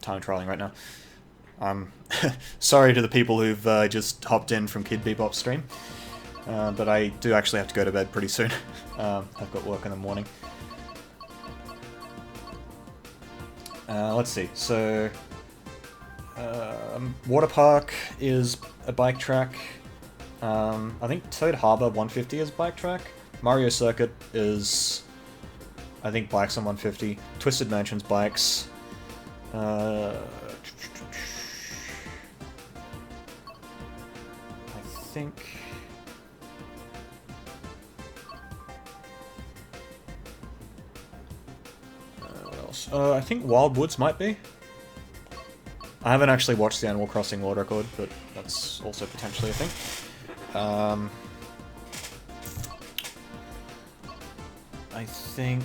time trialing right now. Sorry to the people who've just hopped in from Kid Bebop's stream, but I do actually have to go to bed pretty soon. I've got work in the morning. Let's see, so Water Park is a bike track. I think Toad Harbor 150 is a bike track. Mario Circuit is, I think, bikes on 150. Twisted Mansion's bikes. I think... what else? I think Wild Woods might be. I haven't actually watched the Animal Crossing world record, but that's also potentially a thing. I think...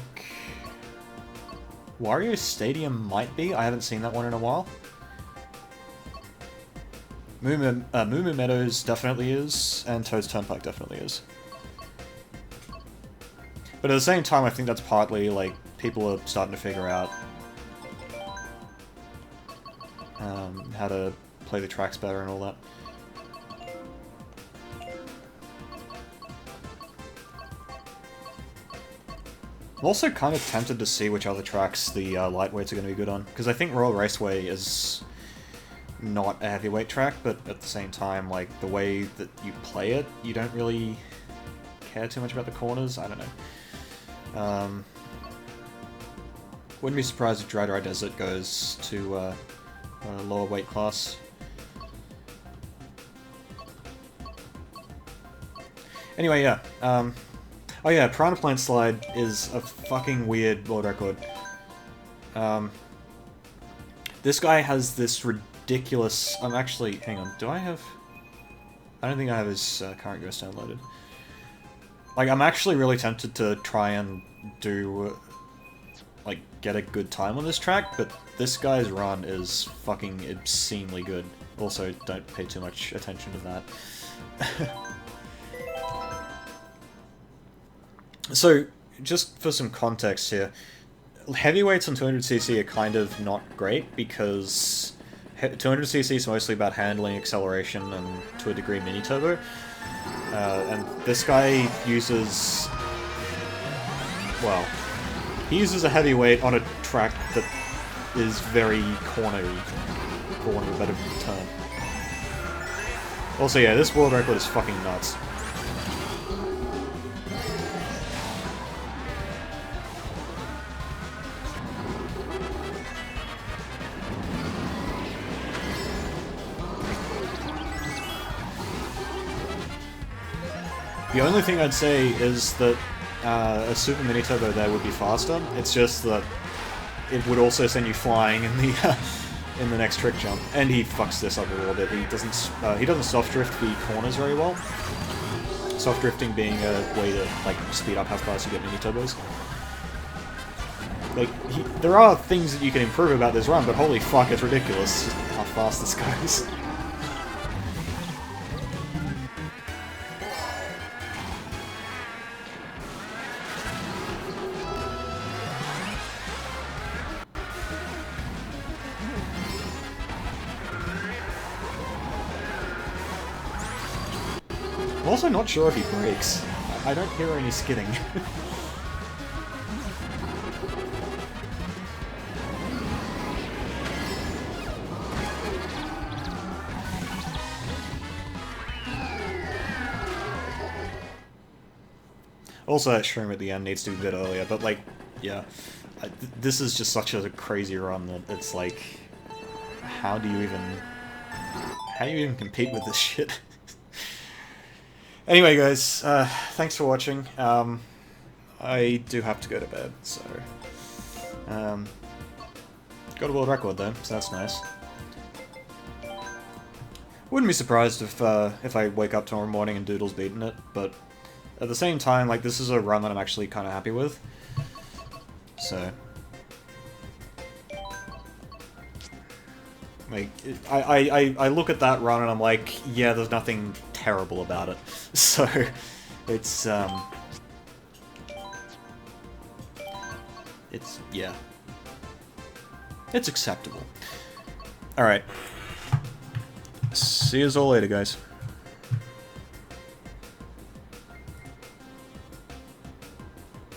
Wario Stadium might be. I haven't seen that one in a while. Moo Moo Meadows definitely is, and Toad's Turnpike definitely is. But at the same time, I think that's partly, like, people are starting to figure out how to play the tracks better and all that. I'm also kind of tempted to see which other tracks the lightweights are going to be good on, because I think Royal Raceway is not a heavyweight track, but at the same time, like, the way that you play it, you don't really care too much about the corners. I don't know. Wouldn't be surprised if Dry Desert goes to a lower weight class. Anyway, yeah. Oh yeah, Piranha Plant Slide is a fucking weird world record. This guy has this ridiculous... I'm actually... Hang on, do I have... I don't think I have his current ghost downloaded. Like, I'm actually really tempted to try and do... like, get a good time on this track, but this guy's run is fucking obscenely good. Also, don't pay too much attention to that. So, just for some context here, heavyweights on 200cc are kind of not great, because 200cc is mostly about handling, acceleration, and to a degree mini-turbo. And this guy uses... well... he uses a heavyweight on a track that is very cornery, for want of a better term. Also, yeah, this world record is fucking nuts. The only thing I'd say is that a Super Mini Turbo there would be faster. It's just that it would also send you flying in the next trick jump, and he fucks this up a little bit. He doesn't soft drift the corners very well. Soft drifting being a way to like speed up how fast you get mini turbos. Like there are things that you can improve about this run, but holy fuck, it's ridiculous how fast this goes. I'm also not sure if he breaks. I don't hear any skidding. Also, that shroom at the end needs to be a bit earlier, but like, yeah. This is just such a crazy run that it's like, how do you even compete with this shit? Anyway, guys, thanks for watching. I do have to go to bed, so got a world record though, so that's nice. Wouldn't be surprised if I wake up tomorrow morning and Doodle's beaten it, but at the same time, like, this is a run that I'm actually kind of happy with. So, like, I look at that run and I'm like, yeah, there's nothing terrible about it. So, it's, yeah. It's acceptable. Alright. See you all later, guys.